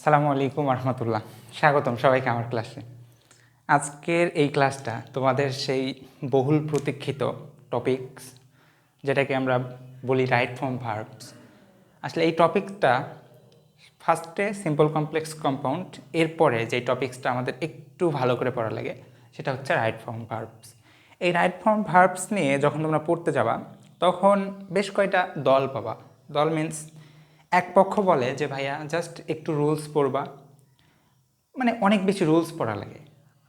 আসসালামু আলাইকুম রহমতুল্লাহ। স্বাগতম সবাইকে আমার ক্লাসে। আজকের এই ক্লাসটা তোমাদের সেই বহুল প্রতীক্ষিত টপিকস, যেটাকে আমরা বলি রাইট ফর্ম ভার্বস। আসলে এই টপিকটা ফার্স্টে সিম্পল কমপ্লেক্স কম্পাউন্ড, এরপরে যে টপিক্সটা আমাদের একটু ভালো করে পড়া লাগে সেটা হচ্ছে রাইট ফর্ম ভার্বস। এই রাইট ফর্ম ভার্বস নিয়ে যখন তোমরা পড়তে যাবা তখন বেশ কয়টা দল পাবা। দল মিন্স এক পক্ষ বলে যে ভাইয়া জাস্ট একটু রুলস পড়বা, মানে অনেক বেশি রুলস পড়া লাগে।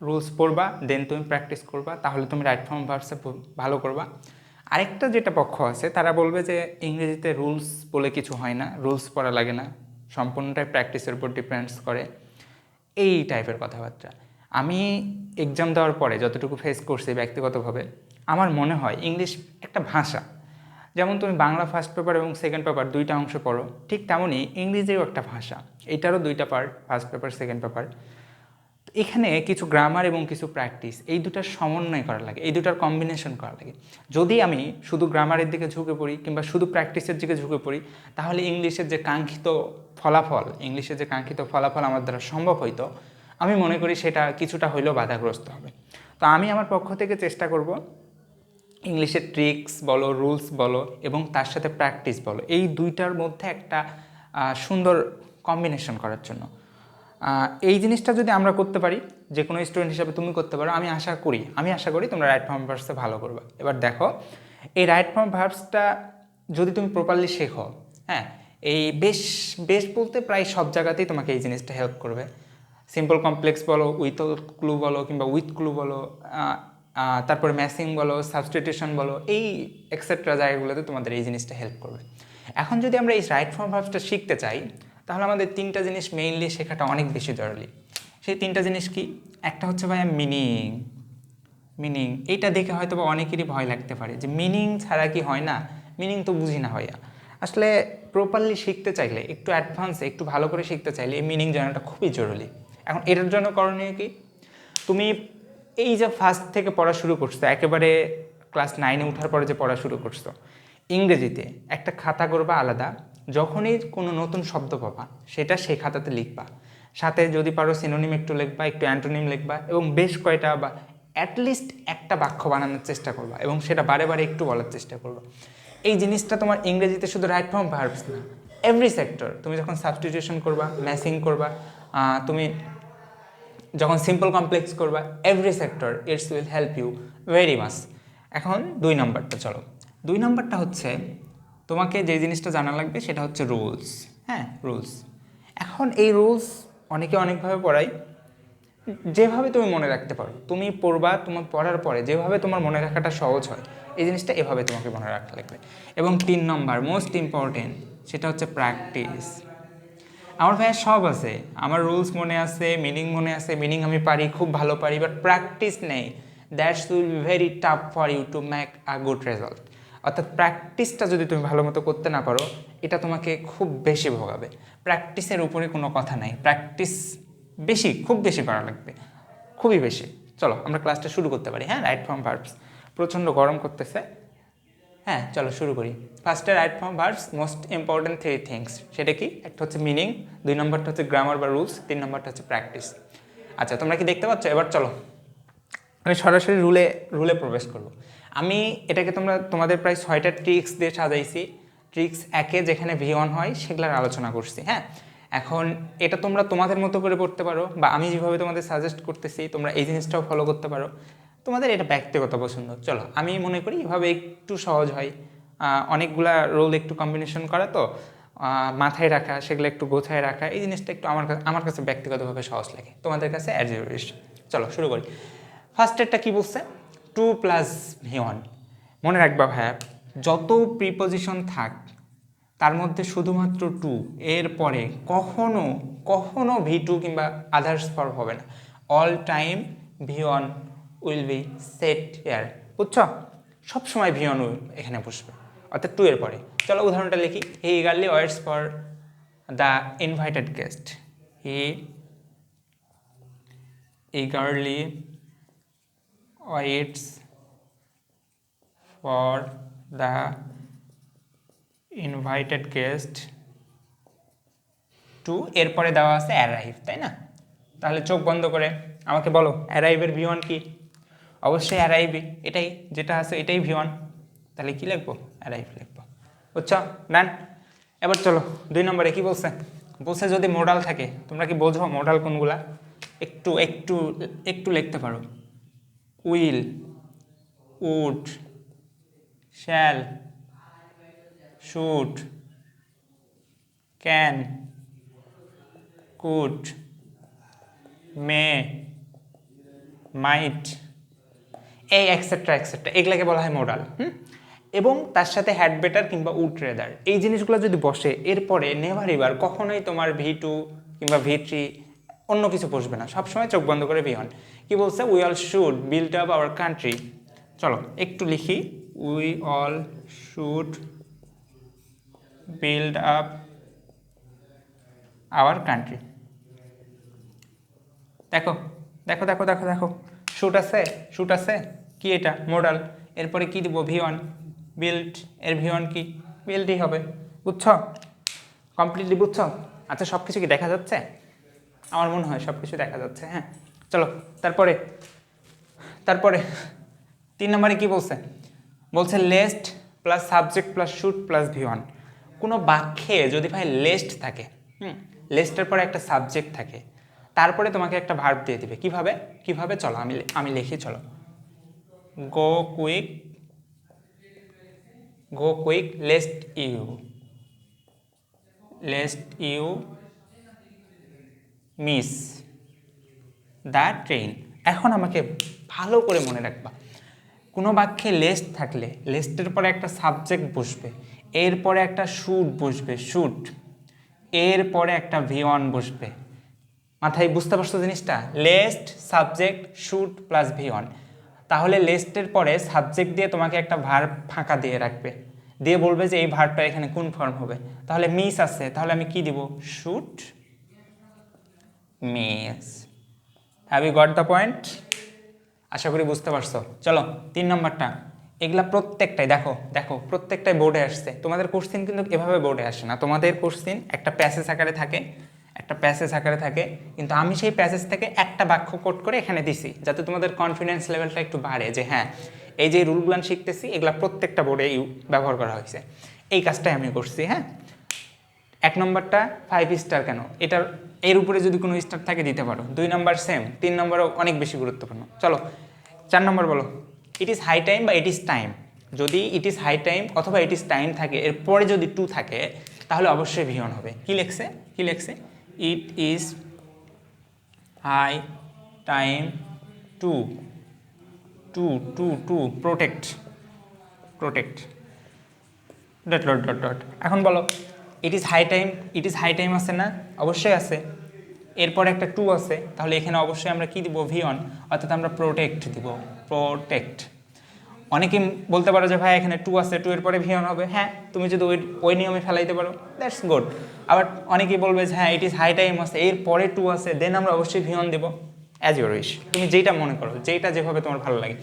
রুলস পড়বা, দেন তুমি প্র্যাকটিস করবা, তাহলে তুমি রাইট ফর্ম ভার্বসে ভালো করবা। আরেকটা যেটা পক্ষ আছে তারা বলবে যে ইংরেজিতে রুলস বলে কিছু হয় না, রুলস পড়া লাগে না, সম্পূর্ণটাই প্র্যাকটিসের উপর ডিপেন্ডস করে, এই টাইপের কথাবার্তা। আমি এক্সাম দেওয়ার পরে যতটুকু ফেস করছি ব্যক্তিগতভাবে, আমার মনে হয় ইংলিশ একটা ভাষা। যেমন তুমি বাংলা ফার্স্ট পেপার এবং সেকেন্ড পেপার দুইটা অংশ পড়ো, ঠিক তেমনই ইংরেজিও একটা ভাষা, এটারও দুইটা part, first paper second paper. এখানে কিছু গ্রামার এবং কিছু প্র্যাকটিস, এই দুটার সমন্বয় করা লাগে, এই দুটার কম্বিনেশন করা লাগে। যদি আমি শুধু গ্রামারের দিকে ঝুঁকে পড়ি কিংবা শুধু প্র্যাকটিসের দিকে ঝুঁকে পড়ি, তাহলে ইংলিশের যে কাঙ্ক্ষিত ফলাফল আমার দ্বারা সম্ভব হইতো, আমি মনে করি সেটা কিছুটা হইলেও বাধাগ্রস্ত হবে। তো আমি আমার পক্ষ থেকে চেষ্টা করব ইংলিশের ট্রিক্স বলো, রুলস বলো এবং তার সাথে প্র্যাকটিস বলো, এই দুইটার মধ্যে একটা সুন্দর কম্বিনেশন করার জন্য। এই জিনিসটা যদি আমরা করতে পারি, যে কোনো স্টুডেন্ট হিসাবে তুমি করতে পারো, আমি আশা করি তোমরা রাইট ফর্ম ভার্বসে ভালো করবে। এবার দেখো, এই রাইট ফর্ম ভার্বসটা যদি তুমি প্রপারলি শেখো, হ্যাঁ, এই বেশ বেশ বলতে প্রায় সব জায়গাতেই তোমাকে এই জিনিসটা হেল্প করবে। সিম্পল কমপ্লেক্স বলো, উইথাউট ক্লু বলো কিংবা উইথ ক্লু বলো, তারপরে ম্যাসিং বলো, সাবস্টিটিউশন বলো, এই এক্সেট্রা জায়গাগুলোতে তোমাদের এই জিনিসটা হেল্প করবে। এখন যদি আমরা এই রাইট ফর্ম ভার্বসটা শিখতে চাই, তাহলে আমাদের তিনটা জিনিস মেইনলি শেখাটা অনেক বেশি জরুরি। সেই তিনটা জিনিস কি? একটা হচ্ছে ভাইয়া মিনিং। এইটা দেখে হয়তো বা অনেকেরই ভয় লাগতে পারে যে মিনিং ছাড়া কি হয় না, মিনিং তো বুঝি না ভাইয়া। আসলে প্রপারলি শিখতে চাইলে, একটু অ্যাডভান্সে একটু ভালো করে শিখতে চাইলে এই মিনিং জানাটা খুবই জরুরি। এখন এটার জন্য করণীয় কি? তুমি এই যে ফার্স্ট থেকে পড়া শুরু করছো, একেবারে ক্লাস 9-এ ওঠার পরে যে পড়া শুরু করছো, ইংরেজিতে একটা খাতা করবা আলাদা। যখনই কোনো নতুন শব্দ পাবা সেটা সেই খাতাতে লিখবা, সাথে যদি পারো সিনোনিম একটু লিখবা, একটু অ্যান্টোনিম লিখবা এবং বেশ কয়টা বা অ্যাটলিস্ট একটা বাক্য বানানোর চেষ্টা করবা এবং সেটা বারে বারে একটু বলার চেষ্টা করবা। এই জিনিসটা তোমার ইংরেজিতে শুধু রাইট ফর্ম ভার্বস না, এভরি সেক্টর, তুমি যখন সাবস্টিটিউশন করবা, ম্যাসিং করবা, তুমি যখন সিম্পল কমপ্লেক্স করবা, every sector it's will help you very much. এখন 2 নম্বরটা, চলো 2 নম্বরটা হচ্ছে তোমাকে যে জিনিসটা জানা লাগবে সেটা হচ্ছে রুলস। হ্যাঁ, রুলস। এখন এই রুলস অনেকে অনেকভাবে পড়ায়, যেভাবে তুমি মনে রাখতে পারো, তুমি পড়বা, তোমার পড়ার পরে যেভাবে তোমার মনে রাখাটা সহজ হয়, এই জিনিসটা এভাবে তোমাকে মনে রাখা লাগবে। এবং 3 নম্বর মোস্ট ইম্পর্টেন্ট, সেটা হচ্ছে প্র্যাকটিস। আমার ভাইয়া সব আছে, আমার রুলস মনে আছে, মিনিং মনে আছে, মিনিং আমি পারি, খুব ভালো পারি, বাট প্র্যাকটিস নেই। That's will be very tough for you to make a good result. অর্থাৎ প্র্যাকটিসটা যদি তুমি ভালো মতো করতে না পারো, এটা তোমাকে খুব বেশি ভোগাবে। প্র্যাকটিসের উপরে কোনো কথা নাই, প্র্যাকটিস বেশি, খুব বেশি করা লাগবে, খুবই বেশি। চলো আমরা ক্লাসটা শুরু করতে পারি। হ্যাঁ, রাইট ফর্ম ভার্বস। প্রচণ্ড গরম করতেছে। হ্যাঁ, চলো শুরু করি। ফার্স্টে right form verbs most important 3 things, সেটা কি? একটা হচ্ছে মিনিং, 2 নম্বরটা হচ্ছে গ্রামার বা রুলস, 3 নম্বরটা হচ্ছে প্র্যাকটিস। আচ্ছা, তোমরা কি দেখতে পাচ্ছ? এবার চলো আমি সরাসরি রুলে প্রবেশ করব। আমি এটাকে তোমাদের প্রায় 6টা ট্রিক্স দিয়ে সাজাইছি। ট্রিক্স 1-এ যেখানে V1 হয় সেগুলোর আলোচনা করছি। হ্যাঁ, এখন এটা তোমরা তোমাদের মতো করে পড়তে পারো, বা আমি যেভাবে তোমাদের সাজেস্ট করতেছি তোমরা এই জিনিসটাও ফলো করতে পারো, তোমাদের এটা ব্যক্তিগত পছন্দ। চলো, আমি মনে করি এভাবে একটু সহজ হয়। অনেকগুলা রোল একটু কম্বিনেশন করা, তো মাথায় রাখা, সেগুলো একটু গোছায় রাখা, এই জিনিসটা একটু আমার কাছে ব্যক্তিগতভাবে সহজ লাগে, তোমাদের কাছে অ্যাজ ইউ উইশ। চলো শুরু করি। ফার্স্টেরটা কি বলছে? 2+V1। মনে রাখবা ভাইয়া, যত প্রিপোজিশন থাক তার মধ্যে শুধুমাত্র 2 এর পরে কখনো কখনো V2 কিংবা আদার্স ফর্ম হবে না। All time V1 will be set here. বুঝছো? সবসময় V1 এখানে বসবে, অর্থাৎ 2 এর পরে। চলো উদাহরণটা লিখি। He eagerly waits for the invited guest. হি eagerly waits for the invited guest to, এরপরে দেওয়া আছে অ্যারাইভ, তাই না? তাহলে চোখ বন্ধ করে আমাকে বলো অ্যারাইভের V1 কি? অবশ্যই অ্যারাইভই, এটাই যেটা আছে এটাই V1। তাহলে কি লিখবো? অ্যারাইভ লিখবো। বুঝছো? ডান। এবার চলো 2 নম্বরে কি বলছে? বলছে যদি মোডাল থাকে, তোমরা কি বোঝো মোডাল কোনগুলা? একটু একটু একটু লিখতে পারো। Will, would, shall, should, can, could, may, might, এই এক্সেট্রা এক্সেট্রা, এগুলাকে বলা হয় মোডাল। এবং তার সাথে হ্যাড বেটার কিংবা উড রেদার, এই জিনিসগুলো যদি বসে, এরপরে নেভার এবার কখনোই তোমার V2 কিংবা V3 অন্য কিছু বসবে না, সবসময় চোখ বন্ধ করে V1। কি বলছে? We all should build up our country. চলো একটু লিখি, we all should build up our country. দেখো দেখো দেখো দেখো দেখো, শুট আছে, শুট আছে, কি এটা? মোডাল। এরপরে কি দিব? V1, build. এর V1 কি? বিল্ডই হবে। বুঝছো? কমপ্লিটলি বুঝছো? আচ্ছা, সব কিছু কি দেখা যাচ্ছে? আমার মনে হয় সব কিছু দেখা যাচ্ছে। হ্যাঁ, চলো তারপরে তারপরে 3 নম্বরে কি বলছে? বলছে lest plus subject plus should plus V1। কোনো বাক্যে যদি ভাই লেস্ট থাকে, লেস্টের পরে একটা সাবজেক্ট থাকে, তারপরে তোমাকে একটা ভার্ব দিয়ে দিবে। কিভাবে কিভাবে? চলো আমি লিখি, চলো। Go quick, go quick, lest you miss the train. এখন আমাকে ভালো করে মনে রাখবা, কোনো বাক্যে লেস্ট থাকলে লেস্টের পরে একটা সাবজেক্ট বসবে, এরপরে একটা শুট বসবে, শুট, এরপরে একটা V1 বসবে। মাথায় বুঝতে পারছো জিনিসটা? Lest, subject, should plus V1। তাহলে লেস্টের পরে সাবজেক্ট দিয়ে তোমাকে একটা ভার্ব ফাঁকা দিয়ে রাখবে, দিয়ে বলবে যে এই ভার্বটা এখানে কোন ফর্ম হবে। তাহলে মিস আছে, তাহলে আমি কি দিব? Should miss. Have you got the point? আশা করি বুঝতে পারছো। চলো 3 নম্বরটা, এগুলা প্রত্যেকটাই দেখো দেখো, প্রত্যেকটাই বোর্ডে আসছে। তোমাদের কোশ্চিন কিন্তু এভাবে বোর্ডে আসে না, তোমাদের কোশ্চিন একটা প্যাসেজ আকারে থাকে, একটা প্যাসেজ আকারে থাকে, কিন্তু আমি সেই প্যাসেজ থেকে একটা বাক্য কোট করে এখানে দিছি, যাতে তোমাদের কনফিডেন্স লেভেলটা একটু বাড়ে, যে হ্যাঁ এই যে রুলগুলো শিখতেছি এগুলা প্রত্যেকটা বোর্ডে ব্যবহার করা হয়েছে। এই কাজটাই আমি করছি। হ্যাঁ, 1 নম্বরটা 5 স্টার কেন, এটার এর উপরে যদি কোনো স্টার থাকে দিতে পারো। 2 নম্বর সেম, 3 নম্বরও অনেক বেশি গুরুত্বপূর্ণ। চলো 4 নম্বর বলো, ইট ইজ হাই টাইম বা ইট ইজ টাইম। যদি ইট ইজ হাই টাইম অথবা ইট ইজ টাইম থাকে, এরপরে যদি টু থাকে, তাহলে অবশ্যই V1 হবে। কি লেখছে? কি লেখছে? It is high time to to to to protect, protect dot dot dot dot. এখন বলো it is high time, it is high time আছে না? অবশ্যই আছে। এরপর একটা টু আছে, তাহলে এখানে অবশ্যই আমরা কি দিব? V1, অর্থাৎ আমরা প্রোটেক্ট দিব, প্রোটেক্ট। অনেকেই বলতে পারো যে ভাই এখানে টু আছে, টু এর পরে V1 হবে। হ্যাঁ, তুমি যদি ওই নিয়মে ফেলাইতে পারো, দ্যাটস গুড। আবার অনেকেই বলবে যে হ্যাঁ ইট ইজ হাই টাইম আছে, এর পরে টু আছে, দেন আমরা অবশ্যই V1 দেবো। অ্যাজ ইউর উইশ, তুমি যেটা মনে করো, যেটা যেভাবে তোমার ভালো লাগে।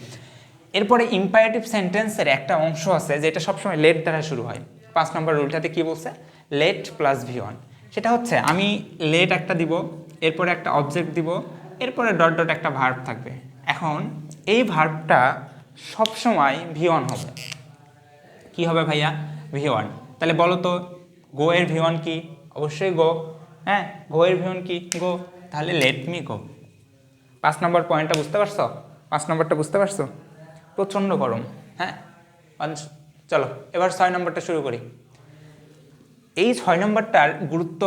এরপরে ইম্পারেটিভ সেন্টেন্সের একটা অংশ আছে যেটা সবসময় লেট দ্বারা শুরু হয়। 5 নম্বর রুলটাতে কি বলছে? Let plus V1। সেটা হচ্ছে আমি লেট একটা দিব, এরপরে একটা অবজেক্ট দিব, এরপরে ডট ডট একটা ভার্ব থাকবে। এখন এই ভার্বটা সবসময় V1 হবে। কি হবে ভাইয়া? V1। তাহলে বলো তো গো এর V1 কি? অবশ্যই গো। হ্যাঁ, গো এর V1 কি? গো। তাহলে লেট মি গো। 5 নম্বর পয়েন্টটা বুঝতে পারছো? 5 নম্বরটা বুঝতে পারছো? প্রচণ্ড গরম। হ্যাঁ, চলো এবার 6 নম্বরটা শুরু করি। এই 6 নম্বরটার গুরুত্ব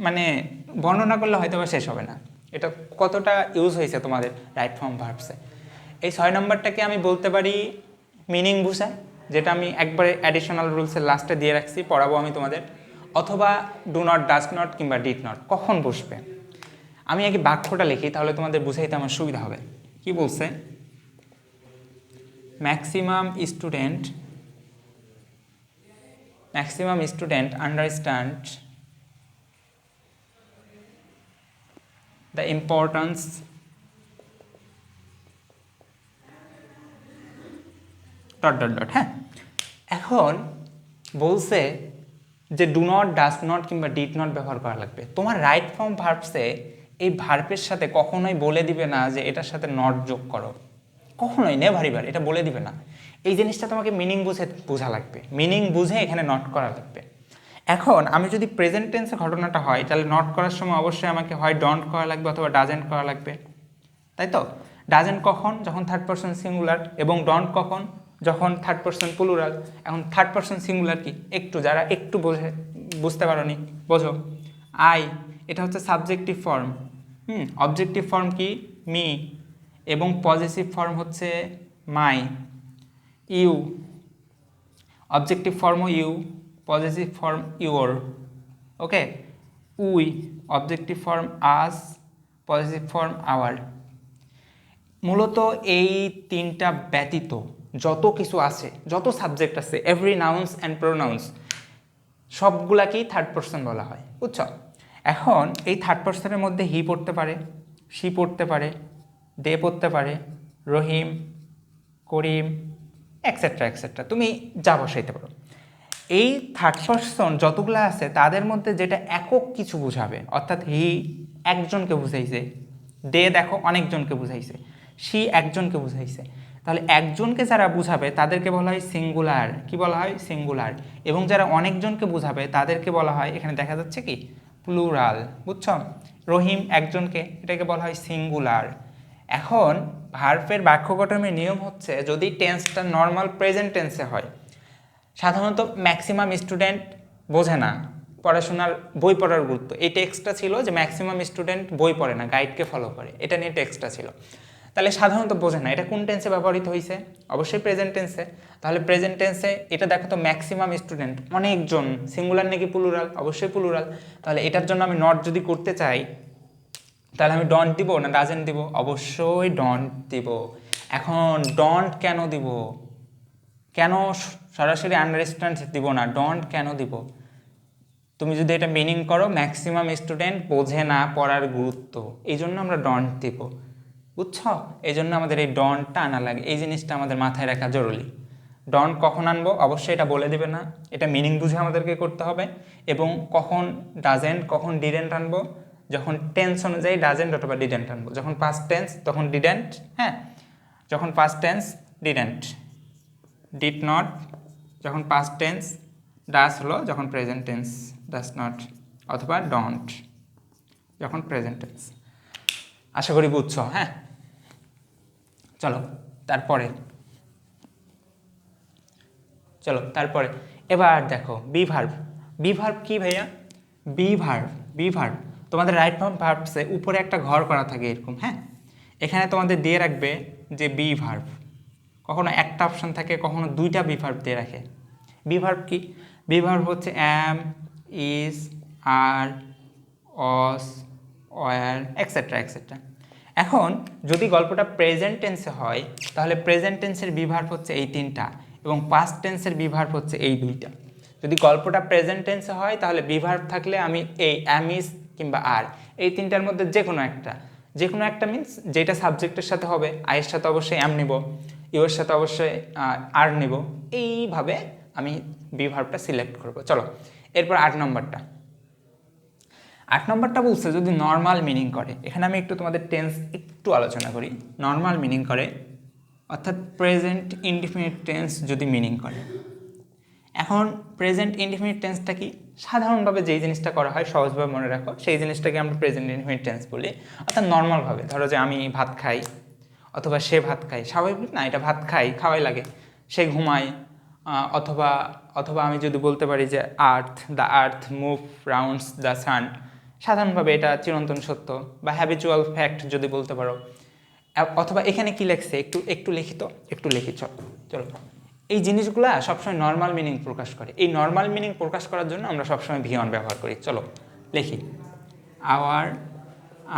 মানে বর্ণনা করলে হয়তো বা শেষ হবে না, এটা কতটা ইউজ হয়েছে তোমাদের রাইট ফর্ম ভার্বসে। এই 6 নম্বরটাকে আমি বলতে পারি মিনিং বুঝায়, যেটা আমি একবারে অ্যাডিশনাল রুলসের লাস্টে দিয়ে রাখছি, পড়াবো আমি তোমাদের। অথবা ডু নট, ডাজ নট কিংবা ডিড নট কখন বসবে। আমি আগে বাক্যটা লিখি, তাহলে তোমাদের বুঝাইতে আমার সুবিধা হবে। কি বলছে? Maximum student understand the importance dot dot dot. হ্যাঁ, এখন বলছে যে ডু নট, ডাজ নট কিংবা ডিড নট ব্যবহার করা লাগবে। তোমার রাইট ফর্ম ভার্বসে এই ভার্বের সাথে কখনোই বলে দিবে না যে এটার সাথে নট যোগ করো, কখনোই, নেভার এভার এটা বলে দিবে না। এই জিনিসটা তোমাকে মিনিং বুঝে বোঝা লাগবে, মিনিং বুঝে এখানে নট করা লাগবে। এখন আমি যদি প্রেজেন্ট টেন্সে ঘটনাটা হয়, তাহলে নট করার সময় অবশ্যই আমাকে হয় ডন্ট করা লাগবে অথবা ডাজেন্ট করা লাগবে, তাই তো? ডাজেন্ট কখন? যখন থার্ড পারসন সিঙ্গুলার, এবং ডন্ট কখন? যখন থার্ড পারসন প্লুরাল। এখন থার্ড পারসন সিঙ্গুলার কি, একটু যারা একটু বুঝতে পারো নি বোঝো। আই, এটা হচ্ছে সাবজেক্টিভ ফর্ম। অবজেক্টিভ ফর্ম কি? মি, এবং পজিটিভ ফর্ম হচ্ছে মাই। ইউ, অবজেক্টিভ ফর্মও you, positive form your. Okay. We, objective form us, positive form our. মূলত এই তিনটা ব্যতীত যত কিছু আছে, যত সাবজেক্ট আছে, এভরি নাউন্স অ্যান্ড প্রোনাউন্স, সবগুলাকেই থার্ড পারসন বলা হয়, বুঝছো? এখন এই থার্ড পারসনের মধ্যে হি পড়তে পারে, শি পড়তে পারে, দে পড়তে পারে, রহিম, করিম, এক্সেট্রা এক্সেট্রা, তুমি যা বসাইতে পারো। এই থার্ড পারসন যতগুলো আছে তাদের মধ্যে যেটা একক কিছু বুঝাবে, অর্থাৎ হি একজনকে বুঝাইছে, দে দেখো অনেকজনকে বুঝাইছে, শি একজনকে বুঝাইছে, তাহলে একজনকে যারা বুঝাবে তাদেরকে বলা হয় সিঙ্গুলার। কি বলা হয়? সিঙ্গুলার। এবং যারা অনেকজনকে বুঝাবে তাদেরকে বলা হয়, এখানে দেখা যাচ্ছে কি, প্লুরাল, বুঝছো? রহিম একজনকে, এটাকে বলা হয় সিঙ্গুলার। এখন ভার্বের বাক্য গঠনের নিয়ম হচ্ছে, যদি টেন্সটা নর্মাল প্রেজেন্ট টেন্সে হয়, সাধারণত ম্যাক্সিমাম স্টুডেন্ট বোঝে না পড়াশোনার, বই পড়ার গুরুত্ব। এই টেক্সটটা ছিল যে ম্যাক্সিমাম স্টুডেন্ট বই পড়ে না, গাইডকে ফলো করে, এটা নিয়ে টেক্সটটা ছিল। তাহলে সাধারণত বোঝে না এটা কোন টেন্সে ব্যবহৃত হয়েছে, অবশ্যই প্রেজেন্ট টেন্সে। তাহলে প্রেজেন্ট টেন্সে এটা দেখো তো, ম্যাক্সিমাম স্টুডেন্ট, অনেকজন, সিঙ্গুলার নাকি প্লুরাল? অবশ্যই প্লুরাল। তাহলে এটার জন্য আমি নট যদি করতে চাই, তাহলে আমি ডন্ট দিব না ডাজেন্ট দিব? অবশ্যই ডন্ট দিব। এখন ডন্ট কেন দিব? কেন সরাসরি আন্ডারস্ট্যান্ড দিব না, ডন্ট কেন দিব? তুমি যদি এটা মিনিং করো, ম্যাক্সিমাম স্টুডেন্ট বোঝে না পড়ার গুরুত্ব, এই জন্য আমরা ডন্ট দিব, বুঝছো? এই জন্য আমাদের এই ডন্টটা আনা লাগে, এই জিনিসটা আমাদের মাথায় রাখা জরুরি। ডন্ট কখন আনবো অবশ্যই এটা বলে দেবে না, এটা মিনিং বুঝে আমাদেরকে করতে হবে। এবং কখন ডাজেন্ট, কখন ডিডেন্ট আনবো, যখন টেন্স অনুযায়ী ডাজেন্ট অথবা ডিডেন্ট আনবো। যখন পাস্ট টেন্স তখন ডিডেন্ট, হ্যাঁ, যখন past tense didn't, did not যখন পাস্ট টেন্স, ডাস হলো যখন প্রেজেন্ট টেন্স, ডাস নট, অথবা ডন্ট যখন প্রেজেন্ট টেন্স। আশা করি বুঝছো, হ্যাঁ? চলো তারপরে এবার দেখো বি ভার্ব। বি ভার্ব কি ভাইয়া? বি ভার্ব তোমাদের রাইট ফর্ম ভার্বসে উপরে একটা ঘর করা থাকে এরকম, হ্যাঁ? এখানে তোমাদের দিয়ে রাখবে যে বি ভার্ব, কখনো একটা অপশন থাকে, কখনো দুইটা বি ভার্ব দিয়ে রাখে। বি ভার্ব কি? বি ভার্ব হচ্ছে অ্যাম, ইজ, আর, অস, ওয়ার, এক্সেট্রা এক্সেট্রা। এখন যদি গল্পটা প্রেজেন্ট টেন্সে হয়, তাহলে প্রেজেন্ট টেন্সের বি ভার্ব হচ্ছে এই তিনটা, এবং পাস্ট টেন্সের বি ভার্ব হচ্ছে এই দুইটা। যদি গল্পটা প্রেজেন্ট টেন্সে হয়, তাহলে বি ভার্ব থাকলে আমি এই অ্যাম, ইজ কিংবা আর, এই তিনটার মধ্যে যে কোনো একটা মিনস যেটা সাবজেক্টের সাথে হবে, আয়ের সাথে অবশ্যই অ্যাম নিব, ইউর সাথে অবশ্যই আর নিব, এইভাবে আমি বি ভার্বটা সিলেক্ট করব। চলো এরপর 8 নম্বরটা বলছে যদি নর্মাল মিনিং করে। এখানে আমি একটু তোমাদের টেন্স একটু আলোচনা করি। নর্মাল মিনিং করে অর্থাৎ প্রেজেন্ট ইনডিফিনিট টেন্স যদি মিনিং করে। এখন প্রেজেন্ট ইনডিফিনিট টেন্সটা কি? সাধারণভাবে যেই জিনিসটা করা হয়, সহজভাবে মনে রাখো, সেই জিনিসটাকে আমরা প্রেজেন্ট ইনডিফিনিট টেন্স বলি। অর্থাৎ নর্মালভাবে ধরো যে আমি ভাত খাই, অথবা সে ভাত খায়, স্বাভাবিক না, এটা ভাত খাই, খাওয়াই লাগে। সে ঘুমায়, অথবা আমি যদি বলতে পারি যে the earth move rounds the sun, সাধারণভাবে এটা চিরন্তন সত্য, বা হ্যাবিচুয়াল ফ্যাক্ট যদি বলতে পারো। অথবা এখানে কি লেখছে একটু লিখি চলো। এই জিনিসগুলা সবসময় নর্মাল মিনিং প্রকাশ করে। এই নর্মাল মিনিং প্রকাশ করার জন্য আমরা সবসময় ভি অন ব্যবহার করি। চলো লিখি, our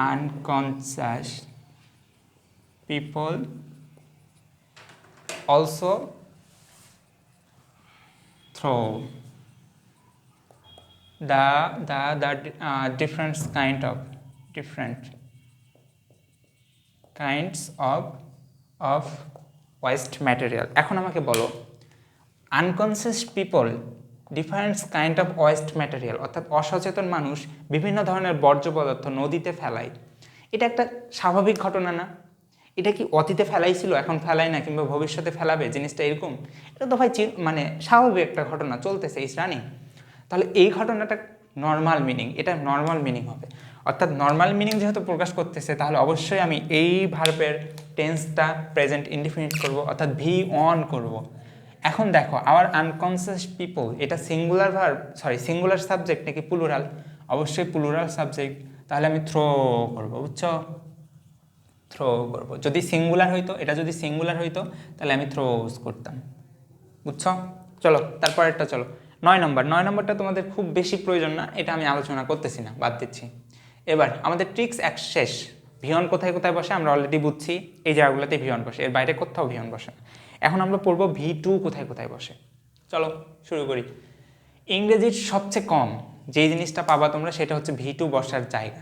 unconscious people also through the different kinds of waste material. এখন আমাকে বলো, unconscious people different kind of West material, অর্থাৎ অসচেতন মানুষ বিভিন্ন ধরনের বর্জ্য পদার্থ নদীতে ফেলায়। এটা একটা স্বাভাবিক ঘটনা না? এটা কি অতীতে ফেলাইছিল, এখন ফেলায় না, কিংবা ভবিষ্যতে ফেলাবে, জিনিসটা এরকম? এটা তো ভাই মানে স্বাভাবিক একটা ঘটনা, চলতেছে, ইস রানিং। তাহলে এই ঘটনাটা নর্মাল মিনিং, এটা নর্মাল মিনিং হবে। অর্থাৎ নর্মাল মিনিং যেহেতু প্রকাশ করতেছে, তাহলে অবশ্যই আমি এই ভার্বের টেন্সটা প্রেজেন্ট ইনডিফিনিট করব, অর্থাৎ ভি অন করব। এখন দেখো, আওয়ার আনকনসিয়াস পিপল, এটা সিঙ্গুলার ভার্ব, সিঙ্গুলার সাবজেক্ট নাকি প্লুরাল? অবশ্যই প্লুরাল সাবজেক্ট, তাহলে আমি থ্রো করব, বুঝছো? থ্রো করব। যদি সিঙ্গুলার হইতো, এটা যদি সিঙ্গুলার হইতো তাহলে আমি থ্রোজ করতাম, বুঝছো? চলো তারপরেরটা, চলো 9 নম্বর। 9 নম্বরটা তোমাদের খুব বেশি প্রয়োজন না, এটা আমি আলোচনা করতেছি না, বাদ দিচ্ছি। এবার আমাদের ট্রিক্স এক শেষ। ভিয়ন কোথায় কোথায় বসে আমরা অলরেডি বুঝছি, এই জায়গাগুলোতে ভিয়ন বসে, এর বাইরে কোথাও ভিয়ন বসে না। এখন আমরা পড়বো V2 কোথায় কোথায় বসে। চলো শুরু করি। ইংরেজির সবচেয়ে কম যেই জিনিসটা পাবা তোমরা, সেটা হচ্ছে V2 বসার জায়গা।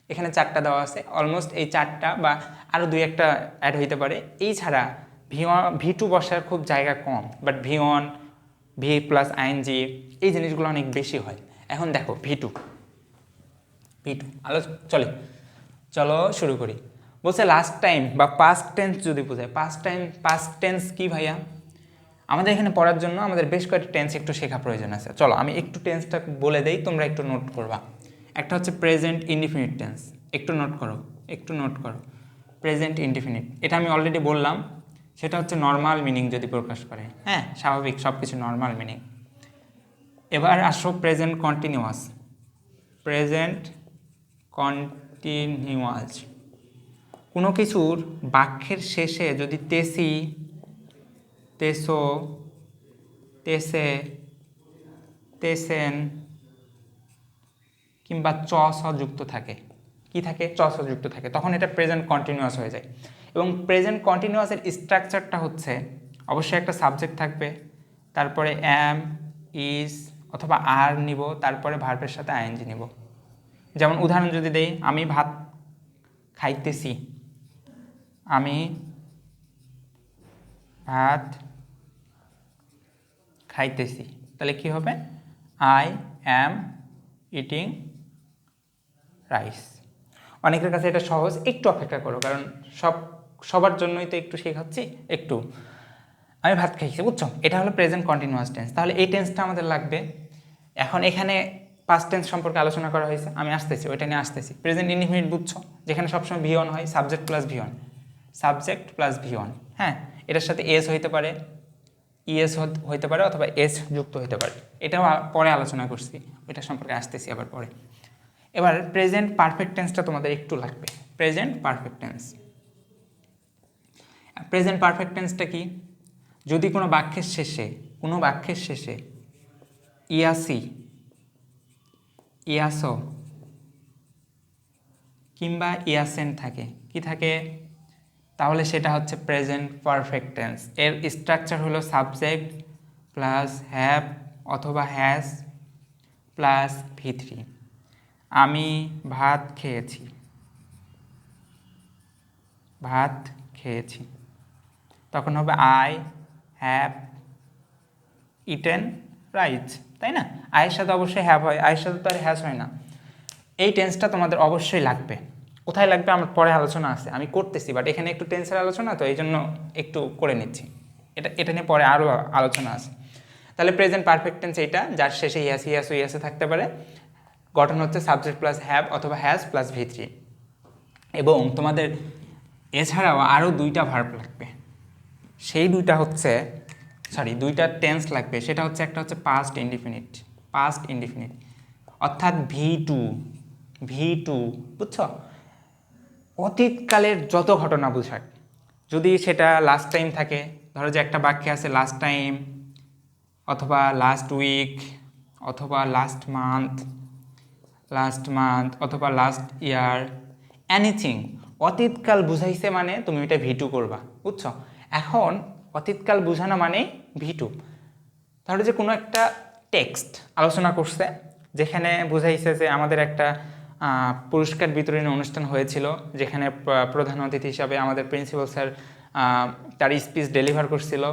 এখানে 4টা দেওয়া আছে, অলমোস্ট এই 4টা বা আরও 2-1টা অ্যাড হইতে পারে। এই ছাড়া V2 বসার খুব জায়গা কম, but V1, V plus ING, এই জিনিসগুলো অনেক বেশি হয়। এখন দেখো V2 চলো শুরু করি। বলছে লাস্ট টাইম বা পাস্ট টেন্স যদি বোঝায়। পাস্ট টেন্স কি ভাইয়া? আমাদের এখানে পড়ার জন্য আমাদের বেশ কয়েকটা টেন্স একটু শেখা প্রয়োজন আছে। চলো আমি একটু টেন্সটা বলে দেই, তোমরা একটু নোট করবা। একটা হচ্ছে প্রেজেন্ট ইনডিফিনিট টেন্স, একটু নোট করো। প্রেজেন্ট ইনডিফিনিট, এটা আমি অলরেডি বললাম, সেটা হচ্ছে নর্মাল মিনিং যদি প্রকাশ করে। হ্যাঁ, স্বাভাবিক, সব কিছু নর্মাল মিনিং। এবার আসো প্রেজেন্ট কন্টিনিউয়াস। কোনো কিছুর বাক্যের শেষে যদি তেসি, তেসো, তেসে, তেসেন কিংবা চ স যুক্ত থাকে, কি থাকে? চ স যুক্ত থাকে, তখন এটা প্রেজেন্ট কন্টিনিউয়াস হয়ে যায়। এবং প্রেজেন্ট কন্টিনিউয়াসের স্ট্রাকচারটা হচ্ছে অবশ্যই একটা সাবজেক্ট থাকবে, তারপরে অ্যাম, ইজ অথবা আর নিব, তারপরে ভার্বের সাথে আইএনজি নিব। যেমন উদাহরণ যদি দেই, আমি ভাত খাইতেছি, আমি ভাত খাইতেছি, তাহলে কি হবে? I am eating rice. অনেকের কাছে এটা সহজ, একটু অপেক্ষা করো, কারণ সবার জন্যই তো একটু শেখাচ্ছি। একটু, আমি ভাত খাইছি, বুঝছো? এটা হলো প্রেজেন্ট কন্টিনিউয়াস টেন্স। তাহলে এই টেন্সটা আমাদের লাগবে। এখন এখানে পাস্ট টেন্স সম্পর্কে আলোচনা করা হয়েছে, আমি আসতেছি, ওইটা নিয়ে আসতেছি। প্রেজেন্ট ইনডিফিনিট বুঝছো, যেখানে সবসময় ভি অন হয়, সাবজেক্ট প্লাস ভি অন। হ্যাঁ, এটার সাথে এস হইতে পারে, ইএস হইতে পারে, অথবা এস যুক্ত হইতে পারে। এটাও পরে আলোচনা করছি, ওইটা সম্পর্কে আসতেছি আবার পরে। এবার প্রেজেন্ট পারফেক্ট টেন্সটা তোমাদের একটু লাগবে। প্রেজেন্ট পারফেক্ট টেন্সটা কি? যদি কোনো বাক্যের শেষে ইয়াসি, ইয়াসো কিংবা ইয়াসেন থাকে, কি থাকে? তাহলে সেটা হচ্ছে প্রেজেন্ট পারফেক্ট টেন্স। এর স্ট্রাকচার হলো সাবজেক্ট প্লাস হ্যাভ অথবা হ্যাজ প্লাস V3। আমি ভাত খেয়েছি, তখন হবে আই হ্যাভ ইটেন রাইস, তাই না? আয়ের সাথে অবশ্যই হ্যাভ হয়, আয়ের সাথে তো আর হ্যাজ হয় না। এই টেন্সটা তোমাদের অবশ্যই লাগবে। কোথায় লাগবে আমার পরে আলোচনা আছে, আমি করতেছি, বাট এখানে একটু টেন্সের আলোচনা তো এই জন্য একটু করে নিচ্ছি। এটা নিয়ে পরে আরও আলোচনা আছে। তাহলে প্রেজেন্ট পারফেক্ট টেন্স এইটা, যার শেষে ইয়াসে থাকতে পারে। গঠন হচ্ছে সাবজেক্ট প্লাস হ্যাভ অথবা হ্যাজ প্লাস V3। এবং তোমাদের এছাড়াও আরও 2টা ভার্ব লাগবে, সেই দুইটা হচ্ছে দুইটা টেন্স লাগবে। সেটা হচ্ছে, একটা হচ্ছে পাস্ট ইনডিফিনিট, অর্থাৎ V2, বুঝছো? অতীতকালের যত ঘটনা বোঝায়, যদি সেটা লাস্ট টাইম থাকে, ধরো যে একটা বাক্যে আছে লাস্ট টাইম অথবা লাস্ট উইক অথবা লাস্ট মান্থ অথবা লাস্ট ইয়ার, এনিথিং অতীতকাল বুঝাইছে মানে তুমি এটা V2 করবা, বুঝছো? এখন অতীতকাল বুঝানো মানেই V2। ধরো যে কোনো একটা টেক্সট আলোচনা করছে, যেখানে বুঝাইছে যে আমাদের একটা পুরস্কার বিতরণী অনুষ্ঠান হয়েছিল, যেখানে প্রধান অতিথি হিসাবে আমাদের প্রিন্সিপাল স্যার তার স্পিচ ডেলিভার করছিল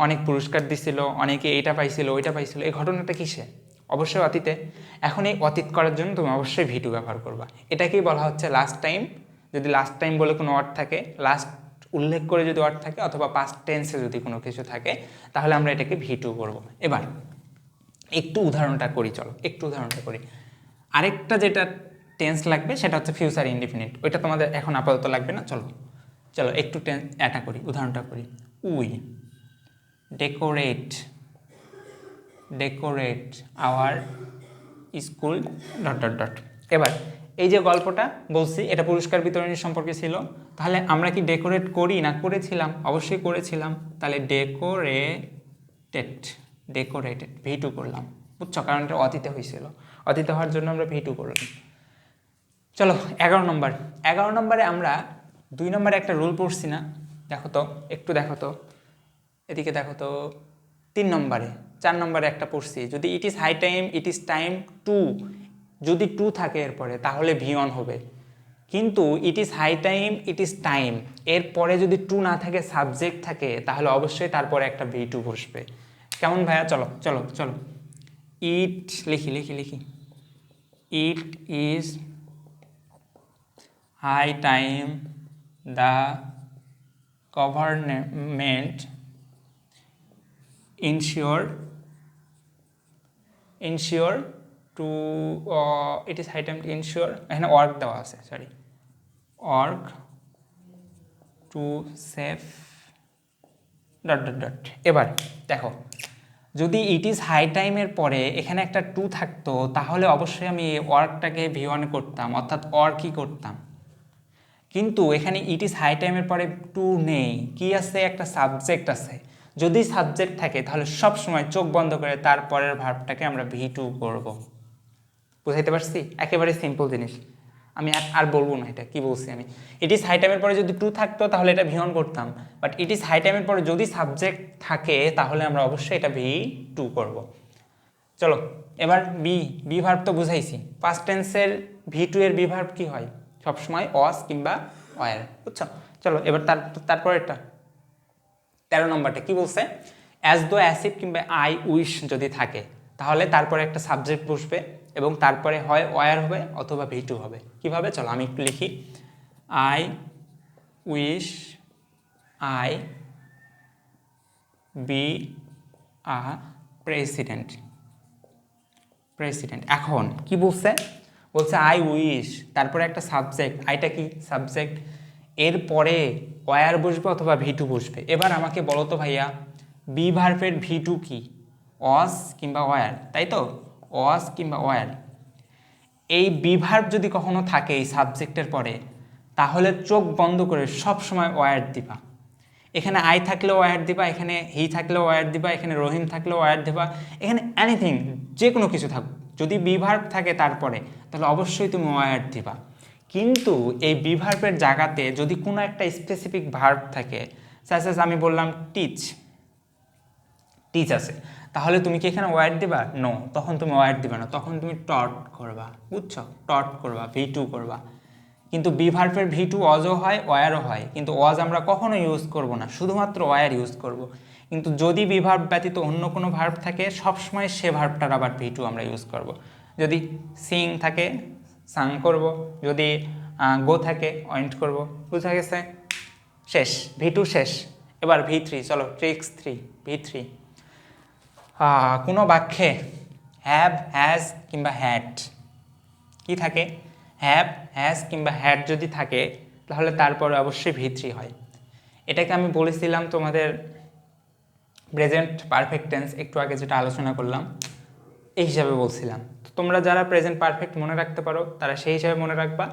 অনেক পুরস্কার দিছিল, অনেকে এটা পাইছিল ওইটা পাইছিল, এই ঘটনাটা কিসে? অবশ্যই অতীতে। এখন এই অতীত করার জন্য তুমি অবশ্যই ভি টু ব্যবহার করবা। এটাকেই বলা হচ্ছে লাস্ট টাইম। যদি লাস্ট টাইম বলে কোনো ওয়ার্ড থাকে, লাস্ট উল্লেখ করে যদি ওয়ার্ড থাকে, অথবা পাস্ট টেন্সে যদি কোনো কিছু থাকে, তাহলে আমরা এটাকে ভি টু করবো। এবার একটু উদাহরণটা করি, চলো একটু উদাহরণটা করি। আরেকটা যেটা টেন্স লাগবে সেটা হচ্ছে ফিউচার ইনডিফিনিট, ওইটা তোমাদের এখন আপাতত লাগবে না। চলো চলো একটু এটা করি, উদাহরণটা করি। We decorate our school dot dot dot. এবার এই যে গল্পটা বলছি এটা পুরস্কার বিতরণী সম্পর্কে ছিল, তাহলে আমরা কি ডেকোরেট করি না করেছিলাম? অবশ্যই করেছিলাম। তাহলে ডেকোরেটেড ভি টু করলাম, বুঝছো? কারণ এটা অতীতে হয়েছিল, অতীতে হওয়ার জন্য আমরা ভি টু করলাম। চলো 11 নম্বর। 11 নম্বরে আমরা 2 নম্বরে একটা রুল পড়ছি না? দেখো তো, একটু দেখো তো, এদিকে দেখো তো। 3 নম্বরে 4 নম্বরে একটা পড়ছি, যদি it is high time, it is time to, যদি টু থাকে এরপরে তাহলে ভি অন হবে। কিন্তু it is high time, it is time এরপরে যদি টু না থাকে, সাবজেক্ট থাকে, তাহলে অবশ্যই তারপরে একটা ভি টু বসবে। কেমন ভাইয়া? চলো চলো চলো, ইট লিখি লিখি লিখি। It is high time the government ensure to it is high time to ensure, এখানে ওয়ার্ক দেওয়া আছে, sorry, work to save dot dot dot. এবার দেখো, যদি ইট ইজ হাই টাইমের পরে এখানে একটা টু থাকতো, তাহলে অবশ্যই আমি ওয়ার্কটাকে ভি ওয়ান করতাম, অর্থাৎ ওয়ার্কই করতাম। কিন্তু এখানে ইট ইজ হাই টাইমের পরে টু নেই, কি আছে? একটা সাবজেক্ট আছে। যদি সাবজেক্ট থাকে তাহলে সব সময় চোখ বন্ধ করে তারপরের ভার্বটাকে আমরা ভি টু করবো। বুঝাইতে পারছি? একেবারে সিম্পল জিনিস, আমি আর বলবো না এটা কি বলছি আমি। ইট ইজ হাই টাইমের পরে যদি টু থাকতো তাহলে এটা ভি ওয়ান করতাম, বাট ইট ইজ হাই টাইমের পরে যদি সাবজেক্ট থাকে তাহলে আমরা অবশ্যই এটা ভি টু করবো। চলো এবার বি ভার্ব তো বুঝাইছি। পাস্ট টেন্সের ভি টু এর বি ভার্ব কি হয়? সবসময় ওয়াজ কিংবা ওয়ার, বুঝছো? চলো এবার তারপরেরটা 13 নম্বরটা কি বলছে? অ্যাজ দো, অ্যাসিড কিংবা আই উইশ যদি থাকে তাহলে তারপরে একটা সাবজেক্ট বসবে এবং তারপরে হয় ওয়ার হবে অথবা ভি টু হবে। কীভাবে? চলো আমি একটু লিখি। I wish I be a president. এখন কি বলছে? বলছে আই উইশ, তারপরে একটা সাবজেক্ট, আইটা কি সাবজেক্ট, এরপরে ওয়ার বসবে অথবা ভি টু বসবে। এবার আমাকে বলো তো ভাইয়া, বি ভার্বের ভি টু কি? ওয়াজ কিংবা ওয়ার, তাই তো? ওয়াজ কিংবা ওয়ার। এই বি ভার্ব যদি কখনো থাকে এই সাবজেক্টের পরে, তাহলে চোখ বন্ধ করে সব সময় ওয়ার দিবা। এখানে আই থাকলেও ওয়ার দিবা, এখানে হি থাকলেও ওয়ার দিবা, এখানে রহিম থাকলেও ওয়ার দিবা, এখানে এনিথিং, যে কোনো কিছু থাকুক, যদি বি ভার্ব থাকে তারপরে, তাহলে অবশ্যই তুমি ওয়ার দিবা। কিন্তু এই বি ভার্বের জায়গাতে যদি কোনো একটা স্পেসিফিক ভার্ব থাকে, সাপোজ আমি বললাম টিচ আছে, তাহলে তুমি কি এখানে ওয়ার দিবা? নো, তখন তুমি ওয়ার দিবা না, তখন তুমি টট করবা, বুঝছো? টট করবা, ভি টু করবা। কিন্তু বি ভার্বের ভি টু অজও হয় ওয়ারও হয়, কিন্তু ওয়াজ আমরা কখনো ইউজ করব না, শুধুমাত্র ওয়ার ইউজ করব। কিন্তু যদি বি ভার্ব ব্যতীত অন্য কোনো ভার্ব থাকে, সবসময় সে ভার্বটার আবার ভি টু আমরা ইউজ করব। যদি সিং থাকে সাং করব, যদি গো থাকে ওয়েন্ট করব। বুঝা গেছে? শেষ, ভি টু শেষ। এবার ভি থ্রি, চলো ট্রিক্স 3, ভি থ্রি। কোনো বাক্যে হ্যাভ, হ্যাজ কিংবা হ্যাড কি থাকে? হ্যাভ, হ্যাজ কিংবা হ্যাড যদি থাকে তাহলে তারপরে অবশ্যই ভি থ্রি হয়। এটাকে আমি বলেছিলাম তোমাদের প্রেজেন্ট পারফেক্ট টেন্স, একটু আগে যেটা আলোচনা করলাম এই হিসাবে বলছিলাম। তো তোমরা যারা প্রেজেন্ট পারফেক্ট মনে রাখতে পারো তারা সেই হিসাবে মনে রাখবা,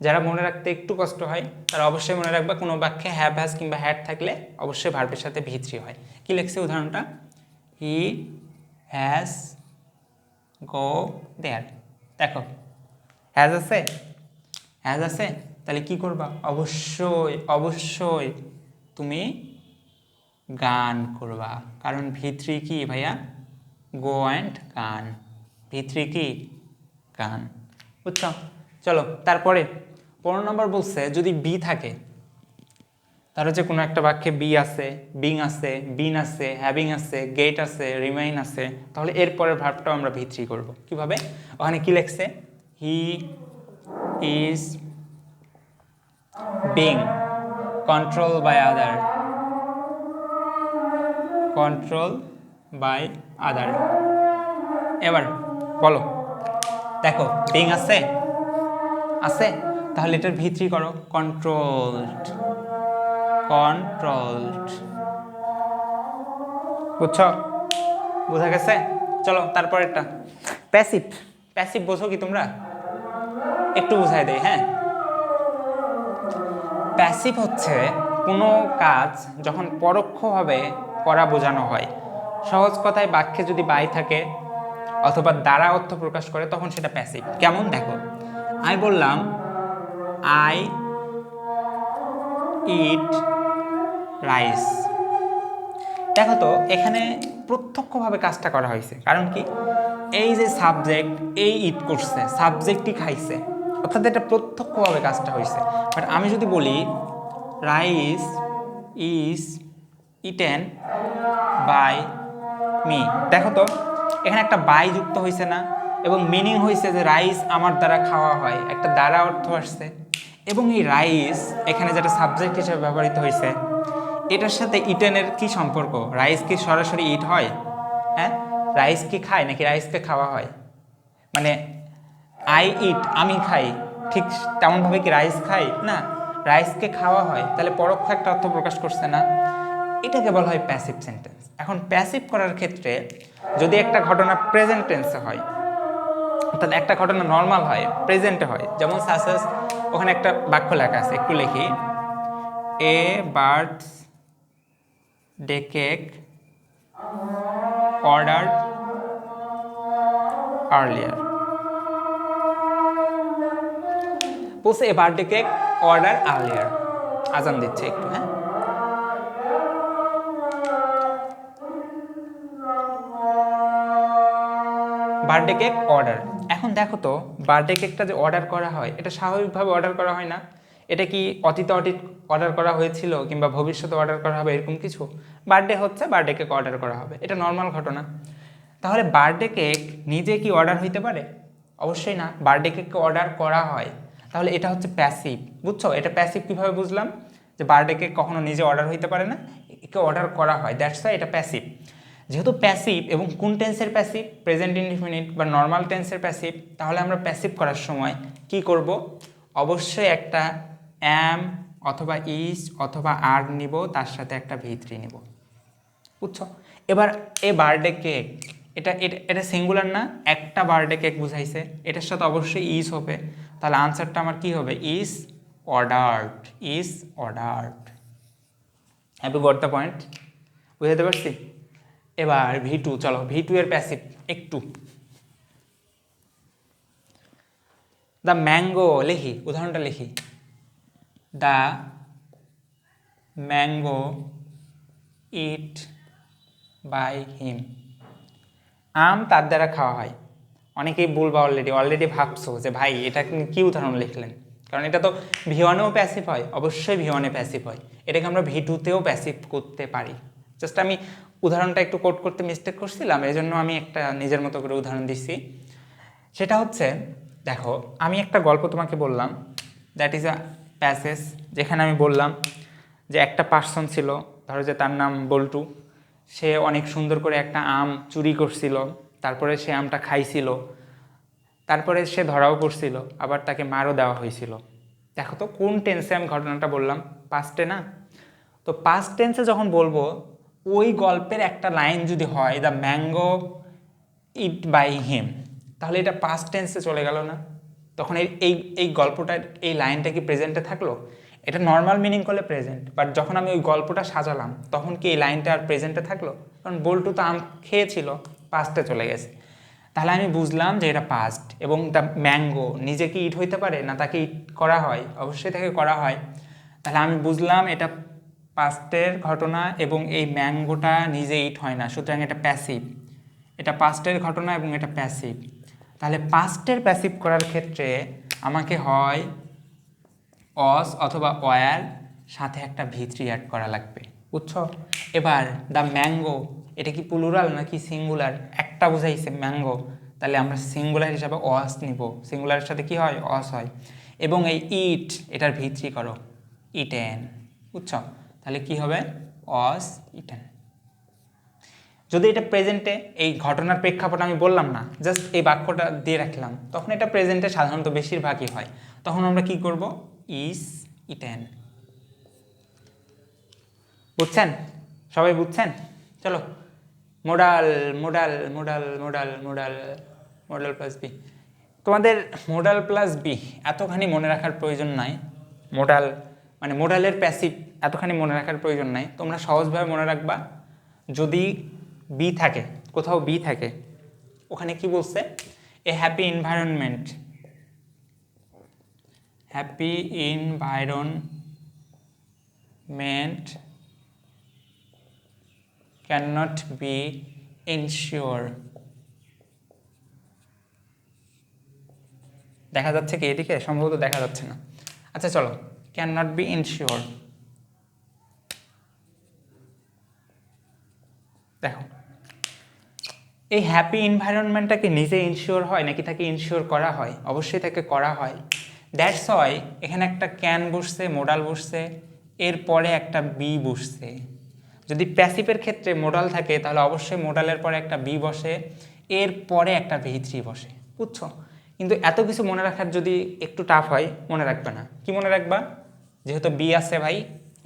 যারা মনে রাখতে একটু কষ্ট হয় তারা অবশ্যই মনে রাখবা কোনো বাক্যে হ্যাভ, হ্যাজ কিংবা হ্যাড থাকলে অবশ্যই ভার্বের সাথে ভি থ্রি হয়। কী লিখছে উদাহরণটা? হি হ্যাজ গো দেয়ার। দেখো হ্যাজ আছে, হ্যাজ আছে, তাহলে কি করবা? অবশ্যই অবশ্যই তুমি গান করবা, কারণ ভি থ্রি কি ভাইয়া? গো অ্যান্ড গান। ভি থ্রি কি? গান, বুঝছো? চলো তারপরে 15 নম্বর বলছে যদি বি থাকে, ধরো যে কোনো একটা বাক্যে বি আছে, বিং আছে, বিন আছে, হ্যাভিং আছে, গেট আছে, রিমেইন আছে, তাহলে এরপরের ভার্বটাও আমরা V3 করব। কিভাবে? ওখানে কি লেখছে? He is being control by other, control by other. এবার বলো, দেখো বিং আছে, আছে, তাহলে এটার V3 করো, কন্ট্রোলড, কন্ট্রোলড। বুঝছো? বোঝা গেছে? চলো তারপরেরটা প্যাসিভ। প্যাসিভ বোঝো কি তোমরা? একটু বুঝাই দেই। হ্যাঁ, প্যাসিভ হচ্ছে কোনো কাজ যখন পরোক্ষভাবে করা বোঝানো হয়। সহজ কথায় বাক্যে যদি বাই থাকে অথবা দ্বারা অর্থ প্রকাশ করে তখন সেটা প্যাসিভ। কেমন? দেখো, আমি বললাম আই ইট রাইস। দেখো তো এখানে প্রত্যক্ষভাবে কাজটা করা হয়েছে, কারণ কি? এই যে সাবজেক্ট, এই ইট করছে, সাবজেক্টই খাইছে, অর্থাৎ এটা প্রত্যক্ষভাবে কাজটা হয়েছে। বাট আমি যদি বলি rice is eaten by me, দেখো তো এখানে একটা বাই যুক্ত হয়েছে না, এবং মিনিং হয়েছে যে রাইস আমার দ্বারা খাওয়া হয়, একটা দ্বারা অর্থ আসছে। এবং এই রাইস এখানে যেটা সাবজেক্ট হিসেবে ব্যবহৃত হয়েছে, এটার সাথে ইটেনের কি সম্পর্ক? রাইস কি সরাসরি ইট হয়? হ্যাঁ, রাইস কি খায় নাকি রাইসকে খাওয়া হয়? মানে আই ইট, আমি খাই, ঠিক তেমনভাবে কি রাইস খাই? না, রাইসকে খাওয়া হয়, তাহলে পরোক্ষ একটা অর্থ প্রকাশ করছে না? এটাকে বলা হয় প্যাসিভ সেন্টেন্স। এখন প্যাসিভ করার ক্ষেত্রে যদি একটা ঘটনা প্রেজেন্ট টেন্সে হয়, অর্থাৎ একটা ঘটনা নর্মাল হয়, প্রেজেন্টে হয়, যেমন সাসেস, ওখানে একটা বাক্য লেখা আছে, একটু লিখি, a birthday cake ordered earlier. বলছে a birthday cake order earlier. আজান দিচ্ছে একটু। হ্যাঁ, বার্থডে কেক অর্ডার। এখন দেখো তো বার্থডে কেকটা যে অর্ডার করা হয়, এটা স্বাভাবিকভাবে অর্ডার করা হয় না। এটা কি অতীতে অর্ডার করা হয়েছিল কিংবা ভবিষ্যতে অর্ডার করা হবে এরকম কিছু? বার্থডে হচ্ছে, বার্থডে কেক অর্ডার করা হবে, এটা নর্মাল ঘটনা। তাহলে বার্থডে কেক নিজে কি অর্ডার হইতে পারে? অবশ্যই না, বার্থডে কেককে অর্ডার করা হয়, তাহলে এটা হচ্ছে প্যাসিভ। বুঝছো? এটা প্যাসিভ কীভাবে বুঝলাম? যে বার্থডে কেক কখনো নিজে অর্ডার হইতে পারে না, একে অর্ডার করা হয়, দ্যাটস ওয়াই এটা প্যাসিভ। যেহেতু প্যাসিভ, এবং কোন টেন্সের প্যাসিভ? প্রেজেন্ট ইনডিফিনিট বা নর্মাল টেন্সের প্যাসিভ। তাহলে আমরা প্যাসিভ করার সময় কি করব? অবশ্যই একটা অ্যাম অথবা ইজ অথবা আর নিব, তার সাথে একটা V3 নিব। বুঝছো? এবার এ বার্থডে কেক, এটা এটা এটা সিঙ্গুলার না, একটা বার্থডে কেক বুঝাইছে, এটার সাথে অবশ্যই ইজ হবে, তাহলে আনসারটা আমার কি হবে? Is ordered, is ordered. Happy goat the point? বুঝাতে পারছি? এবার V2, চলো V2 এর প্যাসিভ একটু। দ্য ম্যাঙ্গো, লিখি উদাহরণটা লিখি, the mango eat by him. আম তার দ্বারা খাওয়া হয়। অনেকেই বলবা অলরেডি ভাবছো যে ভাই এটা কি উদাহরণ লিখলেন, কারণ এটা তো V1-এও প্যাসিভ হয়, অবশ্যই V1-এ প্যাসিভ হয়, এটাকে আমরা V2-তেও প্যাসিভ করতে পারি। জাস্ট আমি উদাহরণটা একটু কোট করতে মিস্টেক করছিলাম, এই জন্য আমি একটা নিজের মতো করে উদাহরণ দিচ্ছি। সেটা হচ্ছে, দেখো আমি একটা গল্প তোমাকে বললাম, দ্যাট ইজ আ প্যাসেজ, যেখানে আমি বললাম যে একটা পার্সন ছিল, ধরো যে তার নাম বল্টু, সে অনেক সুন্দর করে একটা আম চুরি করছিল, তারপরে সে আমটা খাইছিল, তারপরে সে ধরাও পড়ছিল, আবার তাকে মারও দেওয়া হয়েছিল। দেখো তো কোন টেন্সে আমি ঘটনাটা বললাম? পাস্টে না? তো পাস্ট টেন্সে যখন বলবো, ওই গল্পের একটা লাইন যদি হয় the mango eat by him, তাহলে এটা পাস্ট টেন্সে চলে গেল না? তখন এই গল্পটার এই লাইনটা কি প্রেজেন্টে থাকলো? এটা নর্মাল মিনিং করলে প্রেজেন্ট, বাট যখন আমি ওই গল্পটা সাজালাম তখন কি এই লাইনটা আর প্রেজেন্টে থাকলো? কারণ বল্টু তো আম খেয়েছিল, পাস্টে চলে গেছে। তাহলে আমি বুঝলাম যে এটা পাস্ট। এবং দ্য ম্যাঙ্গো নিজে কি ইট হইতে পারে না? তাকে ইট করা হয়, অবশ্যই তাকে করা হয়। তাহলে আমি বুঝলাম এটা পাস্টের ঘটনা, এবং এই ম্যাঙ্গোটা নিজে ইট হয় না, সুতরাং এটা প্যাসিভ। এটা পাস্টের ঘটনা এবং এটা প্যাসিভ। তাহলে পাস্টের প্যাসিভ করার ক্ষেত্রে আমাকে হয় অস অথবা ওয়ার সাথে একটা ভি3 অ্যাড করা লাগবে, বুঝছো? এবার দ্য ম্যাঙ্গো, এটা কি প্লুরাল নাকি সিঙ্গুলার? একটা বুঝাইছে ম্যাঙ্গো, তাহলে আমরা সিঙ্গুলার হিসাবে অস নিব, সিঙ্গুলারের সাথে কি হয়? অস হয়। এবং এই ইট, এটার ভি3 করো ইটেন, বুঝছো? তাহলে কি হবে? অস ইটেন। যদি এটা প্রেজেন্টে, এই ঘটনার প্রেক্ষাপট আমি বললাম না, জাস্ট এই বাক্যটা দিয়ে রাখলাম, তখন এটা প্রেজেন্টে সাধারণত বেশিরভাগই হয়। তখন আমরা কি করব? Is eaten. বুঝছেন? সবাই বুঝছেন? চলো, modal modal modal modal modal modal plus be. তোমাদের মোডাল প্লাস বি এতখানি মনে রাখার প্রয়োজন নাই। মোডাল মানে মোডালের প্যাসিভ এতখানি মনে রাখার প্রয়োজন নাই। তোমরা সহজভাবে মনে রাখবা, যদি বি থাকে, কোথাও বি থাকে, ওখানে কি বলছে? এ happy environment, happy environment cannot be ensured। দেখা যাচ্ছে কি এদিকে? সম্ভবত দেখা যাচ্ছে না। আচ্ছা চলো, cannot be ensured। দেখো, এই হ্যাপি এনভায়রনমেন্টটাকে নিজে ইনশিওর হয় নাকি তাকে ইনশিওর করা হয়? অবশ্যই তাকে করা হয়। দ্যাটস ওয়াই এখানে একটা ক্যান বসছে, মোডাল বসছে, এরপরে একটা বি বসছে। যদি প্যাসিভের ক্ষেত্রে মোডাল থাকে তাহলে অবশ্যই মোডালের পরে একটা বি বসে, এরপরে একটা ভি3 বসে, বুঝছো? কিন্তু এত কিছু মনে রাখার যদি একটু টাফ হয়, মনে রাখবে না। কি মনে রাখবা? যেহেতু বি আছে ভাই,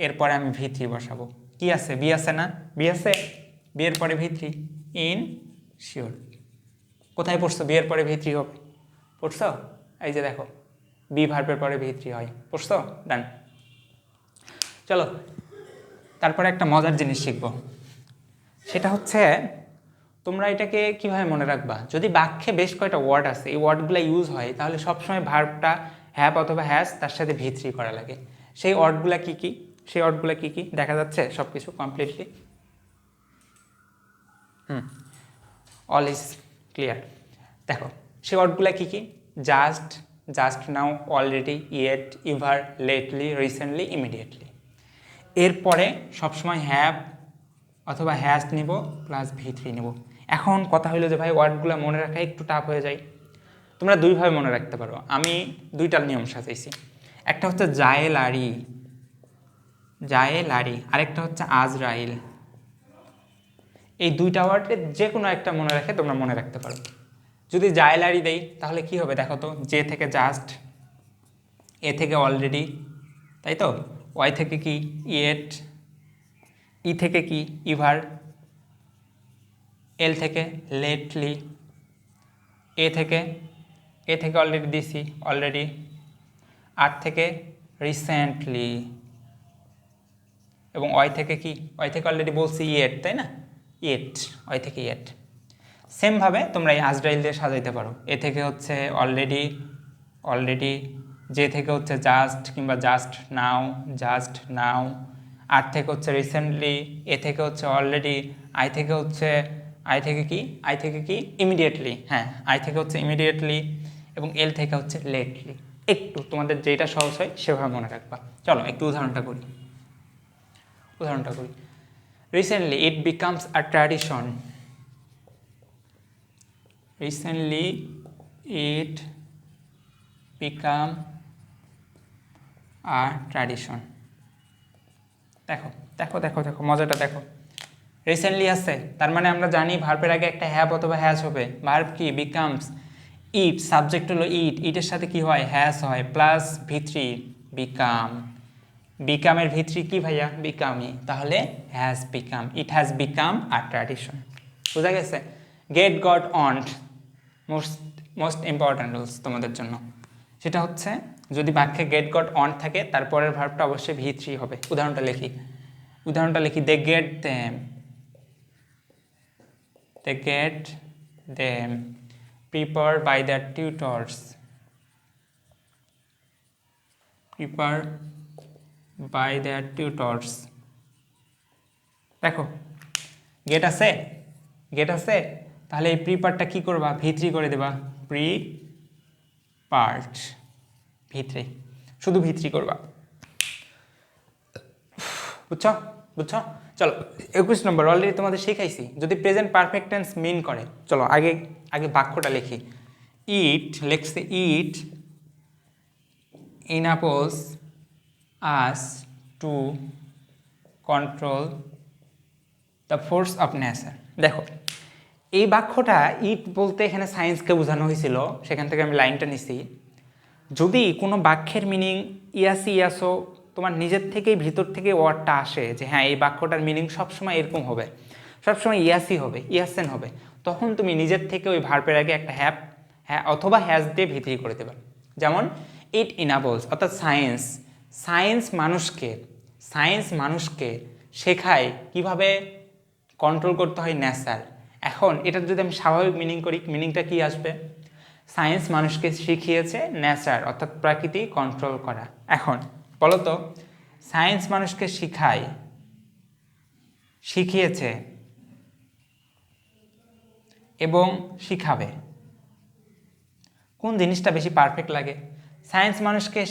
এরপরে আমি ভি3 বসাবো। কি আছে? বি আছে না? বি আছে, বি এর পরে ভি3, ইন শিওর। কোথায় পড়ছো বি এর পরে ভি3 হবে? পড়ছো? এই যে দেখো, বি ভার্বের পরে ভি3 হয়, পড়ছো? ডান। চলো, তারপরে একটা মজার জিনিস শিখবো, সেটা হচ্ছে তোমরা এটাকে কিভাবে মনে রাখবা। যদি বাক্যে বেশ কয়েকটা ওয়ার্ড আছে, এই ওয়ার্ডগুলো ইউজ হয়, তাহলে সবসময় ভার্বটা হ্যাভ অথবা হ্যাজ, তার সাথে ভি3 করা লাগে। সেই ওয়ার্ডগুলো কি কি? সেই ওয়ার্ডগুলো কি কি দেখা যাচ্ছে? সব কিছু কমপ্লিটলি অল ইজ ক্লিয়ার। দেখো, সেই ওয়ার্ডগুলো কি কি? Just, just now, already, yet, ever, lately, recently, immediately. এরপরে সবসময় হ্যাভ অথবা হ্যাজ নিব প্লাস ভি3 নেব। এখন কথা হলো যে ভাই ওয়ার্ডগুলো মনে রাখা একটু টাফ হয়ে যায়। তোমরা দুইভাবে মনে রাখতে পারো, আমি দুইটার নিয়ম সাজাইছি। একটা হচ্ছে জায়েলারি, জায়েলারি, আরেকটা হচ্ছে আজরাইল। এই দুইটা ওয়ার্ডে যে কোনো একটা মনে রাখে তোমরা মনে রাখতে পারো। যদি জায়েলারি দেই তাহলে কি হবে দেখো তো? জে থেকে জাস্ট, এ থেকে অলরেডি, তাই তো? ওয়াই থেকে কি? ইয়েট, ই থেকে কি? ইভার, এল থেকে লেটলি, এ থেকে অলরেডি দিছি, অলরেডি, আর থেকে রিসেন্টলি, এবং ওয়াই থেকে কি? ওয়াই থেকে অলরেডি বলছি ইয়েট, তাই না? ইয়েট, ওয়াই থেকে ইয়েট। সেমভাবে তোমরা এই আজরাইল দিয়ে সাজাইতে পারো। এ থেকে হচ্ছে অলরেডি, অলরেডি, যে থেকে হচ্ছে জাস্ট কিংবা জাস্ট নাও, জাস্ট নাও, আর থেকে হচ্ছে রিসেন্টলি, এ থেকে হচ্ছে অলরেডি, আই থেকে হচ্ছে, আই থেকে কি? আই থেকে কি? ইমিডিয়েটলি, হ্যাঁ, আই থেকে হচ্ছে ইমিডিয়েটলি, এবং এল থেকে হচ্ছে লেটলি। একটু তোমাদের যেটা সহজ হয় সেভাবে মনে রাখবা। চলো একটু উদাহরণটা করি, উদাহরণটা করি। Recently it becomes a tradition, recently it become a tradition। দেখো দেখো দেখো দেখো মজাটা দেখো। রিসেন্টলি আছে, তার মানে আমরা জানি ভার্বের আগে একটা হ্যাভ অথবা হ্যাজ হবে। ভার্ব কি? বিকামস। ইট, সাবজেক্ট হলো ইট, ইটের সাথে কি হয়? হ্যাজ হয়, প্লাস ভি3, বিকাম। বিকামের ভি3 কি ভাইয়া? বিকামই, তাহলে has become, it has become a tradition. বোঝা গেছে? Get, got, won't, most important rules তোমাদের জন্য। সেটা হচ্ছে যদি বাক্যে গেট, গট, অন্ট থাকে, তারপরের ভার্বটা অবশ্যই ভি3 হবে। উদাহরণটা লিখি, উদাহরণটা লিখি। They get them, they get them prepared by their tutors, prepared by their tutors। দেখো, গেট আছে, গেট আছে, তাহলে এই প্রিপারটা কি করবা? ভি3 করে দেবা, প্রিপার্ড, ভি3, শুধু ভি3 করবা। বুঝছো বুঝছো? চলো 21 নম্বর অলরেডি তোমাদের শিখাইছি, যদি প্রেজেন্ট পারফেক্ট টেন্স মিন করে, চলো আগে আগে বাক্যটা লিখি। ইট লেখছে, ইট enables us to control the force of nature। দেখো এই বাক্যটা ইট বলতে এখানে সায়েন্সকে বোঝানো হয়েছিল, সেখান থেকে আমি লাইনটা নিছি। যদি কোনো বাক্যের মিনিং ইয়াসি ইয়াসো তোমার নিজের থেকেই ভিতর থেকে ওয়ার্ডটা আসে যে হ্যাঁ এই বাক্যটার মিনিং সবসময় এরকম হবে, সবসময় ইয়াসি হবে, ইয়াসেন হবে, তখন তুমি নিজের থেকে ওই ভার্বের আগে একটা হ্যাঁ অথবা হ্যাজ দিয়ে ভিতরি করে দেবে। যেমন ইট ইনাবলস, অর্থাৎ সায়েন্স মানুষকে শেখায় কিভাবে কন্ট্রোল করতে হয় নেচার। এখন এটার যদি আমি স্বাভাবিক মিনিং করি, মিনিংটা কি আসবে? সায়েন্স মানুষকে শিখিয়েছে নেচার অর্থাৎ প্রকৃতি কন্ট্রোল করা। এখন বলো তো, সায়েন্স মানুষকে শিখিয়েছে এবং শিখাবে, কোন জিনিসটা বেশি পারফেক্ট লাগে? সায়েন্স মানুষকে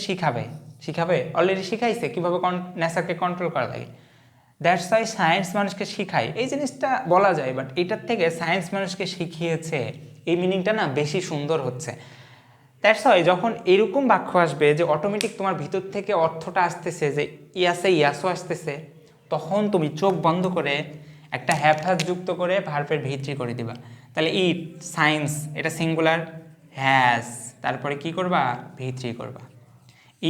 শিখাবে অলরেডি শিখাইছে কীভাবে নেচারকে কন্ট্রোল করা লাগে, দ্যাটস ওয়াই সায়েন্স মানুষকে শিখায়, এই জিনিসটা বলা যায়। বাট এটার থেকে সায়েন্স মানুষকে শিখিয়েছে এই মিনিংটা না বেশি সুন্দর হচ্ছে। দ্যাটস ওয়াই যখন এরকম বাক্য আসবে যে অটোমেটিক তোমার ভিতর থেকে অর্থটা আসতেছে যে ইয়াসে ইয়াসও আসতেছে, তখন তুমি চোখ বন্ধ করে একটা হ্যাজ যুক্ত করে ভার্বের ভিতরি করে দিবা। তাহলে ইট সায়েন্স এটা সিঙ্গুলার, হ্যাজ তারপরে কি করবা? ভিতরি করবা।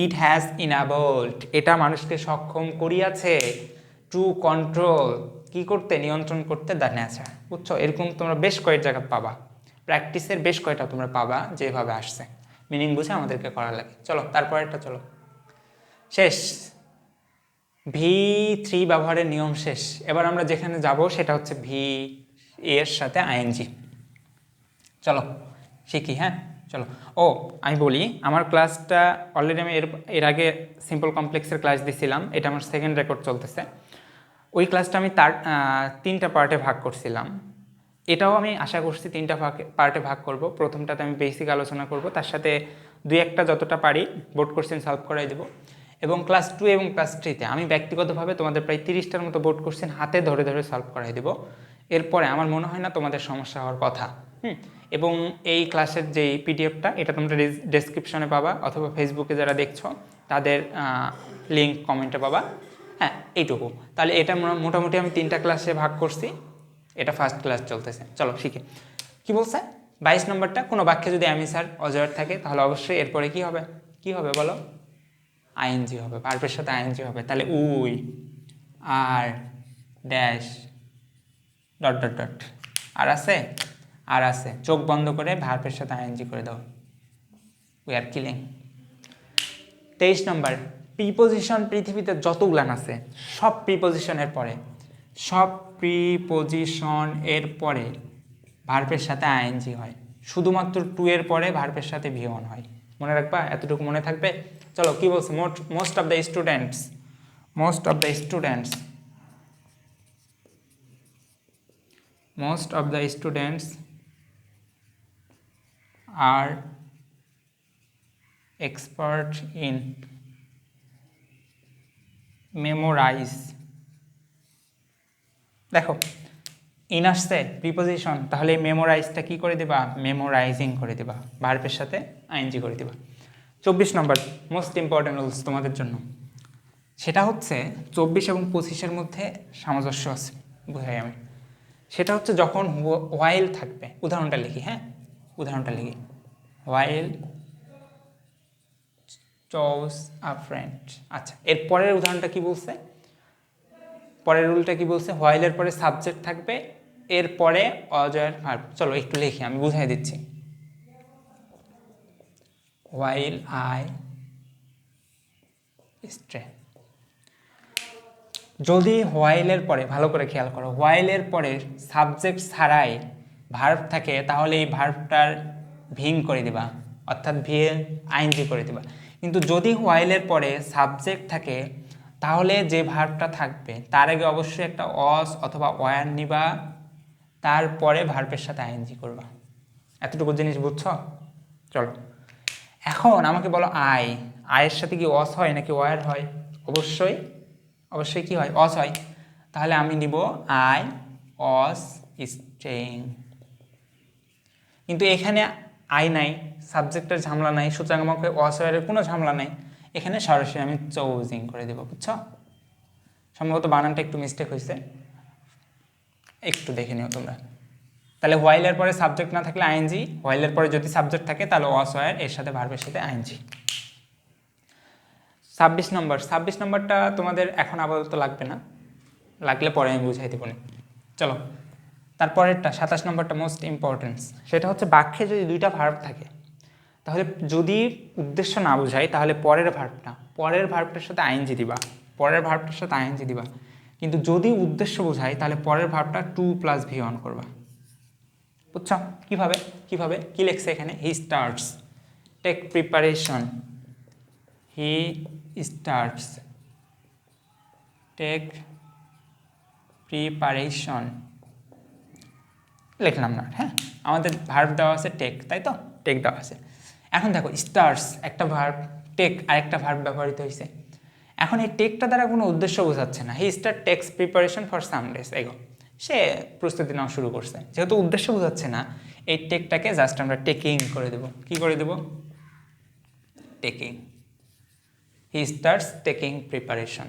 ইট হ্যাজ ইনাবলড এটা মানুষকে সক্ষম করিয়াছে টু কন্ট্রোল কি করতে? নিয়ন্ত্রণ করতে দ্য নেচার। বুঝছো? এরকম তোমরা বেশ কয়েক জায়গা পাবা, প্র্যাকটিসের বেশ কয়টা তোমরা পাবা যেভাবে আসছে, মিনিং বুঝে আমাদেরকে করা লাগে। চলো তারপরেরটা, চলো শেষ, V3 ব্যবহারের নিয়ম শেষ। এবার আমরা যেখানে যাব সেটা হচ্ছে ভি এর সাথে আইএনজি। চলো শিখি, হ্যাঁ চলো। ও আমি বলি, আমার ক্লাসটা অলরেডি আমি এর আগে সিম্পল কমপ্লেক্সের ক্লাস দিছিলাম, এটা আমার সেকেন্ড রেকর্ড চলতেছে। ওই ক্লাসটা আমি তার 3টা পার্টে ভাগ করছিলাম, এটাও আমি আশা করছি 3টা পার্টে ভাগ করব। প্রথমটাতে আমি বেসিক আলোচনা করব, তার সাথে 2-1টা যতটা পারি বোর্ড কোশ্চেন সলভ করাই দেবো। এবং ক্লাস 2 এবং ক্লাস 3তে আমি ব্যক্তিগতভাবে তোমাদের প্রায় 30টার মতো বোর্ড কোশ্চেন হাতে ধরে ধরে সলভ করাই দেবো। এরপরে আমার মনে হয় না তোমাদের সমস্যা হওয়ার কথা। এবং এই ক্লাসের যে পিডিএফটা এটা তোমরা ডেসক্রিপশনে পাবা, অথবা ফেসবুকে যারা দেখছো তাদের লিঙ্ক কমেন্টে পাবা। হ্যাঁ এইটুকু। তাহলে এটা মোটামুটি আমি 3টা ক্লাসে ভাগ করছি, এটা ফার্স্ট ক্লাস চলতেছে। চলো শিখে কি বলছে 22 নম্বরটা, কোনো বাক্যে যদি আমি স্যার অজয়ের থাকে তাহলে অবশ্যই এরপরে কি হবে বলো? আইএনজি হবে, ভার্বের সাথে আইএনজি হবে। তাহলে we are dash dot dot dot আর আছে চোখ বন্ধ করে ভার্বের সাথে আইএনজি করে দাও, উই আর কিলিং। 23 নম্বর, প্রিপোজিশন পৃথিবীতে যতগুলান আছে সব প্রিপোজিশনের পরে ভার্বের সাথে আইএনজি হয়, শুধুমাত্র টু এর পরে ভার্বের সাথে ভি1 হয়। মনে রাখবা, এতটুকু মনে থাকবে। চলো কি বলছে, most of the students are expert in memorise. দেখো ইন আসছে প্রিপোজিশন, তাহলে মেমোরাইজটা কি করে দেবা? মেমোরাইজিং করে দেবা, ভার্বের সাথে আইএনজি করে দেবা। 24 নম্বর মোস্ট ইম্পর্টেন্ট রুলস তোমাদের জন্য, সেটা হচ্ছে 24 এবং 25-এর মধ্যে সামঞ্জস্য আছে, বুঝাই আমি। সেটা হচ্ছে যখন হোয়াইল থাকবে, উদাহরণটা লিখি, হোয়াইল চোজ আ ফ্রেন্ড। আচ্ছা, এর পরের উদাহরণটা কি বলছে? পরের রুলটা কি বলছে? হোয়াইলের পরে সাবজেক্ট থাকবে, এরপরে অজয়ের ভার্ব। চলো একটু লিখি, আমি বুঝাই দিচ্ছি। হোয়াইল আই স্টে, যদি হোয়াইলের পরে, ভালো করে খেয়াল করো, হোয়াইলের পরে সাবজেক্ট ছাড়াই ভার্ব থাকে, তাহলে এই ভার্বটার ভিং করে দিবা, অর্থাৎ ভিএ আইএনজি করে দিবা। কিন্তু যদি হোয়াইলের পরে সাবজেক্ট থাকে, তাহলে যে ভার্বটা থাকবে তার আগে অবশ্যই একটা অস অথবা ওয়ার নিবা, তারপরে ভার্বের সাথে আইএনজি করবা। এতটুকু জিনিস বুঝছো? চলো এখন আমাকে বলো, আয়ের সাথে কি অস হয় নাকি ওয়ার হয়? অবশ্যই অবশ্যই কি হয়, অস হয়। তাহলে আমি নিব আই অস স্টেইং। কিন্তু এখানে আই নাই, সাবজেক্টের ঝামেলা নাই, সুতরাং আমাকে অস ওয়ারের কোনো ঝামেলা নাই। এখানে সরাসরি আমি চুজিং করে দেবো, বুঝছো? সম্ভবত বানানটা একটু মিস্টেক হয়েছে, একটু দেখে নিও তোমরা। তাহলে হোয়াইলের পরে সাবজেক্ট না থাকলে আইএনজি, হোয়াইলের পরে যদি সাবজেক্ট থাকে তাহলে ওয়াস ওয়্যার, এর সাথে ভার্বের সাথে আইএনজি। 26 নম্বরটা তোমাদের এখন আপাতত লাগবে না, লাগলে পরে আমি বুঝাই দেবো না। চলো তারপরেরটা 27 নম্বরটা মোস্ট ইম্পর্টেন্স। সেটা হচ্ছে বাক্যে যদি দুইটা ভার্ব থাকে, তাহলে যদি উদ্দেশ্য না বোঝায় তাহলে পরের ভার্বটার সাথে আইএনজি দিবা, কিন্তু যদি উদ্দেশ্য বোঝায় তাহলে পরের ভার্বটা 2 + V1 করবা। বুঝছো কিভাবে কি লেখছে এখানে? He starts take preparation, he starts take preparation লিখলাম না, হ্যাঁ আমাদের ভার্ব দেওয়া আছে টেক, তাই তো টেক দেওয়া আছে। এখন দেখো স্টার্টস একটা ভার্ব, টেক আরেকটা ভার্ব ব্যবহৃত হয়েছে। এখন এই টেকটা দ্বারা কোনো উদ্দেশ্য বোঝাচ্ছে না। He start takes preparation for some days, ago সে প্রস্তুতি নেওয়া শুরু করছে, যেহেতু উদ্দেশ্য বোঝাচ্ছে না এই টেকটাকে জাস্ট আমরা টেকিং করে দেবো। কি করে দেবো? টেকিং। হি স্টার্টস টেকিং প্রিপারেশন।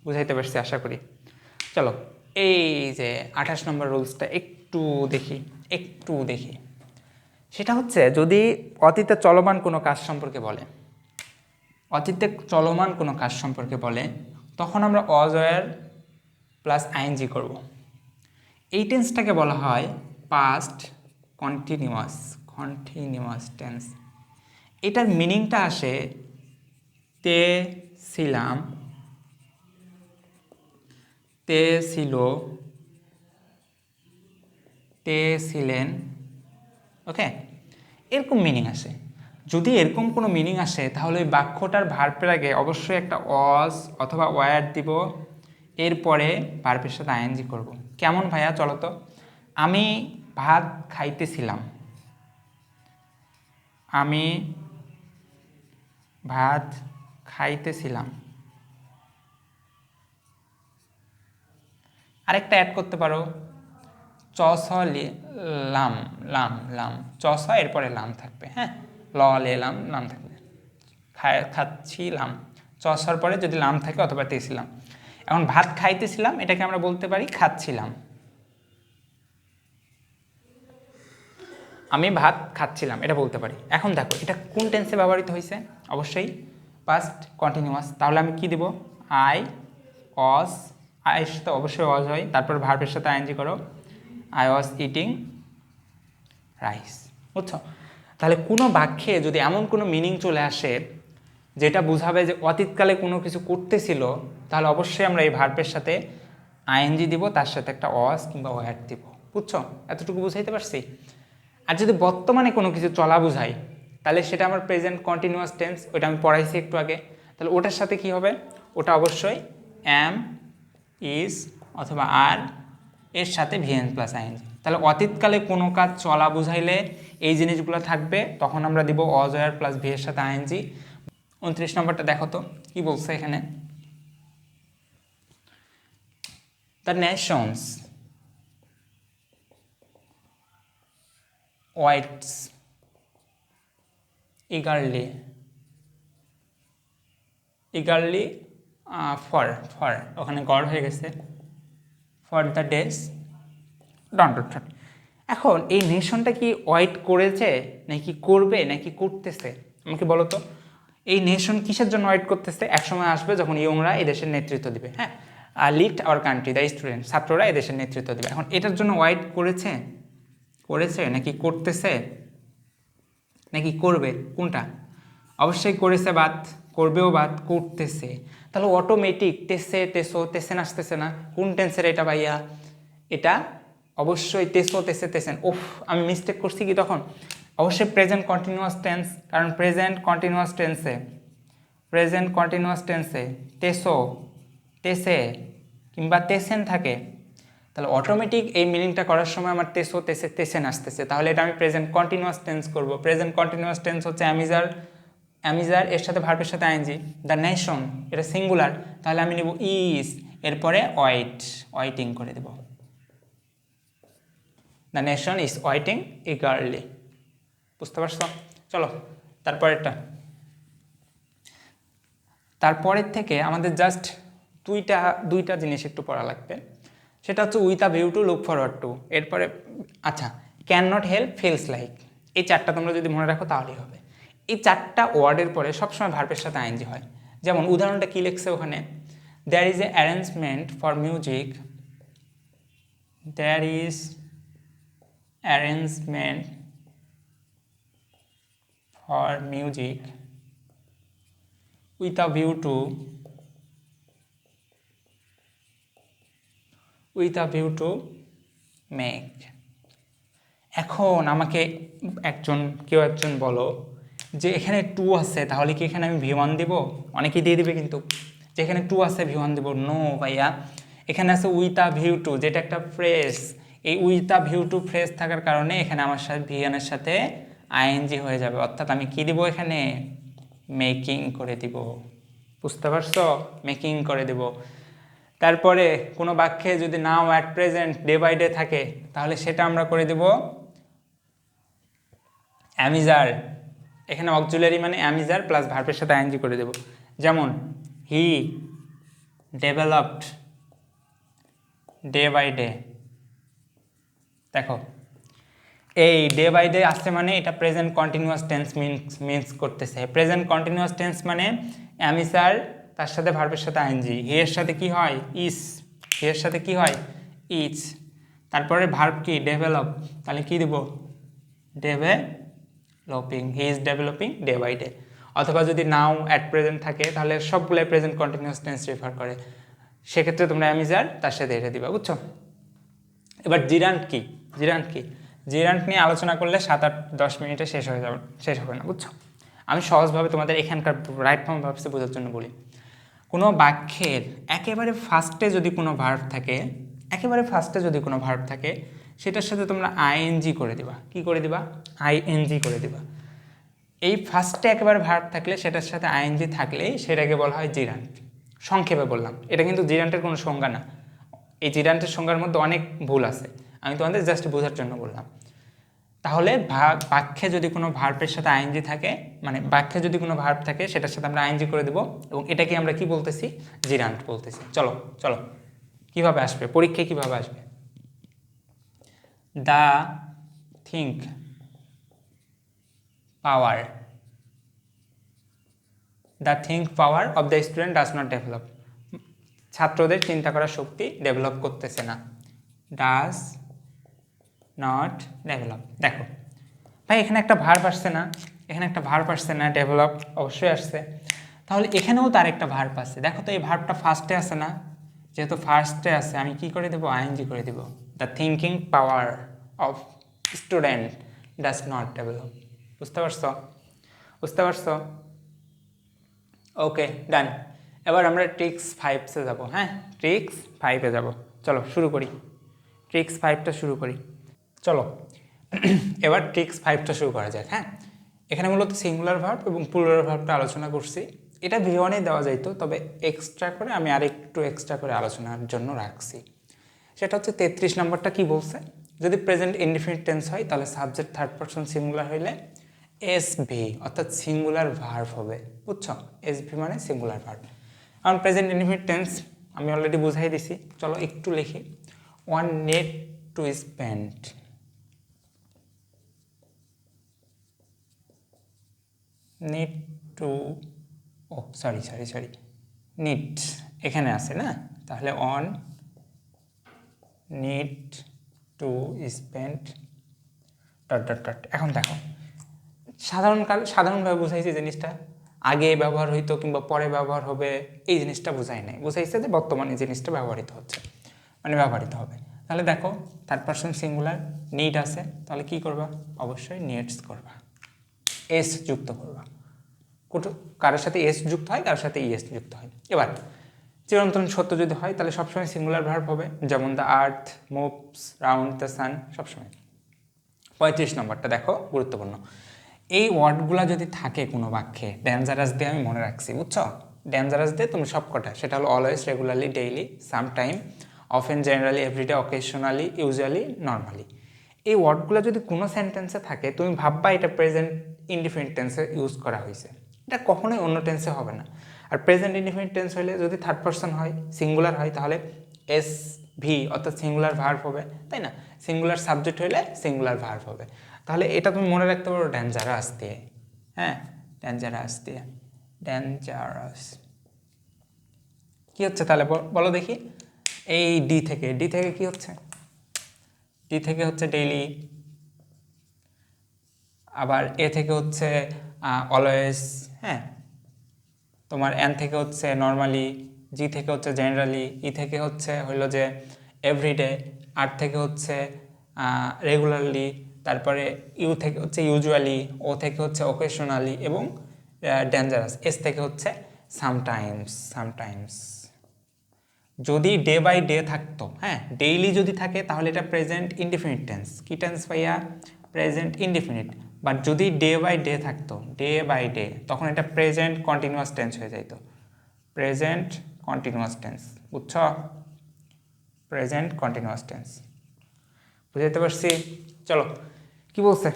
বুঝাইতে পারছি আশা করি। চলো এই যে 28 নম্বর রুলসটা একটু দেখি। সেটা হচ্ছে যদি অতীতে চলমান কোনো কাজ সম্পর্কে বলে, তখন আমরা ওয়াজ ওয়্যার প্লাস আইএনজি করব। এই টেন্সটাকে বলা হয় পাস্ট কন্টিনিউয়াস টেন্স। এটার মিনিংটা আসে তে ছিলাম, তে ছিল, তে ছিলেন, ওকে, এরকম মিনিং আসে। যদি এরকম কোনো মিনিং আসে তাহলে ওই বাক্যটার ভার্বের আগে অবশ্যই একটা অস অথবা ওয়্যার দিব, এরপরে ভার্বের সাথে আইএনজি করব। কেমন ভাইয়া? চলো তো, আমি ভাত খাইতেছিলাম, আমি ভাত খাইতেছিলাম। আরেকটা অ্যাড করতে পারো, চস লাম লাম লাম, চস এরপরে লাম থাকবে, হ্যাঁ ল লে লাম লাম থাকবে, খাচ্ছিলাম, চসার পরে যদি লাম থাকে অথবা তেছিলাম। এখন ভাত খাইতেছিলাম এটাকে আমরা বলতে পারি খাচ্ছিলাম, আমি ভাত খাচ্ছিলাম এটা বলতে পারি। এখন দেখো এটা কোন টেন্সে ব্যবহৃত হয়েছে? অবশ্যই পাস্ট কন্টিনিউয়াস। তাহলে আমি কি দেব? আই ওয়াজ, আয়ের সাথে অবশ্যই ওয়াজ হয়, তারপর ভার্বের সাথে আইএনজি করো, আই ওয়াজ ইটিং রাইস। বুঝছো? তাহলে কোনো বাক্যে যদি এমন কোনো মিনিং চলে আসে যেটা বোঝাবে যে অতীতকালে কোনো কিছু করতেছিল, তাহলে অবশ্যই আমরা এই ভার্বের সাথে আইএনজি দিব, তার সাথে একটা ওয়াজ কিংবা ওয়্যার দিব। বুঝছো? এতটুকু বুঝাইতে পারছি? আর যদি বর্তমানে কোনো কিছু চলা বোঝায় তাহলে সেটা আমার প্রেজেন্ট কন্টিনিউয়াস টেন্স, ওটা আমি পড়াইছি একটু আগে। তাহলে ওটার সাথে কি হবে? ওটা অবশ্যই অ্যাম, ইজ অথবা আর এর সাথে ভিএন প্লাস আইএনজি। তাহলে অতীতকালে কোনো কাজ চলা বুঝাইলে এই জিনিসগুলো থাকবে, তখন আমরা দিব ওয়াজ ওয়্যার প্লাস ভি এর সাথে আইএনজি। 29 নম্বরটা দেখো তো কি বলছে এখানে। দ্য নেশনস ওয়াইটস eagerly ফর ওখানে গড় হয়ে গেছে, ফর দ্য ডেজ ডন্ট। এখন এই নেশনটা কি ওয়েট করেছে নাকি করবে নাকি করতেছে? আমাকে বলো তো, এই নেশন কিসের জন্য ওয়েট করতেছে? একসময় আসবে যখন ইয়ংরা এই দেশের নেতৃত্ব দিবে, হ্যাঁ, lead our country, the student, ছাত্ররা এই দেশের নেতৃত্ব দিবে। এখন এটার জন্য ওয়েট করেছে নাকি করতেছে নাকি করবে? কোনটা? অবশ্যই করেছে বাদ, করবেও বাদ, করতেছে। তাহলে অটোমেটিক তেসে তেসো তেসেন আসতেছে না? কোন টেন্সের এটা ভাইয়া? এটা অবশ্যই তেসো তেসে তেসেন। ওফ, আমি মিস্টেক করছি কি তখন? অবশ্যই প্রেজেন্ট কন্টিনিউয়াস টেন্স, কারণ প্রেজেন্ট কন্টিনিউয়াস টেন্সে তেসো তেসে কিংবা তেসেন থাকে। তাহলে অটোমেটিক এই মিনিংটা করার সময় আমার তেসো তেসে তেসেন আসতেছে, তাহলে এটা আমি প্রেজেন্ট কন্টিনিউয়াস টেন্স করব। প্রেজেন্ট কন্টিনিউয়াস টেন্স হচ্ছে অ্যামিজার অ্যামিজার এর সাথে ভার্বের সাথে আইএনজি। দ্য নেশন এটা সিঙ্গুলার, তাহলে আমি নেব ইজ, এরপরে ওয়াইটিং করে দেব। The nation is waiting eagerly. বুঝতে পারছো? চলো তারপরের থেকে আমাদের জাস্ট দুইটা জিনিস একটু পড়া লাগবে। সেটা হচ্ছে with a view to, look forward to, এরপরে আচ্ছা can not help, feels like. এই চারটা তোমরা যদি মনে রাখো তাহলেই হবে। এই চারটা ওয়ার্ডের পরে সবসময় ভার্বের সাথে আইএনজি হয়। যেমন উদাহরণটা কী লিখছে ওখানে, there is a arrangement for music, there is arrangement for music with a view to make। এখন আমাকে কেউ একজন বলো যে এখানে টু আছে, তাহলে কি এখানে আমি V1 দিব? অনেকেই দিয়ে দিবে কিন্তু, যে এখানে টু আছে V1 দিব। নো ভাইয়া, এখানে আছে উইথ আ ভিউ টু, যেটা একটা ফ্রেজ। এই with a view to phrase থাকার কারণে এখানে আমার সাথে V1 এর সাথে আইএনজি হয়ে যাবে, অর্থাৎ আমি কি দিব এখানে? মেকিং করে দিব। বুঝতে পারছো? মেকিং করে দেব। তারপরে কোনো বাক্যে যদি now, at present, day by day থাকে, তাহলে সেটা আমরা করে দেব অ্যামিজার। এখানে অক্সিলারি মানে অ্যামিজার প্লাস ভার্বের সাথে আইএনজি করে দেব। যেমন he developed day by day. দেখো এই ডে বাই ডে আসছে মানে এটা প্রেজেন্ট কন্টিনিউয়াস টেন্স মিনস করতেছে। প্রেজেন্ট কন্টিনিউয়াস টেন্স মানে অ্যামিসার, তার সাথে ভার্বের সাথে আইএনজি। হি এর সাথে কি হয়? ইজ। হি এর সাথে কি হয়? ইজ। তারপরে ভার্ব কি? ডেভেলপ, তাহলে কি দেব? Developing. He is developing day by day. অথবা যদি নাও, অ্যাট প্রেজেন্ট থাকে, তাহলে সবগুলোই প্রেজেন্ট কন্টিনিউয়াস টেন্স রেফার করে। সেক্ষেত্রে তোমরা অ্যামিজার তার সাথে এটা দিবা। বুঝছো? এবার জিরান্ট কি? জিরান্ট নিয়ে আলোচনা করলে 7-8-10 মিনিটে শেষ হবে না। বুঝছো? আমি সহজভাবে তোমাদের এখানকার রাইট ফর্ম ভার্বসে বোঝার জন্য বলি। কোনো বাক্যের একেবারে ফার্স্টে যদি কোনো ভার্ব থাকে, সেটার সাথে তোমরা আইএনজি করে দিবা। কি করে দিবা? আইএনজি করে দিবা। এই ফার্স্টে একেবারে ভার্ব থাকলে, সেটার সাথে আইএনজি থাকলেই সেটাকে বলা হয় জিরান্ট। সংক্ষেপে বললাম, এটা কিন্তু জিরান্টের কোনো সংজ্ঞা না। এই জিরান্টের সংজ্ঞার মধ্যে অনেক ভুল আছে, আমি তোমাদের জাস্ট বোঝার জন্য বললাম। তাহলে বাক্যে যদি কোনো ভার্বের সাথে আইএনজি থাকে, মানে বাক্যে যদি কোনো ভার্ব থাকে, সেটার সাথে আমরা আইএনজি করে দেবো, এবং এটাকে আমরা কি বলতেছি? জিরান্ট বলতেছি। চলো কিভাবে আসবে পরীক্ষায়, কিভাবে আসবে? The think power of the student does not develop. ছাত্রদের চিন্তা করার শক্তি ডেভেলপ করতেছে না। Does not develop. দেখো ভাই, এখানে একটা ভার্ব আসছে না? ডেভেলপ অবশ্যই আসছে। তাহলে এখানেও তার একটা ভার্ব আছে। দেখো তো, এই ভার্বটা ফার্স্টে আছে না? যেহেতু ফার্স্টে আছে, আমি কি করে দেবো? আইএনজি করে দেবো। The thinking power of student does not develop. বুঝতে পারছো? ওকে, ডান। এবার আমরা ট্রিক্স 5 যাব। হ্যাঁ, ট্রিক্স 5 যাব। চলো শুরু করি, ট্রিক্স 5টা শুরু করি। চলো এবার ট্রিক্স 5টা শুরু করা যাক। হ্যাঁ, এখানে মূলত সিঙ্গুলার ভার্ব এবং প্লুরাল ভার্বটা আলোচনা করছি। এটা V1-এ দেওয়া যাইতো, তবে এক্সট্রা করে আমি আরেকটু এক্সট্রা করে আলোচনার জন্য রাখছি। সেটা হচ্ছে 33 নম্বরটা কি বলছে? যদি প্রেজেন্ট ইনডিফিনিট টেন্স হয়, তাহলে সাবজেক্ট থার্ড পারসন সিঙ্গুলার হইলে এসভি অর্থাৎ সিঙ্গুলার ভার্ব হবে। বুঝছো? এসভি মানে সিঙ্গুলার ভার্ব। কারণ প্রেজেন্ট ইনডিফিনিট টেন্স আমি অলরেডি বুঝাই দিছি। চলো একটু লিখি। One need to spend, need এখানে আছে না? তাহলে অন নিড টু স্পেন্ড ... এখন দেখো, সাধারণভাবে বুঝাইছে জিনিসটা, আগে ব্যবহার হইতো কিংবা পরে ব্যবহার হবে, এই জিনিসটা বুঝাই নাই। বুঝাইছে যে বর্তমানে জিনিসটা ব্যবহৃত হচ্ছে, মানে ব্যবহৃত হবে। তাহলে দেখো, থার্ড পারসন সিঙ্গুলার, নিড আছে, তাহলে কি করবা? অবশ্যই নিডস করবা, এস যুক্ত করবা। কারোর সাথে এস যুক্ত হয়, কারোর সাথে ইএস যুক্ত হয়। এবার চিরন্তন সত্য যদি হয়, তাহলে সবসময় সিঙ্গুলার ভার্ব হবে, যেমন the earth moves round the sun, সবসময়। 35 নম্বরটা দেখো, গুরুত্বপূর্ণ। এই ওয়ার্ডগুলো যদি থাকে কোনো বাক্যে, ডেঞ্জারাস দিয়ে আমি মনে রাখছি, বুঝছো? ডেঞ্জারাস দিয়ে তুমি সবকটা, সেটা হলো always, regularly, daily, sometime, often, generally, everyday, occasionally, usually, normally. এই ওয়ার্ডগুলো যদি কোনো সেন্টেন্সে থাকে, তুমি ভাববা এটা প্রেজেন্ট ইনডিফিনিট টেন্সে ইউজ করা হয়েছে। এটা কখনোই অন্য টেন্সে হবে না। আর প্রেজেন্ট ইনডিফিনিট টেন্স হলে যদি থার্ড পারসন হয়, সিঙ্গুলার হয়, তাহলে এস ভি অর্থাৎ সিঙ্গুলার ভার্ব হবে, তাই না? সিঙ্গুলার সাবজেক্ট হলে সিঙ্গুলার ভার্ব হবে। তাহলে এটা তুমি মনে রাখতে পারো ডেঞ্জারাস দিয়ে। হ্যাঁ, ডেঞ্জারাস দিয়ে, ডেঞ্জারাস। কি হচ্ছে তাহলে বলো দেখি? এই ডি থেকে কি হচ্ছে? ডি থেকে হচ্ছে ডেইলি, আবার এ থেকে হচ্ছে অলওয়েজ, হ্যাঁ, তোমার এন থেকে হচ্ছে নর্মালি, জি থেকে হচ্ছে জেনারেলি, ই থেকে হচ্ছে হইলো যে এভরিডে, আর থেকে হচ্ছে রেগুলারলি, তারপরে ইউ থেকে হচ্ছে ইউজুয়ালি, ও থেকে হচ্ছে ওকেশনালি এবং ডেঞ্জারাস, এস থেকে হচ্ছে সামটাইমস। যদি ডে বাই ডে থাকতো, হ্যাঁ, ডেইলি যদি থাকে তাহলে এটা প্রেজেন্ট ইনডিফিনিট টেন্স। কি টেন্স ভাইয়া? Present indefinite. বাট যদি ডে বাই ডে থাকতো, ডে বাই ডে, তখন এটা প্রেজেন্ট কন্টিনিউয়াস টেন্স হয়ে যাইত। প্রেজেন্ট কন্টিনিউয়াস টেন্স, বুঝছ? প্রেজেন্ট কন্টিনিউয়াস টেন্স, বুঝাইতে পারছি? চলো, কি বলছে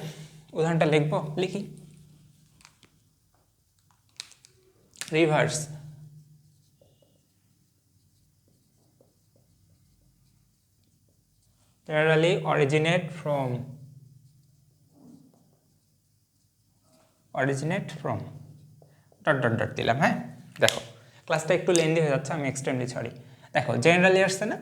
উদাহরণটা লিখবো, লিখি। Reverse, generally originate from dot দিলাম। হ্যাঁ, দেখো ক্লাসটা একটু লেন্দি হয়ে যাচ্ছে, আমি এক্সট্রিমলি সরি। দেখো জেনারেলি আসছে না,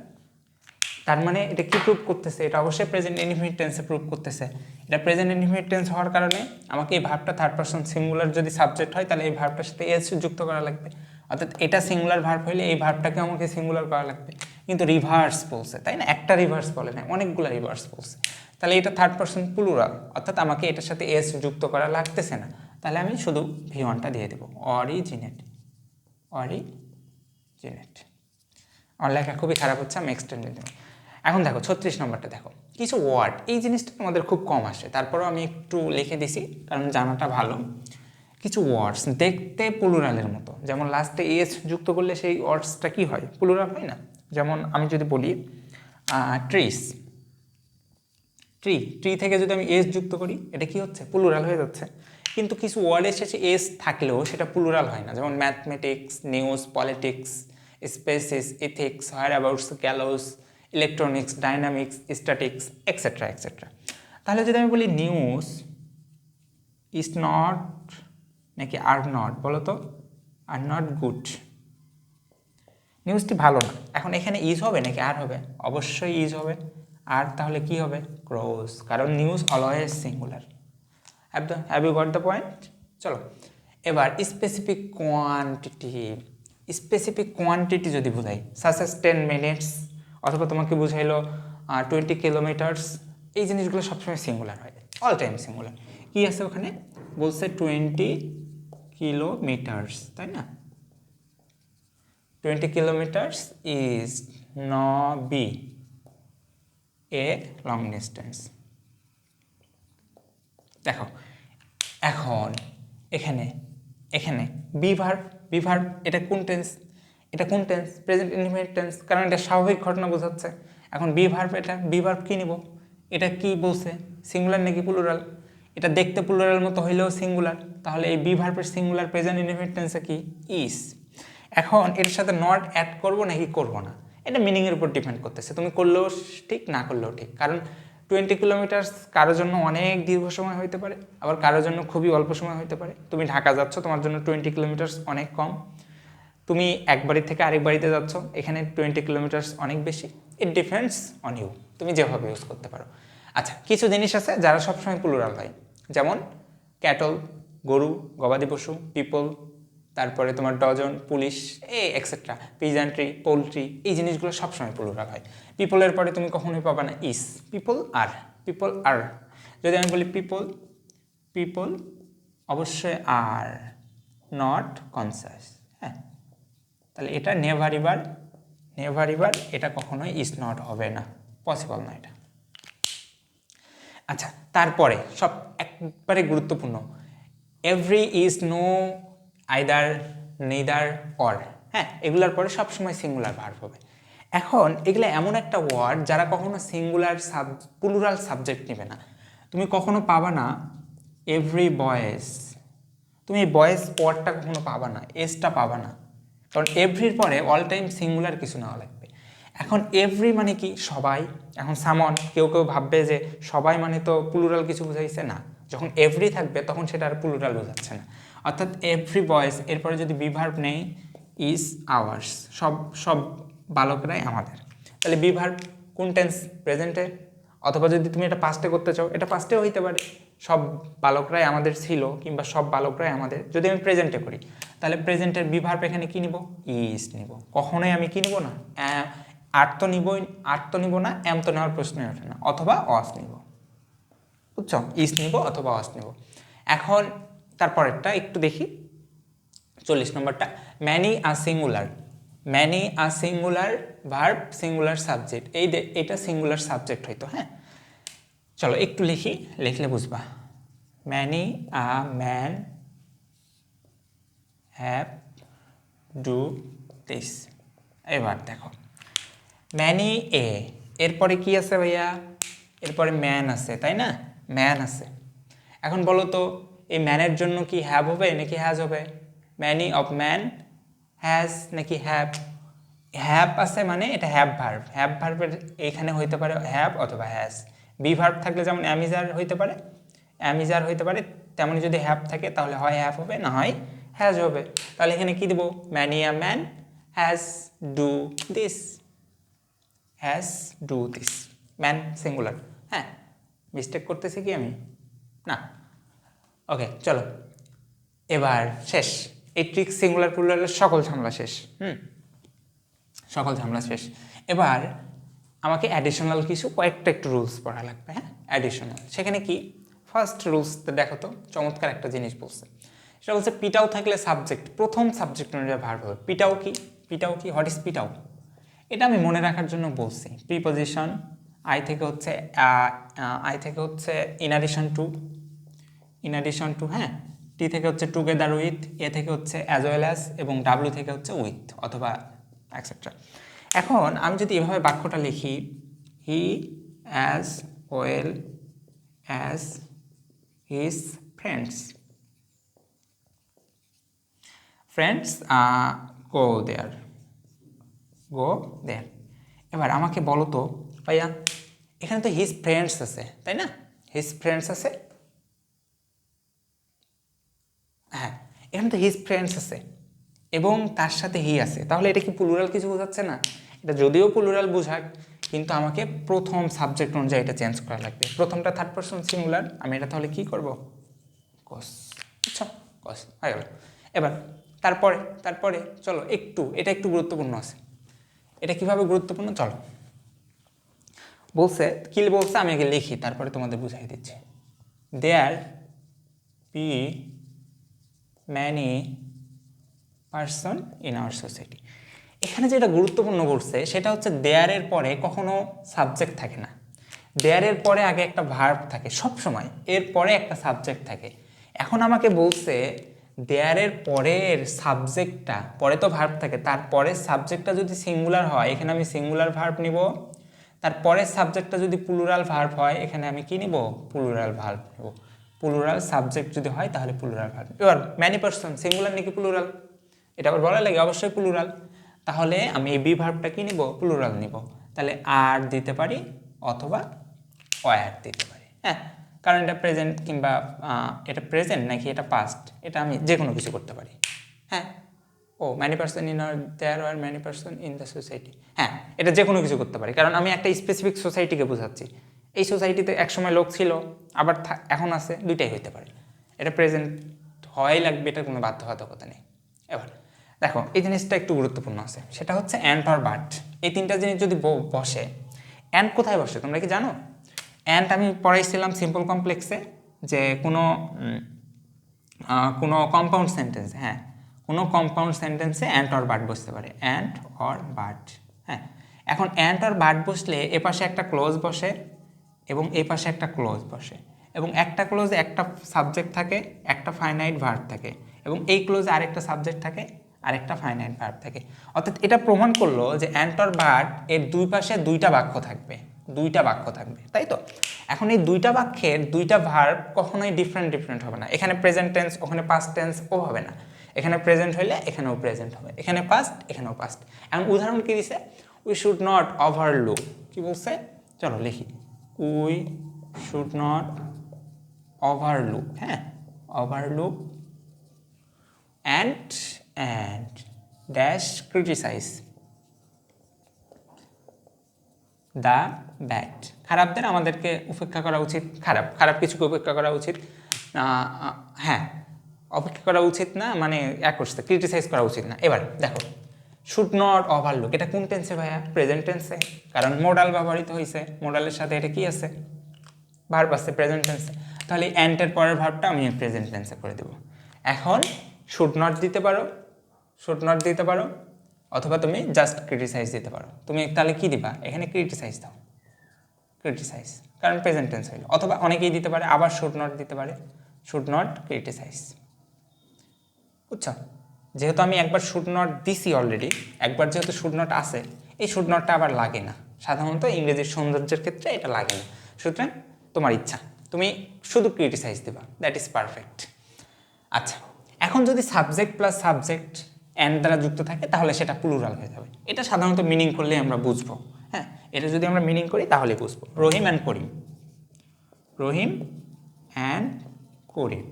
তার মানে এটা কি প্রুভ করতেছে? এটা অবশ্যই প্রেজেন্ট ইনডিফিনিট টেন্সে প্রুভ করতেছে। এটা প্রেজেন্ট ইনডিফিনিট টেন্স হওয়ার কারণে আমাকে এই ভার্বটা থার্ড পারসন সিঙ্গুলার যদি সাবজেক্ট হয়, তাহলে এই ভার্বটার সাথে এস যুক্ত করা লাগবে। অর্থাৎ এটা সিঙ্গুলার ভার্ব হইলে এই ভার্বটাকে আমাকে সিঙ্গুলার করা লাগবে। কিন্তু রিভার্স বলছে, তাই না? একটা রিভার্স বলে না, অনেকগুলো রিভার্স বলছে। তাহলে এটা থার্ড পারসন প্লুরাল, অর্থাৎ আমাকে এটার সাথে এস যুক্ত করা লাগতেছে না। তাহলে আমি শুধু ভি1টা দিয়ে দেবো, অরিজিনেট। আমার লেখা খুবই খারাপ হচ্ছে, আমি এক্সটেন্ড দেবো। এখন দেখো 36 নম্বরটা দেখো, কিছু ওয়ার্ড, এই জিনিসটা আমাদের খুব কম আসে, তারপরেও আমি একটু লিখে দিছি কারণ জানাটা ভালো। কিছু ওয়ার্ডস দেখতে প্লুরালের মতো, যেমন লাস্টে এস যুক্ত করলে সেই ওয়ার্ডসটা কি হয়? প্লুরাল হয় না? যেমন আমি যদি বলি ট্রি থেকে যদি আমি এস যুক্ত করি, এটা কি হচ্ছে? প্লুরাল হয়ে যাচ্ছে। কিন্তু কিছু ওয়ার্ডের শেষে এস থাকলেও সেটা প্লুরাল হয় না, যেমন mathematics, news, politics, species, ethics, whereabouts, gallows, electronics, dynamics, statics, etcetera etcetera. তাহলে যদি আমি বলি নিউজ ইজ নট নাকি আর নট, বলো তো? আর নট গুড, নিউজটি ভালো না। এখন এখানে ইজ হবে নাকি আর হবে? অবশ্যই ইজ হবে। আর তাহলে কি হবে? ক্রোজ, কারণ news always singular. Have you got the point? চলো এবার স্পেসিফিক কোয়ান্টিটি যদি বোঝাই, সাচ এস 10 মিনিটস, অথবা তোমাকে বুঝাইলো 20 কিলোমিটার্স, এই জিনিসগুলো সবসময় সিঙ্গুলার হয়, অল টাইম সিঙ্গুলার। কি আছে ওখানে? বলছে 20 কিলোমিটার্স, তাই না? 20 kilometers is not be a long distance. দেখো এখন এখানে বি ভার্ব, এটা কোন টেন্স? প্রেজেন্ট ইনডিফিনিট টেন্স, কারণ এটা স্বাভাবিক ঘটনা বোঝাচ্ছে। এখন বি ভার্ব, এটা বি ভার্ব কি নিব? এটা কি বলছে? সিঙ্গুলার নাকি প্লুরাল? এটা দেখতে প্লুরাল মতো হইলেও সিঙ্গুলার, তাহলে এই বি ভার্বের সিঙ্গুলার প্রেজেন্ট ইনডিফিনিট টেন্সে কি? ইজ। এখন এর সাথে নট অ্যাড করব নাকি করব না, এটা মিনিংয়ের উপর ডিপেন্ড করতেছে। তুমি করলেও ঠিক, না করলেও ঠিক। কারণ 20 কিলোমিটার্স কারোর জন্য অনেক দীর্ঘ সময় হতে পারে, আবার কারোর জন্য খুবই অল্প সময় হতে পারে। তুমি ঢাকা যাচ্ছ, তোমার জন্য 20 কিলোমিটার্স অনেক কম। তুমি এক বাড়ি থেকে আরেক বাড়িতে যাচ্ছ, এখানে 20 কিলোমিটার্স অনেক বেশি। ইট ডিপেন্ডস অন ইউ, তুমি যেভাবে ইউজ করতে পারো। আচ্ছা, কিছু জিনিস আছে যারা সবসময় প্লুরাল হয়, যেমন ক্যাটল, গরু, গবাদি পশু, পিপল, তারপরে তোমার dozen, police, etcetera, peasantry, poultry, এই জিনিসগুলো সবসময় প্লুরাল হয়। পিপলের পরে তুমি কখনোই পাবা না ইস। পিপল আর। যদি আমি বলি পিপল অবশ্যই আর, নট কনসাস। হ্যাঁ, তাহলে এটা নেভার ইভার, এটা কখনোই ইজ নট হবে না, পসিবল না এটা। আচ্ছা, তারপরে সব একবারে গুরুত্বপূর্ণ, every is no, either, neither, or. হ্যাঁ, এগুলোর পরে সবসময় সিঙ্গুলার ভার্ব হবে। এখন এগুলো এমন একটা ওয়ার্ড যারা কখনো সিঙ্গুলার প্লুরাল সাবজেক্ট নেবে না। তুমি কখনো পাবা না এভরি বয়েজ, তুমি বয়েজ ওয়ার্ডটা কখনো পাবা না, এসটা পাবা না, কারণ এভরির পরে অল টাইম সিঙ্গুলার কিছু নেওয়া লাগবে। এখন এভরি মানে কি? সবাই। এখন সামন, কেউ কেউ ভাববে যে সবাই মানে তো প্লুরাল কিছু বোঝাইছে না, যখন এভরি থাকবে তখন সেটা আর প্লুরাল বোঝাচ্ছে না। অর্থাৎ এভরি বয়েজ এরপরে যদি বিভার্ব নেই ইজ আওয়ার্স, সব সব বালকরাই আমাদের, তাহলে বিভার্ব কোন টেন্স? প্রেজেন্টে। অথবা যদি তুমি এটা পাস্টে করতে চাও, এটা পাস্টেও হইতে পারে, সব বালকরাই আমাদের ছিল, কিংবা সব বালকরাই আমাদের। যদি আমি প্রেজেন্টে করি তাহলে প্রেজেন্টের বিভার্ব এখানে কি নিব? ইজ নিব। কখনোই আমি কি নিব না? আর তো নিব না, এম তো নেওয়ার প্রশ্নই ওঠে না, অথবা অস নিব। বুঝছো? ইজ নিব অথবা অস নিব। এখন তারপরেরটা একটু দেখি, 40 নম্বরটা, many are singular. Many are singular verb, singular subject, এটা সিঙ্গুলার সাবজেক্ট হইতো। হ্যাঁ, চলো একটু লিখি, লিখলে বুঝবা। Many a man have do this. এবার দেখো, ম্যানি এ, এরপরে কি আছে ভাইয়া? এরপরে ম্যান আছে, তাই না? ম্যান আছে। এখন বলো তো, এই ম্যানের জন্য কি হ্যাভ হবে নাকি হ্যাজ হবে? ম্যানি অফ ম্যান হ্যাজ নাকি হ্যাভ? হ্যাভ আছে মানে এটা হ্যাভ ভার্ব। হ্যাভ ভার্বের এখানে হইতে পারে হ্যাভ অথবা হ্যাজ। বি ভার্ব থাকলে যেমন অ্যামিজার হইতে পারে, অ্যামিজার হইতে পারে, তেমনি যদি হ্যাভ থাকে তাহলে হয় হ্যাভ হবে, না হয় হ্যাজ হবে। তাহলে এখানে কি দেবো? Many a man has do this, has do this. Man singular. হ্যাঁ, মিস্টেক করতেছি কি আমি? না। ওকে, চলো এবার শেষ। এই ট্রিক সিঙ্গুলার প্লুরালের সকল ঝামেলা শেষ। সকল ঝামেলা শেষ। এবার আমাকে অ্যাডিশনাল কিছু কয়েকটা একটু রুলস পড়া লাগবে। হ্যাঁ, অ্যাডিশনাল। সেখানে কি ফার্স্ট রুলস দেখো তো, চমৎকার একটা জিনিস বলছে। সেটা বলছে পিটাও থাকলে সাবজেক্ট, প্রথম সাবজেক্ট অনুযায়ী ভার্ব হবে। পিটাও কি? পিটাও কি? হোয়াট ইজ পিটাও? এটা আমি মনে রাখার জন্য বলছি। প্রিপোজিশন আই থেকে হচ্ছে ইন অ্যাডিশন টু, হ্যাঁ, টি থেকে হচ্ছে টুগেদার উইথ, এ থেকে হচ্ছে অ্যাজ ওয়েল অ্যাজ, এবং ডাব্লিউ থেকে হচ্ছে উইথ অথবা অ্যাকসেট্রা। এখন আমি যদি এভাবে বাক্যটা লিখি, he as well as his friends go there. এবার আমাকে বলো তো ভাইয়া, এখানে তো হিজ ফ্রেন্ডস আছে, তাই না? হিজ ফ্রেন্ডস আছে, হ্যাঁ, এখানে তো হিজ ফ্রেন্ডস আছে এবং তার সাথে হি আছে, তাহলে এটা কি প্লুরাল কিছু বোঝাচ্ছে না? এটা যদিও প্লুরাল বোঝাক, কিন্তু আমাকে প্রথম সাবজেক্ট অনুযায়ী এটা চেঞ্জ করা লাগবে। প্রথমটা থার্ড পারসন সিঙ্গুলার, আমি এটা তাহলে কি করব? কস। আচ্ছা, কস হয়ে গেল। এবার তারপরে চলো এটা একটু গুরুত্বপূর্ণ আছে। এটা কিভাবে গুরুত্বপূর্ণ চলো বলছে, কি বলছে আমি আগে লিখি, তারপরে তোমাদের বুঝাই দিচ্ছি। There be many person in our society. এখানে যেটা গুরুত্বপূর্ণ বলছে সেটা হচ্ছে দেয়ারের পরে কখনো সাবজেক্ট থাকে না। দেয়ারের পরে আগে একটা ভার্ব থাকে সব সময়, এর পরে একটা সাবজেক্ট থাকে। এখন আমাকে বলছে দেয়ারের পরের সাবজেক্টটা, পরে তো ভার্ব থাকে, তারপরের সাবজেক্টটা যদি সিঙ্গুলার হয় এখানে আমি সিঙ্গুলার ভার্ব নিব, তারপরের সাবজেক্টটা যদি প্লুরাল ভার্ব হয় এখানে আমি কি নিব? প্লুরাল ভার্ব নিব। প্লুরাল সাবজেক্ট যদি হয় তাহলে প্লুরাল ভার্ব। এবার ম্যানি পারসন সিঙ্গুলার নাকি প্লুরাল, এটা আবার বলা লাগে, অবশ্যই প্লুরাল। তাহলে আমি এই বি ভার্বটা কি নিব? প্লুরাল নিব। তাহলে আর দিতে পারি অথবা ওয়ার দিতে পারি। হ্যাঁ, কারণ এটা প্রেজেন্ট, কিংবা এটা প্রেজেন্ট নাকি এটা পাস্ট, এটা আমি যে কোনো কিছু করতে পারি। হ্যাঁ, ও many person in there are many person in the society, হ্যাঁ, এটা যে কোনো কিছু করতে পারি, কারণ আমি একটা স্পেসিফিক সোসাইটিকে বোঝাচ্ছি। এই সোসাইটিতে একসময় লোক ছিল, আবার এখন আছে, দুইটাই হইতে পারে। এটা প্রেজেন্ট হওয়াই লাগবে, এটা কোনো বাধ্যবাধকতা নেই। এবার দেখো, এই জিনিসটা একটু গুরুত্বপূর্ণ আছে, সেটা হচ্ছে অ্যান্ড অর বাট। এই তিনটা জিনিস যদি বসে, অ্যান্ড কোথায় বসে তোমরা কি জানো? অ্যান্ড আমি পড়াইছিলাম সিম্পল কমপ্লেক্সে, যে কোনো কম্পাউন্ড সেন্টেন্স, হ্যাঁ, কোনো কম্পাউন্ড সেন্টেন্সে অ্যান্ড অর বাট বসতে পারে, অ্যান্ড অর বাট। হ্যাঁ, এখন অ্যান্ড অর বাট বসলে এ পাশে একটা ক্লোজ বসে এবং এ পাশে একটা ক্লোজ বসে, এবং একটা ক্লোজে একটা সাবজেক্ট থাকে, একটা ফাইনাইট ভার্ব থাকে, এবং এই ক্লোজে আরেকটা সাবজেক্ট থাকে, আরেকটা ফাইনাইট ভার্ব থাকে। অর্থাৎ এটা প্রমাণ করলো যে অ্যান্ড অর বাট এর দুই পাশে দুইটা বাক্য থাকবে, দুইটা বাক্য থাকবে, তাই তো? এখন এই দুইটা বাক্যের দুইটা ভার্ব কখনোই ডিফারেন্ট হবে না। এখানে প্রেজেন্ট টেন্স, ওখানে পাস্ট টেন্স ও হবে না। এখানে প্রেজেন্ট হইলে এখানেও প্রেজেন্ট হবে, এখানে পাস্ট এখানেও পাস্ট। এখন উদাহরণ কি দিছে? উই শুড নট ওভারলুক, কি বলছে? চলো লিখি, উই শুড নট ওভারলুক, হ্যাঁ, overlook and dash criticise the bad. খারাপদের আমাদেরকে উপেক্ষা করা উচিত, খারাপ কিছুকে উপেক্ষা করা উচিত, হ্যাঁ, অপেক্ষা করা উচিত না, মানে এক করছে ক্রিটিসাইজ করা উচিত না। এবার দেখো, শুড নট ওভারলুক, এটা কোন টেন্সে ভাইয়া? প্রেজেন্ট টেন্সে, কারণ মোডাল ব্যবহৃত হয়েছে, মোডালের সাথে এটা কি আছে? ভার্ব আছে প্রেজেন্ট টেন্সে। তাহলে অ্যান্টের পরের ভার্বটা আমি প্রেজেন্ট টেন্সে করে দেবো। এখন শুড নট দিতে পারো, শুড নট দিতে পারো, অথবা তুমি জাস্ট ক্রিটিসাইজ দিতে পারো। তুমি তাহলে কি দিবা? এখানে ক্রিটিসাইজ দাও, ক্রিটিসাইজ, কারণ প্রেজেন্ট টেন্স হইল। অথবা অনেকেই দিতে পারে আবার শুড নট দিতে পারে, শুড নট ক্রিটিসাইজ। বুঝছো? যেহেতু আমি একবার শুড নট দিছি অলরেডি, একবার যেহেতু শুড নট আছে, এই শুড নটটা আবার লাগে না। সাধারণত ইংরেজির সৌন্দর্যের ক্ষেত্রে এটা লাগে না। সুতরাং তোমার ইচ্ছা, তুমি শুধু ক্রিটিসাইজ দিবা, দ্যাট ইজ পারফেক্ট। আচ্ছা, এখন যদি সাবজেক্ট প্লাস সাবজেক্ট অ্যান্ড দ্বারা যুক্ত থাকে তাহলে সেটা প্লুরাল হয়ে যাবে। এটা সাধারণত মিনিং করলে আমরা বুঝবো, হ্যাঁ, এটা যদি আমরা মিনিং করি তাহলে বুঝবো। Rahim and Karim, Rahim and Karim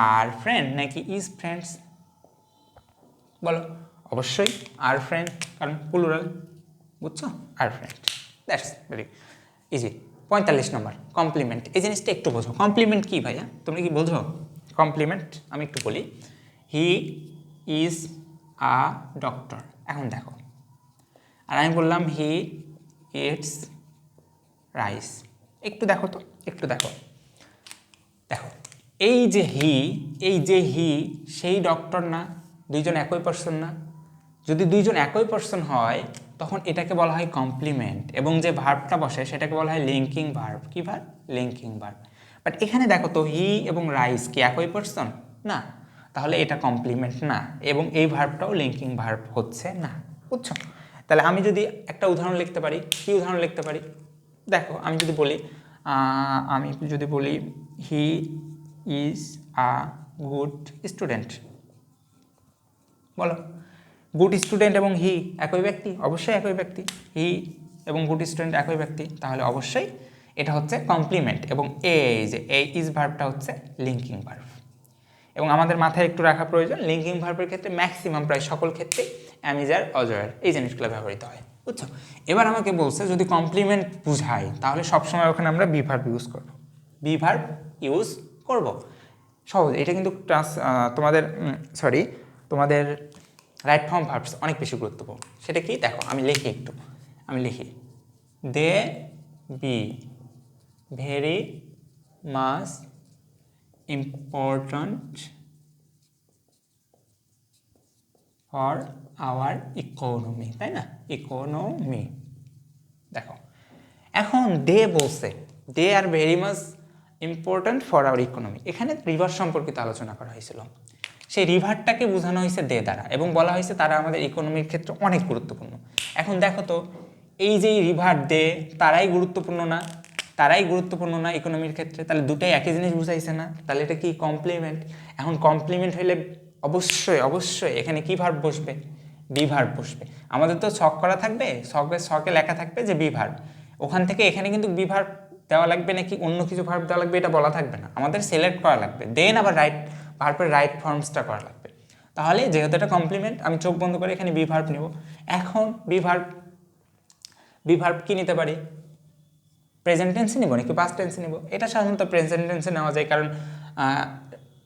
are friend নাকি ইজ ফ্রেন্ডস? বলো, অবশ্যই আর ফ্রেন্ড, কারণ প্লুরাল, বুঝছো? Are friend, that's very easy. 45 নম্বর, কমপ্লিমেন্ট। এই জিনিসটা একটু বোঝো, কমপ্লিমেন্ট কি ভাইয়া, তুমি কি বোঝো কমপ্লিমেন্ট? আমি একটু বলি, হি ইজ আ ডক্টর। এখন দেখো, আর আমি বললাম হি ইটস রাইস। একটু দেখো তো, একটু দেখো, দেখো এই যে হি সেই ডক্টর না? দুইজন একই পার্সন না? যদি দুইজন একই পার্সন হয় তখন এটাকে বলা হয় কমপ্লিমেন্ট, এবং যে ভার্বটা বসে সেটাকে বলা হয় লিঙ্কিং ভার্ব। কি ভার্ব? Linking verb. বাট এখানে দেখো তো, হি এবং রাইস কি একই পার্সন? না, তাহলে এটা কমপ্লিমেন্ট না, এবং এই ভার্বটাও লিঙ্কিং ভার্ব হচ্ছে না। বুঝছো? তাহলে আমি যদি একটা উদাহরণ লিখতে পারি, কি উদাহরণ লিখতে পারি? দেখো, আমি যদি বলি he is a good student, বলো, গুড স্টুডেন্ট এবং হি একই ব্যক্তি? অবশ্যই একই ব্যক্তি। হি এবং গুড স্টুডেন্ট একই ব্যক্তি, তাহলে অবশ্যই এটা হচ্ছে কমপ্লিমেন্ট, এবং এই যে এই ইজ ভার্বটা হচ্ছে লিঙ্কিং ভার্ব। এবং আমাদের মাথায় একটু রাখা প্রয়োজন, লিঙ্কিং ভার্বের ক্ষেত্রে ম্যাক্সিমাম প্রায় সকল ক্ষেত্রে অ্যামিজার, অজয়ার এই জিনিসগুলো ব্যবহৃত হয়। বুঝছো? এবার আমাকে বলছে যদি কমপ্লিমেন্ট বুঝাই তাহলে সবসময় ওখানে আমরা বি ভার্ব ইউজ করব, বি ভার্ব ইউজ করব। সহজ, এটা কিন্তু তোমাদের রাইট ফর্ম ভার্বস অনেক বেশি গুরুত্বপূর্ণ। সেটা কি দেখো, আমি লিখি they be very much important for our economy, তাই না? ইকোনমি। দেখো, এখন দে বলছে, they are very much important for our economy. এখানে রিভার সম্পর্কিত আলোচনা করা হয়েছিল, সেই রিভারটাকে বোঝানো হয়েছে দে দ্বারা, এবং বলা হয়েছে তারা আমাদের ইকোনমির ক্ষেত্রে অনেক গুরুত্বপূর্ণ। এখন দেখো তো, এই যে রিভার দে, তারাই গুরুত্বপূর্ণ না? তারাই গুরুত্বপূর্ণ না ইকোনমির ক্ষেত্রে? তাহলে দুটাই একই জিনিস বুঝাইছে না? তাহলে এটা কি কমপ্লিমেন্ট? এখন কমপ্লিমেন্ট হইলে অবশ্যই এখানে কি ভার্ব বসবে? বি ভার্ব বসবে। আমাদের তো ছক করা থাকবে, ছকে লেখা থাকবে যে বি ভার্ব, ওখান থেকে এখানে কিন্তু বি ভার্ব দেওয়া লাগবে নাকি অন্য কিছু ভার্ব দেওয়া লাগবে এটা বলা থাকবে না, আমাদের সিলেক্ট করা লাগবে, দেন আবার ভার্বের রাইট ফর্মসটা করা লাগবে। তাহলে যেহেতু এটা কমপ্লিমেন্ট, আমি চোখ বন্ধ করে এখানে বি ভার্ব নেব। এখন বি ভার্ব কি নিতে পারি? প্রেজেন্ট টেন্সে নিব নাকি পাস্ট টেন্সে নিব? এটা সাধারণত প্রেজেন্ট টেন্সে নেওয়া যায়, কারণ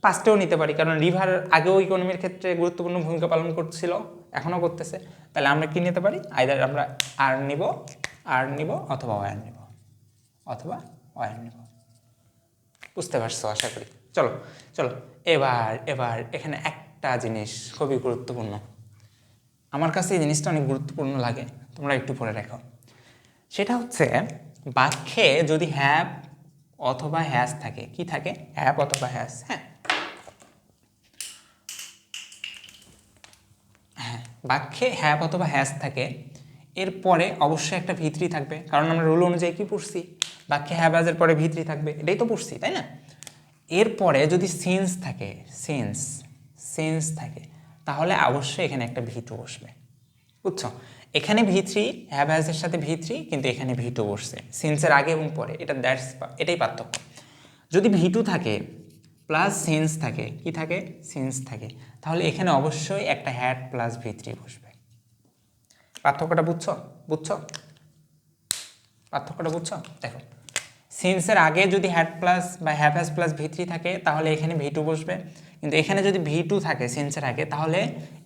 পাস্টেও নিতে পারি, কারণ রিভার আগেও ইকোনমির ক্ষেত্রে গুরুত্বপূর্ণ ভূমিকা পালন করছিল, এখনও করতেছে। তাহলে আমরা কি নিতে পারি? আইদার আমরা আর নিব অথবা ওয়ার নিব। বুঝতে পারছো আশা করি। চলো এবার এখানে একটা জিনিস খুবই গুরুত্বপূর্ণ, আমার কাছে এই জিনিসটা অনেক গুরুত্বপূর্ণ লাগে, তোমরা একটু পড়ে রাখো। সেটা হচ্ছে বাক্যে যদি হ্যাভ অথবা হ্যাজ থাকে। কি থাকে? হ্যাভ অথবা হ্যাজ। হ্যাঁ, বাক্যে হ্যাভ অথবা হ্যাজ থাকে, এরপরে অবশ্যই একটা ভিত্রি থাকবে, কারণ আমরা রুল অনুযায়ী কি পড়ছি, বাক্যে হ্যাভ হ্যাজের পরে ভিত্রি থাকবে, এটাই তো পড়ছি, তাই না? এরপরে যদি সিন্স থাকে, সিন্স থাকে, তাহলে অবশ্যই এখানে একটা ভিটু বসবে। বুঝছো? এখানে ভিত্রি, হ্যাভ হ্যাজের সাথে ভিত্রি, কিন্তু এখানে ভিটু বসছে সিন্সের আগে এবং পরে। এটাই পার্থক্য। যদি ভিটু থাকে প্লাস সিন্স থাকে, কি থাকে? সিন্স থাকে, তাহলে এখানে অবশ্যই একটা হ্যাড প্লাস ভিত্রি বসবে। পার্থক্যটা বুঝছো? পার্থক্যটা বুঝছো? দেখো, সিন্সের আগে যদি হ্যাড প্লাস বা হ্যাভ হ্যাজ প্লাস ভিত্রি থাকে, তাহলে এখানে ভিটু বসবে, কিন্তু এখানে যদি ভিটু থাকে সিন্সের আগে, তাহলে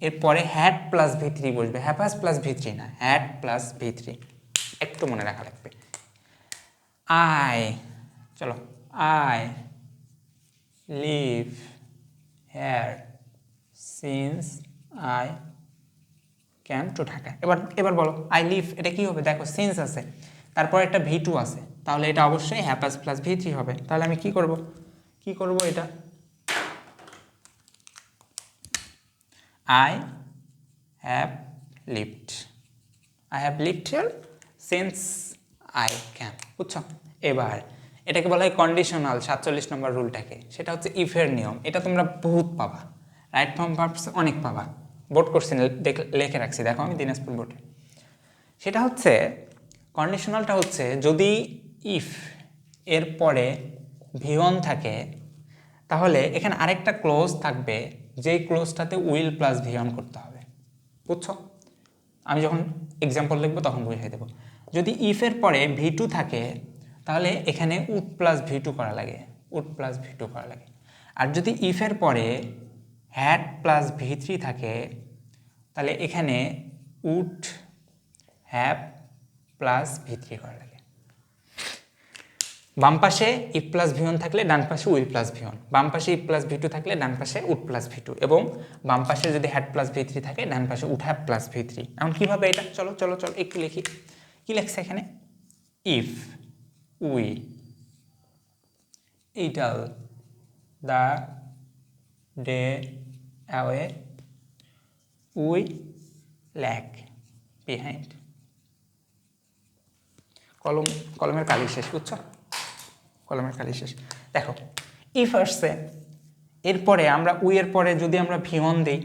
এরপরে হ্যাড প্লাস ভিত্রি বসবে, হ্যাভ হ্যাজ প্লাস ভিত্রি না, হ্যাড প্লাস ভিত্রি। একটু মনে রাখা লাগবে। চলো, I live here since I came to Dhaka. এবার বলো, আই লিভ, এটা কি হবে? দেখো, সিন্স আছে, তারপর একটা ভি2 আছে, তাহলে এটা অবশ্যই হ্যাপাস প্লাস ভি3 হবে। তাহলে আমি কি করব এটা, I have lived here since I ক্যাম। বুঝছো? এবার এটাকে বলা হয় কন্ডিশনাল, 47 নম্বর রুলটাকে। সেটা হচ্ছে ইফের নিয়ম। এটা তোমরা বহুত পাবা, রাইট ফর্ম ভার্বস অনেক পাবা। বোর্ড কোশ্চেন লিখে রাখছি, দেখো আমি দিনাজপুর বোর্ডে। সেটা হচ্ছে, কন্ডিশনালটা হচ্ছে যদি ইফ এর পরে ভি1 থাকে, তাহলে এখানে আরেকটা ক্লোজ থাকবে, যেই ক্লোজটাতে উইল প্লাস ভি1 করতে হবে। বুঝছো? আমি যখন এক্সাম্পল লিখবো তখন বুঝিয়ে দেবো। যদি ইফের পরে ভি2 থাকে, তাহলে এখানে উড প্লাস ভি2 করা লাগে, আর যদি ইফের পরে হ্যাড প্লাস ভি3 থাকে, তাহলে এখানে উড হ্যাভ প্লাস ভি3 করা লাগে। বাম পাশে ইফ প্লাস ভি1 থাকলে ডান পাশে উইল প্লাস ভি1, বাম পাশে ইফ প্লাস ভি2 থাকলে ডান পাশে উড প্লাস ভি2, এবং বাম পাশে যদি হ্যাড প্লাস ভি3 থাকে, ডান পাশে উড হ্যাভ প্লাস ভি3। এখন কীভাবে এটা, চলো একটু লিখি। কি লেখছে এখানে? If we idle the day away we lag behind. কলমের কালি শেষ। বুঝছো? কলমের কালি শেষ। দেখো, ইফ আসছে, এরপরে আমরা উইয়ের পরে যদি আমরা ভি1 দিই,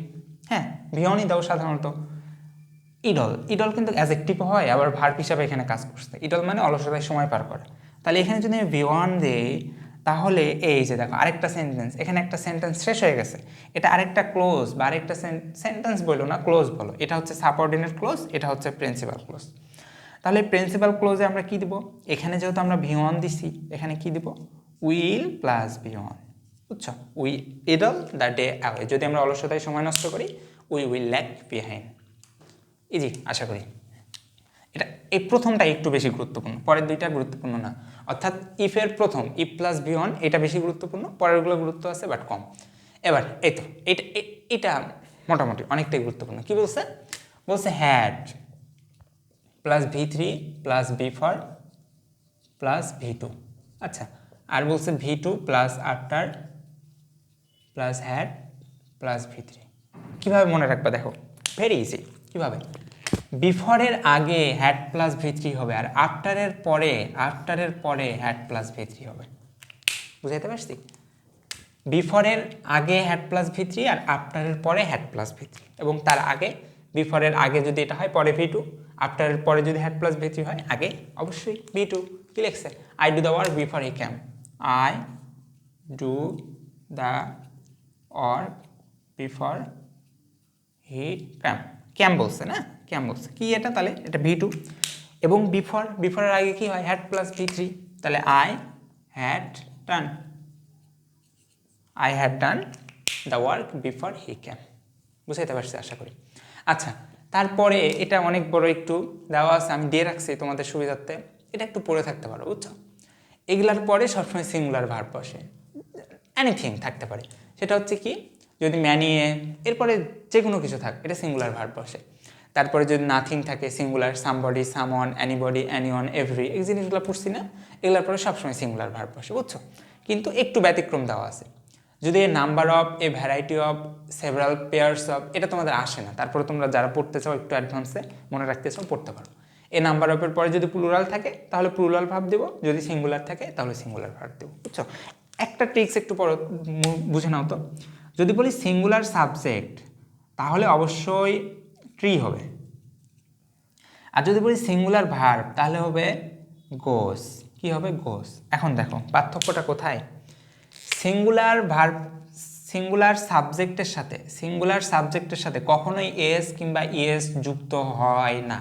হ্যাঁ ভি1ই দাও সাধারণত। ইডল কিন্তু অ্যাজেক্টিভ হয়, আবার ভার্ব হিসাবে এখানে কাজ করছে। ইডল মানে অলসতায় সময় পার করে। তাহলে এখানে যদি আমি ভি1 দিই, তাহলে এই যে দেখো আরেকটা সেন্টেন্স, এখানে একটা সেন্টেন্স শেষ হয়ে গেছে। এটা আরেকটা ক্লোজ বা আরেকটা সেন্টেন্স বলো না, ক্লোজ বলো। এটা হচ্ছে সাবঅর্ডিনেট ক্লোজ, এটা হচ্ছে প্রিন্সিপাল ক্লোজ। তাহলে প্রিন্সিপাল ক্লোজে আমরা কি দিব? এখানে যেহেতু আমরা ভি1 দিছি, এখানে কি দিব? Will plus V one. বুঝছো? We idle the day away. যদি আমরা অলসতায় সময় নষ্ট করি, we will lag behind. Easy, আশা করি। এটা এই প্রথমটা একটু বেশি গুরুত্বপূর্ণ, পরের দুইটা গুরুত্বপূর্ণ না। অর্থাৎ ইফের প্রথম ইফ প্লাস ভি1 এটা বেশি গুরুত্বপূর্ণ, পরেরগুলো গুরুত্ব আছে বাট কম। এবার এই তো এটা মোটামুটি অনেকটাই গুরুত্বপূর্ণ। কি বলছে হ্যাড প্লাস ভি3 প্লাস ভি4 প্লাস ভি2। আচ্ছা, আর বলছে ভি2 plus after plus had plus ভি3। কীভাবে মনে রাখবা? দেখো, ভেরি ইজি। কীভাবে? বিফোরের আগে হ্যাড প্লাস ভি3 হবে, আর আফটারের পরে হ্যাড প্লাস ভি3 হবে। বুঝাইতে পারছি? বিফোরের আগে হ্যাড প্লাস ভি3 আর আফটারের পরে হ্যাড প্লাস ভি3, এবং তার আগে বিফোরের আগে যদি এটা হয় পরে ভি2, আফটারের পরে যদি হ্যাড প্লাস ভি3 হয় আগে অবশ্যই ভি2। কি লিখছে? I do the work before he came. I do the work before he came বলছে না, ক্যাম বলছে। কি এটা? তাহলে এটা ভি2, এবং বিফোরের আগে কি হয়? হ্যাড প্লাস ভি3। তাহলে I had done the work before he came. বুঝাইতে পারছি আশা করি। আচ্ছা, তারপরে এটা অনেক বড় একটু দেওয়া আছে, আমি দিয়ে রাখছি তোমাদের সুবিধার্থে, এটা একটু পড়ে থাকতে পারো। বুঝছো? এগুলার পরে সবসময় সিঙ্গুলার ভার্ব বসে, এনিথিং থাকতে পারে। সেটা হচ্ছে কি, যদি ম্যানিয়ে এরপরে যে কোনো কিছু থাক, এটা সিঙ্গুলার ভার্ব বসে। তারপরে যদি নাথিং থাকে singular, somebody, someone, anybody, anyone, every, এই জিনিসগুলো পড়ছি না, এগুলোর পরে সবসময় সিঙ্গুলার ভার্ব বসে, বুঝছো? কিন্তু একটু ব্যতিক্রম দেওয়া আছে, যদি a number of, a variety of, several pairs of, এটা তোমাদের আসে না, তারপরে তোমরা যারা পড়তে চাও একটু অ্যাডভান্সে মনে রাখতে চাও পড়তে পারো। এ নাম্বার অফের পরে যদি প্লুরাল থাকে তাহলে প্লুরাল ভার্ব দেবো, যদি সিঙ্গুলার থাকে তাহলে সিঙ্গুলার ভার্ব দেবো, বুঝছো? একটা ট্রিক্স একটু পর বুঝে নাও তো, যদি বলি সিঙ্গুলার সাবজেক্ট তাহলে অবশ্যই ট্রি হবে, আর যদি বলি সিঙ্গুলার ভার্ব তাহলে হবে গোস। কি হবে? গোস। এখন দেখো পার্থক্যটা কোথায়। সিঙ্গুলার ভার্ব সিঙ্গুলার সাবজেক্টের সাথে কখনোই এস কিংবা ইএস যুক্ত হয় না,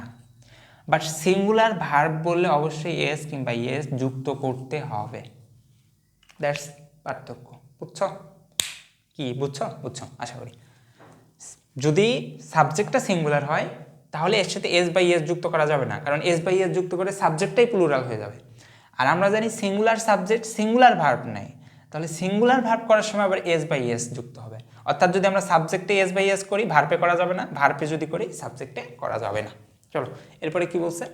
বাট সিঙ্গুলার ভার্ব বললে অবশ্যই এস কিংবা ইএস যুক্ত করতে হবে। দ্যাটস পার্থক্য, বুঝছো? কি বুঝছো? বুঝছো আশা করি। যদি সাবজেক্টটা সিঙ্গুলার হয় তাহলে এর সাথে এস বাই এস যুক্ত করা যাবে না, কারণ এস বাই এস যুক্ত করে সাবজেক্টটাই প্লুরাল হয়ে যাবে। আর আমরা জানি সিঙ্গুলার সাবজেক্ট সিঙ্গুলার ভার্ব নেই, তাহলে সিঙ্গুলার ভার্ব করার সময় আবার এস বাই এস যুক্ত হবে। অর্থাৎ যদি আমরা সাবজেক্টে এস বাই এস করি ভার্বে করা যাবে না, ভার্বে যদি করি সাবজেক্টে করা যাবে না। চলো এরপরে কি বলছে,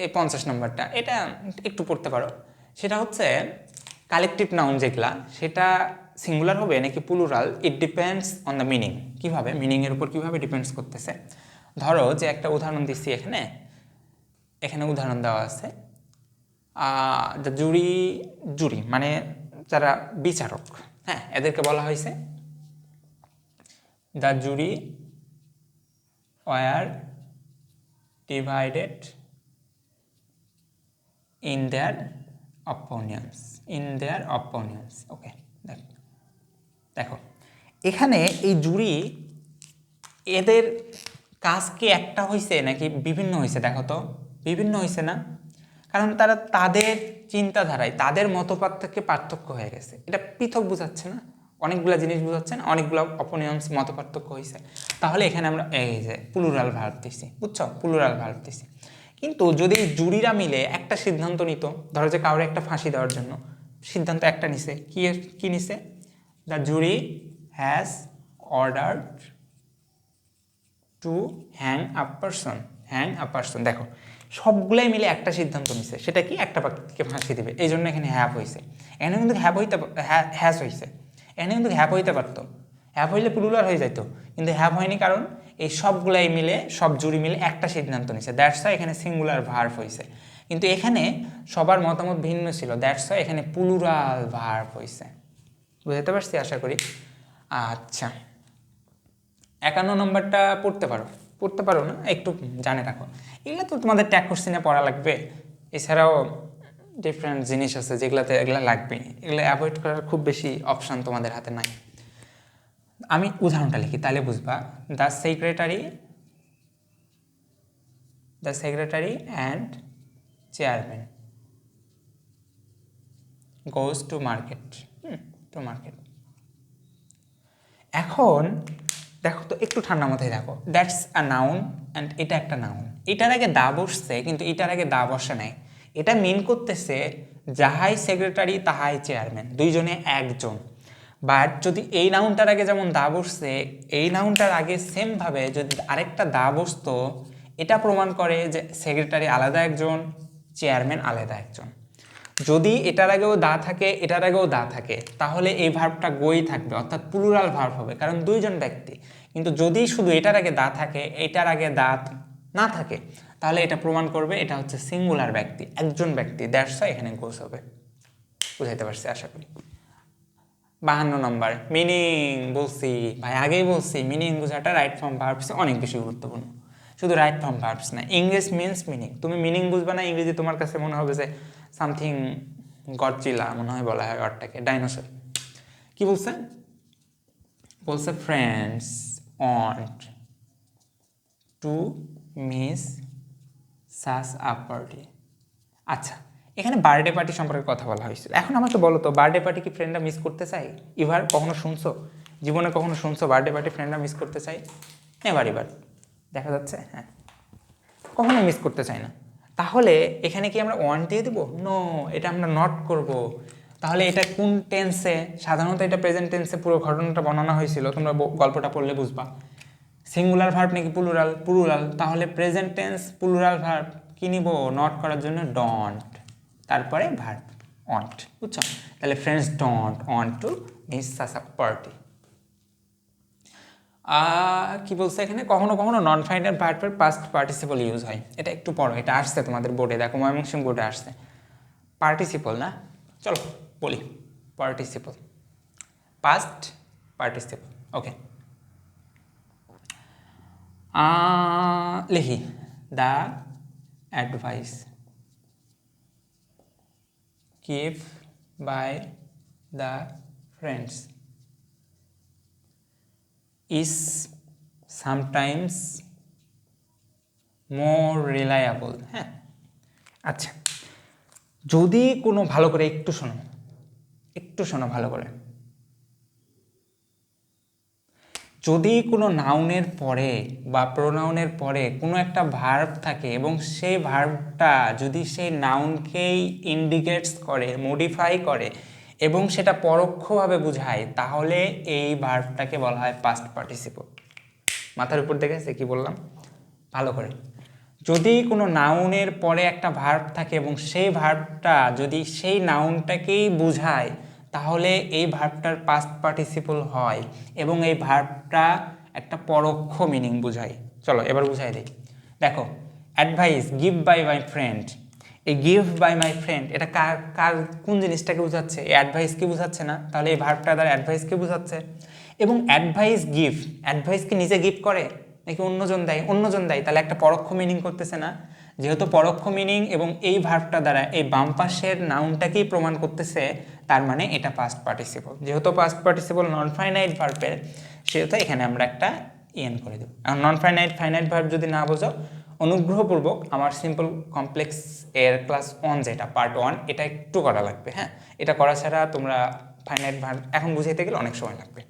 এই 50 নম্বরটা, এটা একটু পড়তে পারো। সেটা হচ্ছে কালেকটিভ নাউন যেগুলা, সেটা সিঙ্গুলার হবে নাকি plural, it depends on the meaning. কীভাবে? মিনিংয়ের উপর কীভাবে ডিপেন্ডস করতেছে। ধরো যে একটা উদাহরণ দিচ্ছি, এখানে উদাহরণ দেওয়া আছে, দ্য জুরি মানে যারা বিচারক, হ্যাঁ, এদেরকে বলা হয়েছে the jury were divided in their opinions. Okay, দেখো এখানে এই জুরি, এদের কাজ কি একটা হয়েছে নাকি বিভিন্ন হয়েছে? দেখো তো বিভিন্ন হয়েছে না, কারণ তারা তাদের চিন্তাধারায় তাদের মতপার্থক্যে পার্থক্য হয়ে গেছে, এটা পৃথক বোঝাচ্ছে না, অনেকগুলো জিনিস বোঝাচ্ছে না, অনেকগুলো অপোনিয়ন্স মতপার্থক্য হয়েছে। তাহলে এখানে আমরা এই যে প্লুরাল ভার্ব দিছি, বুঝছো? প্লুরাল ভার্ব দিছি। কিন্তু যদি জুরিরা মিলে একটা সিদ্ধান্ত নিত, ধরো যে কাউরে একটা ফাঁসি দেওয়ার জন্য সিদ্ধান্ত একটা নিছে, কি নিছে? The jury has ordered two hang a person. দেখো সবগুলাই মিলে একটা সিদ্ধান্ত নিছে, সেটা কি? একটা ব্যক্তিকে ফাঁসি দেবে, এই জন্য এখানে হ্যাভ হয়েছে। এখানে কিন্তু হ্যাজ হয়েছে, এখানে কিন্তু হ্যাভ হইতে পারতো, হ্যাভ হইলে প্লুরাল হয়ে যাইতো, কিন্তু হ্যাভ হয়নি, কারণ এই সবগুলাই মিলে, সব জুরি মিলে একটা সিদ্ধান্ত নিছে, দ্যাটস ওয়াই এখানে সিঙ্গুলার ভার্ব হয়েছে। কিন্তু এখানে সবার মতামত ভিন্ন ছিল, দ্যাটস ওয়াই এখানে প্লুরাল ভার্ব হয়েছে। বুঝতে পারছি আশা করি। আচ্ছা, 51 নম্বরটা পড়তে পারো না, একটু জানে রাখো। এগুলো তো তোমাদের ট্যাগ কোশ্চেনে পড়া লাগবে, এছাড়াও ডিফারেন্ট জিনিস আছে যেগুলোতে এগুলো লাগবে, এগুলো অ্যাভয়েড করার খুব বেশি অপশান তোমাদের হাতে নাই। আমি উদাহরণটা লিখি তাহলে বুঝবা। The secretary and chairman goes to market. এখন দেখো তো, একটু ঠান্ডা মাথায় দেখো, দ্যাটস আ নাউন অ্যান্ড এটা একটা নাউন, এটার আগে দা বসছে, কিন্তু এটার আগে দা বসে নাই। এটা মিন করতেছে যাহাই সেক্রেটারি তাহাই চেয়ারম্যান, দুইজনে একজন। বাট যদি এই নাউনটার আগে যেমন দা বসছে, এই নাউনটার আগে সেমভাবে যদি আরেকটা দা বসতো, এটা প্রমাণ করে যে সেক্রেটারি আলাদা একজন, চেয়ারম্যান আলাদা একজন। যদি এটার আগেও দা থাকে, এটার আগেও দা থাকে, তাহলে এই ভার্বটা গোই থাকবে, অর্থাৎ প্লুরাল ভার্ব হবে, কারণ দুইজন ব্যক্তি। কিন্তু যদি শুধু এটার আগে দা থাকে, এটার আগে দা না থাকে, তাহলে এটা প্রমাণ করবে এটা হচ্ছে সিঙ্গুলার ব্যক্তি, একজন ব্যক্তি, দ্যাটস ওয়াই এখানে গোস হবে। বুঝাইতে পারছি আশা করি। 52 নম্বর, মিনিং। বলছি ভাই, আগেই বলছি, মিনিং বোঝাটা রাইট ফর্ম ভার্বস অনেক বেশি গুরুত্বপূর্ণ। শুধু রাইট ফর্ম ভার্বস না, ইংলিশ মিনস মিনিং। তুমি মিনিং বুঝবে না, ইংরেজি তোমার কাছে মনে হবে যে সামথিং গডজিলা, মনে হয় বলা হয় গডটাকে, ডাইনোসর। কি বলছে? বলছে friends want to miss such a party. আচ্ছা, এখানে বার্থডে পার্টি সম্পর্কে কথা বলা হয়েছিল। এখন আমাকে বলো তো, বার্থডে পার্টি কি ফ্রেন্ডরা মিস করতে চাই? এবার কখনো শুনছো জীবনে, কখনো শুনছো বার্থডে পার্টি ফ্রেন্ডরা মিস করতে চাই? এবার দেখা যাচ্ছে, হ্যাঁ, কখনো মিস করতে চাই না। তাহলে এখানে কি আমরা ওয়ান দিয়ে দেবো? নো, এটা আমরা নট করব। তাহলে এটা কোন টেন্সে? সাধারণত এটা প্রেজেন্ট টেন্সে পুরো ঘটনাটা বর্ণনা হয়েছিল, তোমরা গল্পটা পড়লে বুঝবা। সিঙ্গুলার ভার্ব নাকি প্লুরাল? প্লুরাল। তাহলে প্রেজেন্ট টেন্স প্লুরাল ভার্ব কি নিব? নট করার জন্য ডন্ট, তারপরে ভার্ব ওয়ান্ট। বুঝছো? তাহলে friends don't want to miss such a party. কি বলছে এখানে? কখনো কখনো নন ফাইনাল ভার্বের পাস্ট পার্টিসিপল ইউজ হয়। এটা একটু পড়ো, এটা আসছে তোমাদের বোর্ডে, দেখো ময়মনসিংহ বোর্ডে আসছে। পার্টিসিপল না, চলো বলি। Participle, past participle. ওকে, লিখি the advice give by the friends is sometimes more reliable। হ্যাঁ, আচ্ছা, যদি কোনো, ভালো করে একটু শোনো, একটু শোনো ভালো করে, যদি কোনো নাউনের পরে বা প্রোনাউনের পরে কোনো একটা ভার্ব থাকে এবং সেই ভার্বটা যদি সেই নাউনকেই ইন্ডিকেটস করে, মডিফাই করে এবং সেটা পরোক্ষভাবে বোঝায়, তাহলে এই ভার্বটাকে বলা হয় পাস্ট পার্টিসিপল। মাথার উপর দেখেছে কি বললাম? ভালো করে, যদি কোনো নাউনের পরে একটা ভার্ব থাকে এবং সেই ভার্বটা যদি সেই নাউনটাকেই বোঝায়, তাহলে এই ভার্বটার পাস্ট পার্টিসিপল হয় এবং এই ভার্বটা একটা পরোক্ষ মিনিং বোঝায়। চলো এবার বুঝাই দিই। দেখো, advice give by my friend, এই গিভ বাই মাই ফ্রেন্ড এটা কার কার কোন জিনিসটাকে বোঝাচ্ছে? এই অ্যাডভাইসকে বোঝাচ্ছে না? তাহলে এই ভার্বটা দ্বারা অ্যাডভাইসকে বোঝাচ্ছে। এবং অ্যাডভাইস গিভ, অ্যাডভাইস কি নিজে গিভ করে নাকি অন্যজন দেয়? অন্যজন দেয়, তাহলে একটা পরোক্ষ মিনিং করতেছে না? যেহেতু পরোক্ষ মিনিং এবং এই ভার্বটা দ্বারা এই বাম পাশের নাউনটাকেই প্রমাণ করতেছে, তার মানে এটা পাস্ট পার্টিসিপল। যেহেতু পাস্ট পার্টিসিপল নন ফাইনাইট ভার্বের, সেহেতু এখানে আমরা একটা ইএন করে দেব। আর নন ফাইনাইট ফাইনাইট ভার্ব যদি না বোঝো, অনুগ্রহপূর্বক আমার সিম্পল কমপ্লেক্স এর ক্লাস 1 যেটা পার্ট 1, এটা একটু করা লাগবে। হ্যাঁ, এটা করা ছাড়া তোমরা ফাইনাইট ভার্ব এখন বুঝাইতে গেলে অনেক সময় লাগবে।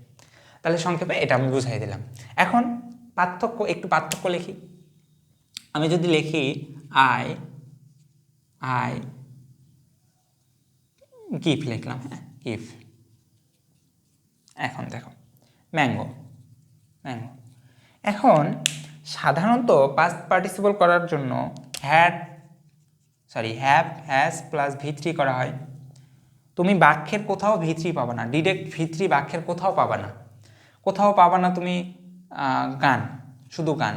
তাহলে সংক্ষেপে এটা আমি বুঝাই দিলাম। এখন পার্থক্য, একটু পার্থক্য লিখি। আমি যদি লিখি আই আই গিভ লিখলাম, হ্যাঁ গিভ। এখন দেখো ম্যাঙ্গো, ম্যাঙ্গো। এখন সাধারণত পাস্ট পার্টিসিপল করার জন্য হ্যাভ হ্যাজ প্লাস V3 করা হয়। তুমি বাক্যের কোথাও V3 পাবা না, ডিরেক্ট V3 বাক্যের কোথাও পাবা না, কোথাও পাবা না তুমি গান, শুধু গান।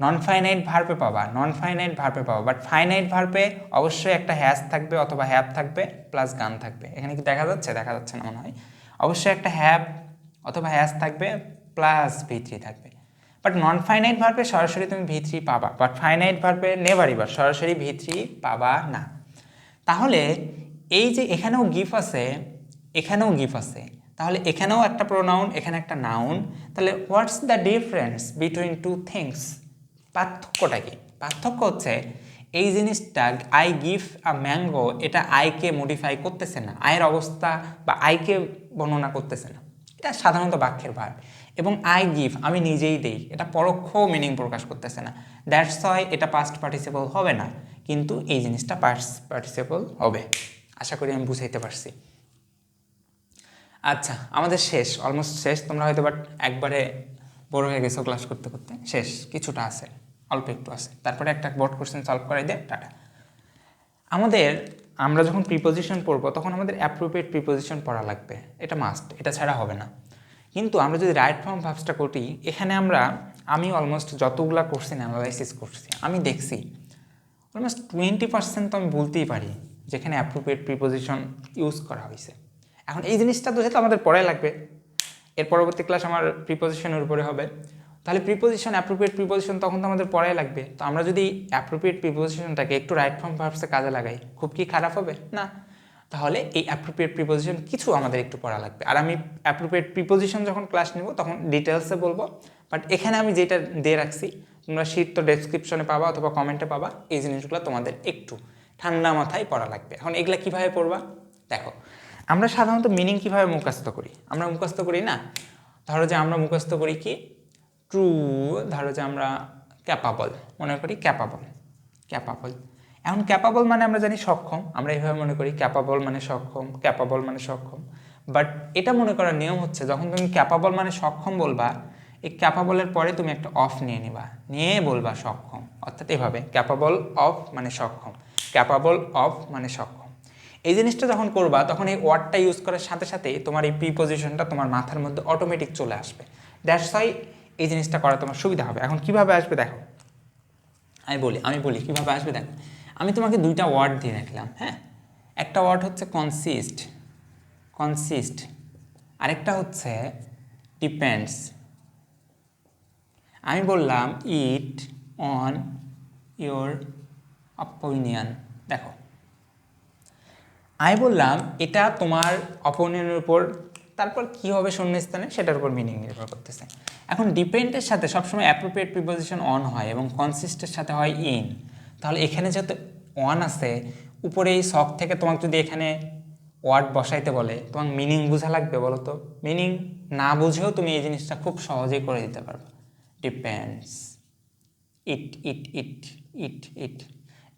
নন ফাইনাইট ভার্বে পাবা, নন ফাইনাইট ভার্বে পাবা, বাট ফাইনাইট ভার্বে অবশ্যই একটা হ্যাজ থাকবে অথবা হ্যাভ থাকবে প্লাস গান থাকবে। এখানে কি দেখা যাচ্ছে? দেখা যাচ্ছে না মনে হয়। অবশ্যই একটা হ্যাভ অথবা হ্যাজ থাকবে প্লাস V3 থাকবে। বাট নন ফাইনাইট ভার্বে সরাসরি তুমি V3 পাবা, বাট ফাইনাইট ভার্বে নেভার এভার সরাসরি V3 পাবা না। তাহলে এই যে এখানেও গিফ আছে, এখানেও গিফ আছে, তাহলে এখানেও একটা প্রোনাউন, এখানে একটা নাউন, তাহলে what's the difference between two things? পার্থক্যটা কি? পার্থক্য হচ্ছে এই জিনিসটা আই গিভ আ ম্যাঙ্গো, এটা আইকে মডিফাই করতেছে না, আয়ের অবস্থা বা আইকে বর্ণনা করতেছে না, এটা সাধারণত বাক্যের ভার। এবং আই গিভ, আমি নিজেই দেই, এটা পরোক্ষ মিনিং প্রকাশ করতেছে না। দ্যাটস ওয়াই এটা পাস্ট পার্টিসিপল হবে না, কিন্তু এই জিনিসটা পাস্ট পার্টিসিপল হবে। আশা করি আমি বুঝাইতে পারছি। আচ্ছা, আমাদের শেষ, অলমোস্ট শেষ। তোমরা হয়তো বাট একবারে বড় হয়ে গেছো ক্লাস করতে করতে, শেষ কিছুটা আছে, অল্প একটু আছে, তারপরে একটা বোর্ড কোশ্চেন সলভ করাই দে, টাটা। আমরা যখন প্রিপোজিশন পড়বো তখন আমাদের অ্যাপ্রোপ্রিয়েট প্রিপোজিশন পড়া লাগবে, এটা মাস্ট, এটা ছাড়া হবে না। কিন্তু আমরা যদি রাইট ফর্ম ভার্বসটা করি, এখানে আমি অলমোস্ট যতগুলা কোশ্চেন অ্যানালাইসিস করছি, আমি দেখছি অলমোস্ট 20% তো আমি বলতেই পারি যেখানে অ্যাপ্রোপ্রিয়েট প্রিপোজিশন ইউজ করা হয়েছে। এখন এই জিনিসটা তো যেহেতু আমাদের পড়াই লাগবে, এর পরবর্তী ক্লাস আমার প্রিপোজিশনের উপরে হবে, তাহলে প্রিপোজিশন, অ্যাপ্রোপ্রিয়েট প্রিপোজিশন তখন তো আমাদের পড়াই লাগবে। তো আমরা যদি অ্যাপ্রোপ্রিয়েট প্রিপোজিশনটাকে একটু রাইট ফর্ম ভার্বসে কাজে লাগাই, খুব কি খারাপ হবে? না। তাহলে এই অ্যাপ্রোপ্রিয়েট প্রিপোজিশন কিছু আমাদের একটু পড়া লাগবে। আর আমি অ্যাপ্রোপ্রিয়েট প্রিপোজিশন যখন ক্লাস নেব তখন ডিটেলসে বলবো, বাট এখানে আমি যেটা দিয়ে রাখছি, তোমরা শীট তো ডেসক্রিপশনে পাবা অথবা কমেন্টে পাবা, এই জিনিসগুলো তোমাদের একটু ঠান্ডা মাথায় পড়া লাগবে। এখন এগুলা কীভাবে পড়বা? দেখো, আমরা সাধারণত মিনিং কীভাবে মুখস্থ করি? আমরা মুখস্থ করি না, ধরো যে আমরা মুখস্থ করি কি ট্রু, ধরো যে আমরা ক্যাপাবল মনে করি, ক্যাপাবল। এখন ক্যাপাবল মানে আমরা জানি সক্ষম, আমরা এইভাবে মনে করি ক্যাপাবল মানে সক্ষম, ক্যাপাবল মানে সক্ষম। বাট এটা মনে করার নিয়ম হচ্ছে, যখন তুমি ক্যাপাবল মানে সক্ষম বলবা, এই ক্যাপাবলের পরে তুমি একটা অফ নিয়ে নিবা, নিয়ে বলবা সক্ষম, অর্থাৎ এভাবে ক্যাপাবল অফ মানে সক্ষম, ক্যাপাবল অফ মানে সক্ষম। এই জিনিসটা যখন করবা তখন এই ওয়ার্ডটা ইউজ করার সাথে সাথে তোমার এই প্রিপোজিশনটা তোমার মাথার মধ্যে অটোমেটিক চলে আসবে। দ্যাটস ওয়াই এই জিনিসটা করা তোমার সুবিধা হবে। এখন কিভাবে আসবে দেখো, আমি বলি কীভাবে আসবে দেখো। আমি তোমাকে দুইটা ওয়ার্ড দিয়ে রাখলাম, হ্যাঁ, একটা ওয়ার্ড হচ্ছে কনসিস্ট, আরেকটা হচ্ছে ডিপেন্ডস। আমি বললাম ইট অন ইয়োর অপিনিয়ন। দেখো আমি বললাম এটা তোমার অপিনিয়নের উপর, তারপর কী হবে শূন্যস্থানে সেটার উপর মিনিং নির্ভর করতেছে। এখন ডিপেন্ডের সাথে সবসময় অ্যাপ্রোপ্রিয়েট প্রিপোজিশন অন হয় এবং কনসিস্টের সাথে হয় ইন। তাহলে এখানে যেহেতু অন আছে উপরে এই সক থেকে তোমাকে যদি এখানে ওয়ার্ড বসাইতে বলে তোমার মিনিং বোঝা লাগবে বলো তো? মিনিং না বুঝেও তুমি এই জিনিসটা খুব সহজেই করে দিতে পারবে। ডিপেন্ডস, ইট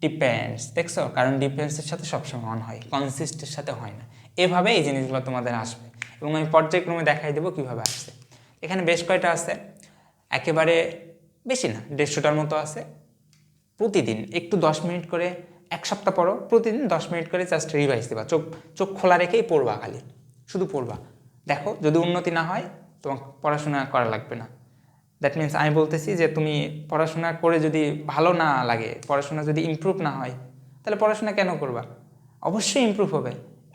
ডিপেন্ডস, দেখছো? কারণ ডিপেন্ডসের সাথে সবসময় অন হয়, কনসিস্টের সাথে হয় না। এভাবে এই জিনিসগুলো তোমাদের আসবে এবং আমি পর্যায়ক্রমে দেখাই দেবো কীভাবে আসছে। এখানে বেশ কয়টা আছে, একেবারে বেশি না, 150টার মতো আছে। প্রতিদিন একটু 10 মিনিট করে, এক সপ্তাহ পরও প্রতিদিন 10 মিনিট করে জাস্ট রিভাইজ দেবা, চোখ খোলা রেখেই পড়বা, খালি শুধু পড়বা। দেখো যদি উন্নতি না হয় তোমার পড়াশোনা করা লাগবে না। দ্যাট মিনস আমি বলতেছি যে তুমি পড়াশোনা করে যদি ভালো না লাগে, পড়াশোনা যদি ইমপ্রুভ না হয়, তাহলে পড়াশোনা কেন করবা? অবশ্যই ইমপ্রুভ হবে।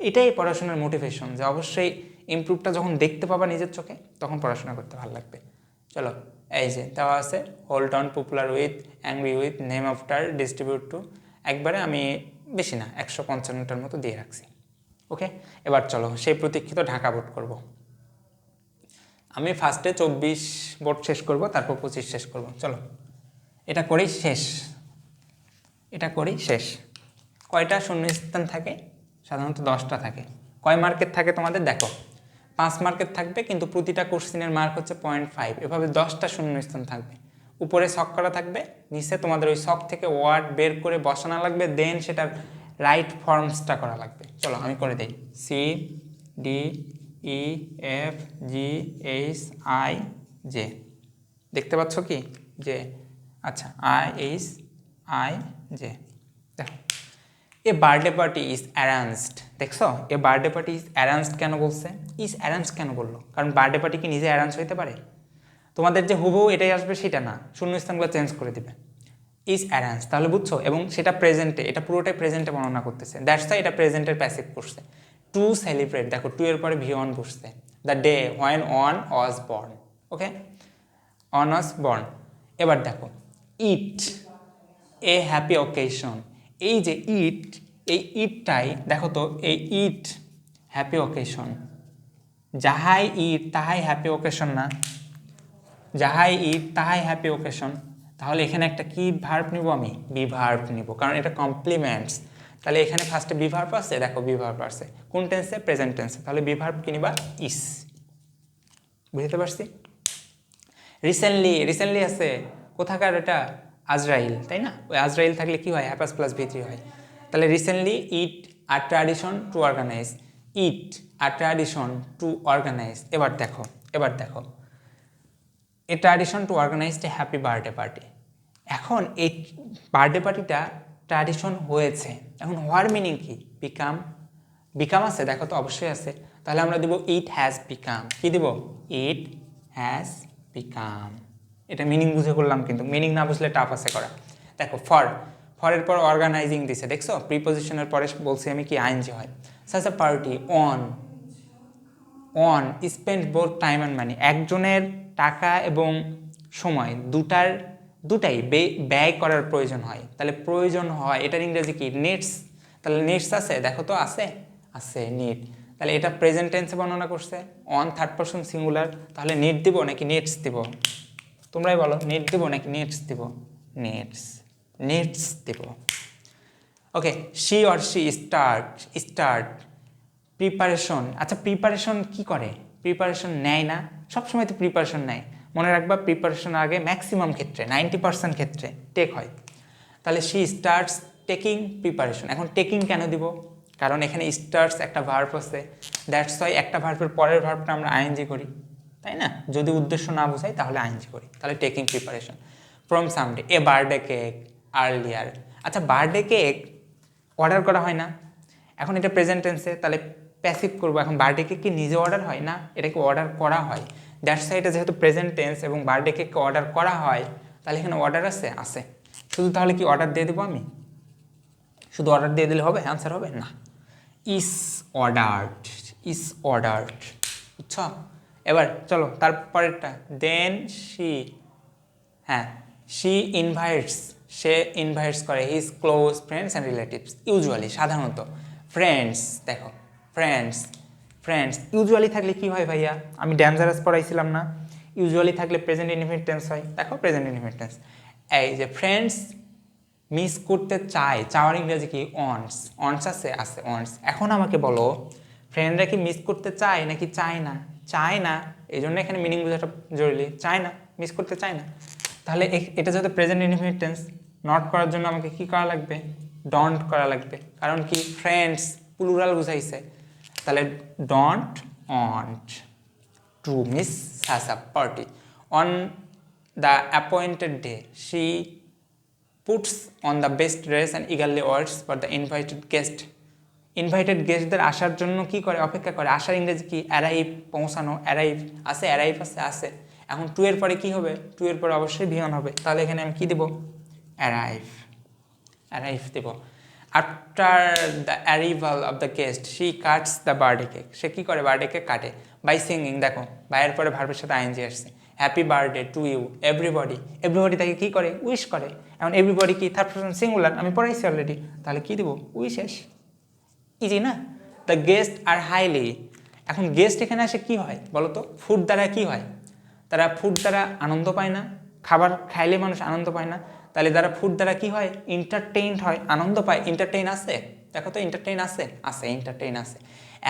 এটাই পড়াশোনার মোটিভেশন, যে অবশ্যই ইমপ্রুভটা যখন দেখতে পাবা নিজের চোখে তখন পড়াশোনা করতে ভালো লাগবে। চলো, এই যে দেওয়া আছে hold on, popular with, angry with, name after, distribute to, একবারে আমি বেশি না 155টার মতো দিয়ে রাখছি। ওকে, এবার চলো সেই প্রতীক্ষিত ঢাকা বোর্ড করব। আমি ফার্স্টে 24 বোর্ড শেষ করব, তারপর 25 শেষ করব। চলো এটা করেই শেষ। কয়টা শূন্যস্থান থাকে? সাধারণত 10টা থাকে। কয় মার্কের থাকে তোমাদের দেখো, 5 মার্কের থাকবে, কিন্তু প্রতিটা কোশ্চিনের মার্ক হচ্ছে 0.5। এভাবে 10টা শূন্যস্থান থাকবে। উপরে ছক করা থাকবে, নিচে তোমাদের ওই ছক থেকে ওয়ার্ড বের করে বসানো লাগবে, দেন সেটার রাইট ফর্মসটা করা লাগবে। চলো আমি করে দিই। CDEFGHI J, দেখতে পাচ্ছ কি? জে, আচ্ছা, IHIJ। দেখো, a birthday party is arranged, দেখছো? A birthday party is arranged কেন বলছে? ইজ অ্যারেঞ্জ কেন বললো? কারণ বার্থডে পার্টি কি নিজে অ্যারেঞ্জ হইতে পারে? তোমাদের যে হুবহু এটাই আসবে সেটা না, শূন্যস্থানগুলো চেঞ্জ করে দিবে। ইজ অ্যারেঞ্জ, তাহলে বুঝছো? এবং সেটা প্রেজেন্টে, এটা পুরোটাই প্রেজেন্টে বর্ণনা করতেছে। দ্যাটস ওয়াই এটা প্রেজেন্টের প্যাসিভ করছে। টু সেলিব্রেট, দেখো টু এর পরে V1 বসছে, the day when on was born. Okay, on was born. এবার দেখো ইট এ হ্যাপি অকেশন, এই যে ইট, এই ইটটাই দেখো তো, এই ইট হ্যাপি অকেশন, যাহাই ইট তাহাই হ্যাপি অকেশন না? যাহাই ইট তাহাই হ্যাপি অকেশন। তাহলে এখানে একটা কি ভার্ব নিব? আমি বি ভার্ব নিব, কারণ এটা কমপ্লিমেন্টস। তাহলে এখানে ফার্স্টে বি ভার্ব আছে, দেখো বি ভার্ব আছে কোন টেন্সে? প্রেজেন্ট টেন্সে। তাহলে বি ভার্ব কি নিবা? ইস। বুঝতে পারছি? রিসেন্টলি আছে কোথাকার? এটা আজরাইল, তাই না? ওই আজরাইল থাকলে কি হয়? হ্যাপাস প্লাস V3 হয়। তাহলে recently it are tradition to organise, it are tradition to organise. এবার দেখো a tradition to organise a happy birthday party. এখন এই বার্থডে পার্টিটা ট্র্যাডিশন হয়েছে, এখন হওয়ার মিনিং কি? বিকাম আছে, দেখো তো অবশ্যই আছে। তাহলে আমরা দিব ইট হ্যাজ বিকাম। কি দিব? ইট হ্যাজ বিকাম। এটা মিনিং বুঝে করলাম, কিন্তু মিনিং না বুঝলে টাফ আছে করা। দেখো ফরের পর অর্গানাইজিং দিছে, দেখছো? প্রিপোজিশনের পরে বলছি আমি কি আইএনজি হয়। Such a party on spend both time and money, একজনের টাকা এবং সময় দুটাই ব্যয় করার প্রয়োজন হয়। তাহলে প্রয়োজন হয়, এটার ইংরেজি কি? নিডস। তাহলে নিডস আছে, দেখো তো আছে নিড। তাহলে এটা প্রেজেন্ট টেন্সে বর্ণনা করছে, অন থার্ড পারসন সিঙ্গুলার। তাহলে নিড দিব নাকি নিডস দিব? তোমরাই বলো, নিড দিব নাকি নিডস দিব? নিডস দিব। Okay, she or she start preparation. আচ্ছা, প্রিপারেশন কি করে? প্রিপারেশন নেয় না? সবসময় তো প্রিপারেশন নেয়। মনে রাখবা, প্রিপারেশন আগে ম্যাক্সিমাম ক্ষেত্রে 90% ক্ষেত্রে টেক হয়। তাহলে শি স্টার্টস টেকিং প্রিপারেশন। এখন টেকিং কেন দিব? কারণ এখানে স্টার্টস একটা ভার্ব আছে, দ্যাটস ওয়াই একটা ভার্বের পরের ভার্বটা আমরা আইএনজি করি। তাই না? যদি উদ্দেশ্য না বোঝাই তাহলে আইএনজি করি। তাহলে taking preparation from someday A birthday cake earlier. আচ্ছা বার্থডে কেক অর্ডার করা হয় না, এখন এটা প্রেজেন্ট টেন্সে, তাহলে প্যাসিভ করবো। এখন বার্থডে কেক কি নিজে অর্ডার হয় না, এটাকে অর্ডার করা হয়। দ্যাটস ওয়াই এটা যেহেতু প্রেজেন্ট টেন্স এবং বার্থডে কেককে অর্ডার করা হয়, তাহলে এখানে অর্ডার আছে। শুধু তাহলে কি অর্ডার দিয়ে দেবো আমি? শুধু অর্ডার দিয়ে দিলে হবে, অ্যান্সার হবে না। ইজ অর্ডার্ড, বুঝছ? এবার চলো তারপরেরটা, then she invites, say invites করে his close friends and relatives. Usually, সাধারণত ফ্রেন্ডস, দেখো ফ্রেন্ডস ইউজুয়ালি থাকলে কি হয় ভাইয়া? আমি ডেঞ্জারাস পড়াইছিলাম না, ইউজুয়ালি থাকলে প্রেজেন্ট ইনডিফিনিট টেন্স হয়। দেখো প্রেজেন্ট ইনডিফিনিট টেন্স, এই যে ফ্রেন্ডস মিস করতে চায়, চাওয়ার ইংরেজি কি? অনস আছে অনস। এখন আমাকে বলো ফ্রেন্ডরা কি মিস করতে চায় নাকি চায় না? চায় না, এই জন্য এখানে মিনিং বোঝাটা জরুরি। চায় না, মিস করতে চায় না। তাহলে এটা যেহেতু প্রেজেন্ট ইনডিফিনিট টেন্স, নট করার জন্য আমাকে কি করা লাগবে? ডন্ট করা লাগবে। কারণ কি? ফ্রেন্ডস প্লুরাল বুঝাইছে, তাহলে don't want to miss such party on the appointed day. She puts on the best dress and eagerly waits for the invited guest. Invited গেস্টদের আসার জন্য কি করে? অপেক্ষা করে। আসার ইংরেজি কি? অ্যারাইভ, পৌঁছানো। অ্যারাইভ আছে, অ্যারাইভ আছে। এখন টু এর পরে কি হবে? টু এর পরে অবশ্যই ভিয়ন হবে, তাহলে এখানে আমি কি দেব? অ্যারাইভ দেব। After the arrival of the guest she cuts the birthday cake. সে কী করে? বার্থডে কেক কাটে বাই সিঙ্গিং। দেখো বাইয়ের পরে ভার্বের সাথে আইএনজি আসছে। Happy birthday to you everybody. Everybody তাকে কী করে? উইশ করে। এখন এভরিবডি কি? থার্ড পারসন সিঙ্গুলার, আমি পড়াইছি অলরেডি, তাহলে কী দেবো? উইশেস। ইজি না? The guest are highly. এখন গেস্ট এখানে আসে কি হয় বলো তো? ফুড দ্বারা কি হয়? তারা ফুড দ্বারা আনন্দ পায় না? খাবার খাইলে মানুষ আনন্দ পায় না? তাহলে যারা ফুড দ্বারা কি হয়? এন্টারটেইনড হয়, আনন্দ পায়। এন্টারটেইন আছে, দেখো তো এন্টারটেইন আছে, এন্টারটেইন আছে।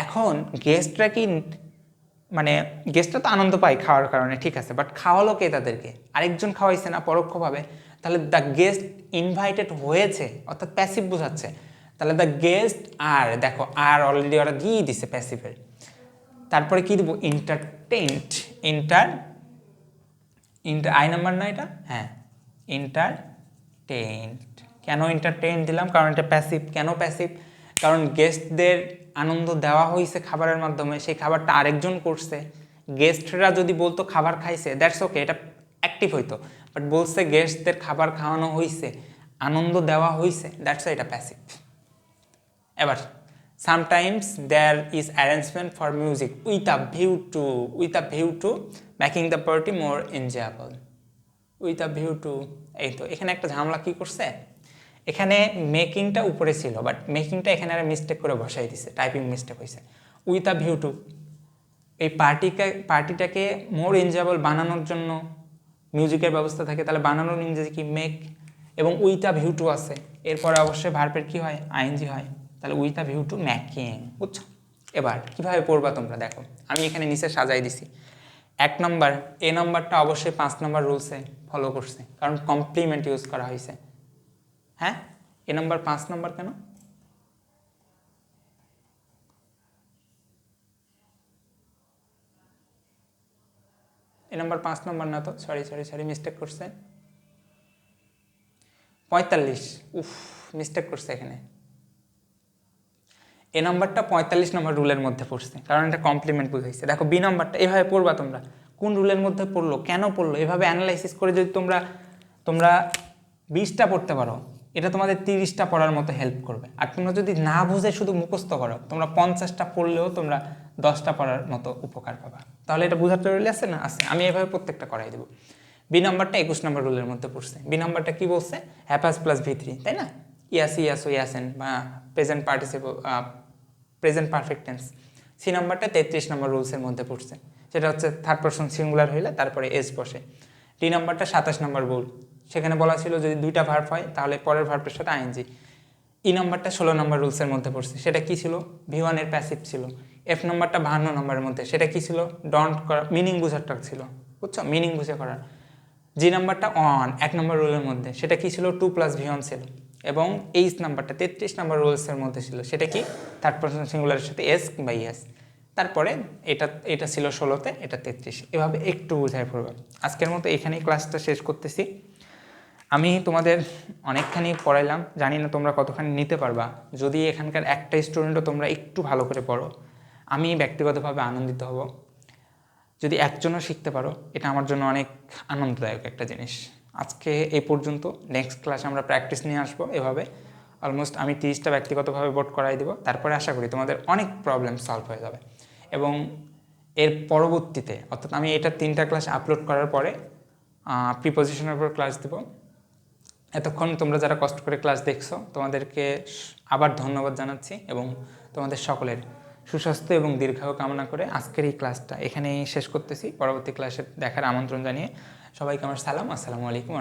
এখন গেস্টরা কি, মানে গেস্টরা তো আনন্দ পায় খাওয়ার কারণে, ঠিক আছে, বাট খাওয়ালো কে তাদেরকে? আরেকজন খাওয়াইছে না পরোক্ষভাবে। তাহলে দ্য গেস্ট ইনভাইটেড হয়েছে, অর্থাৎ প্যাসিভ বোঝাচ্ছে। তাহলে দ্য গেস্ট আর, দেখো আর অলরেডি ওরা দিয়ে দিছে প্যাসিভের, তারপরে কি দেবো? এন্টারটেইনড। আই নাম্বার না এটা? হ্যাঁ, এন্টারটেইনড। কেন এন্টারটেইন দিলাম? কারণ এটা প্যাসিভ। কেন প্যাসিভ? কারণ গেস্টদের আনন্দ দেওয়া হয়েছে খাবারের মাধ্যমে, সেই খাবারটা আরেকজন করছে। গেস্টরা যদি বলতো খাবার খাইছে, দ্যাটস ওকে, এটা অ্যাক্টিভ হইতো, বাট বলছে গেস্টদের খাবার খাওয়ানো হয়েছে, আনন্দ দেওয়া হয়েছে, দ্যাটস এটা প্যাসিভ। এবার sometimes there is arrangement for music with a view to making the party more enjoyable. with a view to, এই তো এখানে একটা ঝামেলা কি করছে, এখানে মেকিংটা উপরে ছিল, বাট মেকিংটা এখানে আর মিস্টেক করে বসাই দিছে, টাইপিং মিস্টেক হয়েছে। উইথ আ ভিউ টু, এই পার্টিটাকে মোর এনজয়েবল বানানোর জন্য মিউজিকের ব্যবস্থা থাকে, তাহলে বানানোর ইংরেজি কি? মেক। এবং উইথ আ ভিউ টু আছে, এরপরে অবশ্যই ভার্বের কি হয়? আইএনজি হয়, তাহলে with a view to making. বুঝছো? এবার কিভাবে পড়বা তোমরা দেখো, আমি এখানে নিচে সাজাই দিছি। 1 নম্বর, এ নাম্বারটা অবশ্যই 5 নম্বর রুলসে ফলো করছে, কারণ কমপ্লিমেন্ট ইউজ করা হয়েছে। হ্যাঁ, এ নাম্বার 5 নম্বর কেন? এ নাম্বার 5 নম্বর না তো, সরি মিস্টেক করছে। 45, উফ মিস্টেক করছে এখানে। এ নাম্বারটা 45 নম্বর রুলের মধ্যে পড়ছে, কারণ এটা কমপ্লিমেন্ট বুঝাইছে। দেখো বি নাম্বারটা এভাবে পড়বা তোমরা, কোন রুলের মধ্যে পড়লো, কেন পড়লো, এভাবে অ্যানালাইসিস করে যদি তোমরা 20টা পড়তে পারো, এটা তোমাদের 30টা পড়ার মতো হেল্প করবে। আর তোমরা যদি না বুঝে শুধু মুখস্থ করো, তোমরা 50টা পড়লেও তোমরা 10টা পড়ার মতো উপকার পাবা। তাহলে এটা বোঝার জরুরি আছে না? আছে। আমি এভাবে প্রত্যেকটা করাই দেবো। বি নাম্বারটা 21 নম্বর রুলের মধ্যে পড়ছে। বি নাম্বারটা কি বলছে? হ্যাপাস প্লাস ভি3, তাই না? ইয়াসো ইয়াসেন বা present participle, present perfect tense. সি নাম্বারটা 33 নম্বর রুলসের মধ্যে পড়ছে, সেটা হচ্ছে থার্ড পারসন সিঙ্গুলার হইলে তারপরে এস বসে। ডি নাম্বারটা 27 নম্বর রুল, সেখানে বলা ছিল যদি 2টা ভার্ব হয় তাহলে পরের ভার্বের সাথে আইএনজি। ই নাম্বারটা 16 নম্বর রুলসের মধ্যে পড়ছে, সেটা কি ছিল? ভি1 এর প্যাসিভ ছিল। এফ নাম্বারটা 52 নম্বরের মধ্যে, সেটা কি ছিল? ডন্ট করা, মিনিং বোঝারটা ছিল, বুঝছো? মিনিং বুঝে করা। জি নাম্বারটা অন 1 নম্বর রুলের মধ্যে, সেটা কি ছিল? 2 + ভি1 ছিল। এবং এইচ নাম্বারটা 33 নম্বর রুলসের মধ্যে ছিল, সেটা কি? থার্ড পারসন সিঙ্গুলারের সাথে এস কিংবা ইএস। তারপরে এটা এটা ছিল 16-তে, এটা 33, এভাবে একটু বোঝায় পড়বে। আজকের মতো এখানেই ক্লাসটা শেষ করতেছি। আমি তোমাদের অনেকখানি পড়াইলাম, জানি না তোমরা কতখানি নিতে পারবা। যদি এখানকার একটা স্টুডেন্টও তোমরা একটু ভালো করে পড়ো, আমি ব্যক্তিগতভাবে আনন্দিত হব। যদি একজনও শিখতে পারো, এটা আমার জন্য অনেক আনন্দদায়ক একটা জিনিস। আজকে এই পর্যন্ত, নেক্সট ক্লাসে আমরা প্র্যাকটিস নিয়ে আসবো। এভাবে অলমোস্ট আমি 30টা ব্যক্তিগতভাবে বোর্ড করাই দেবো। তারপরে আশা করি তোমাদের অনেক প্রবলেম সলভ হয়ে যাবে। এবং এর পরবর্তীতে, অর্থাৎ আমি এটা 3টা ক্লাস আপলোড করার পরে প্রিপোজিশনের উপর ক্লাস দেবো। এতক্ষণ তোমরা যারা কষ্ট করে ক্লাস দেখছো, তোমাদেরকে আবার ধন্যবাদ জানাচ্ছি এবং তোমাদের সকলের সুস্বাস্থ্য এবং দীর্ঘায়ু কামনা করে আজকের এই ক্লাসটা এখানেই শেষ করতেছি। পরবর্তী ক্লাসে দেখার আমন্ত্রণ জানিয়ে সবাইকে আমার সালাম, আসসালামু আলাইকুম।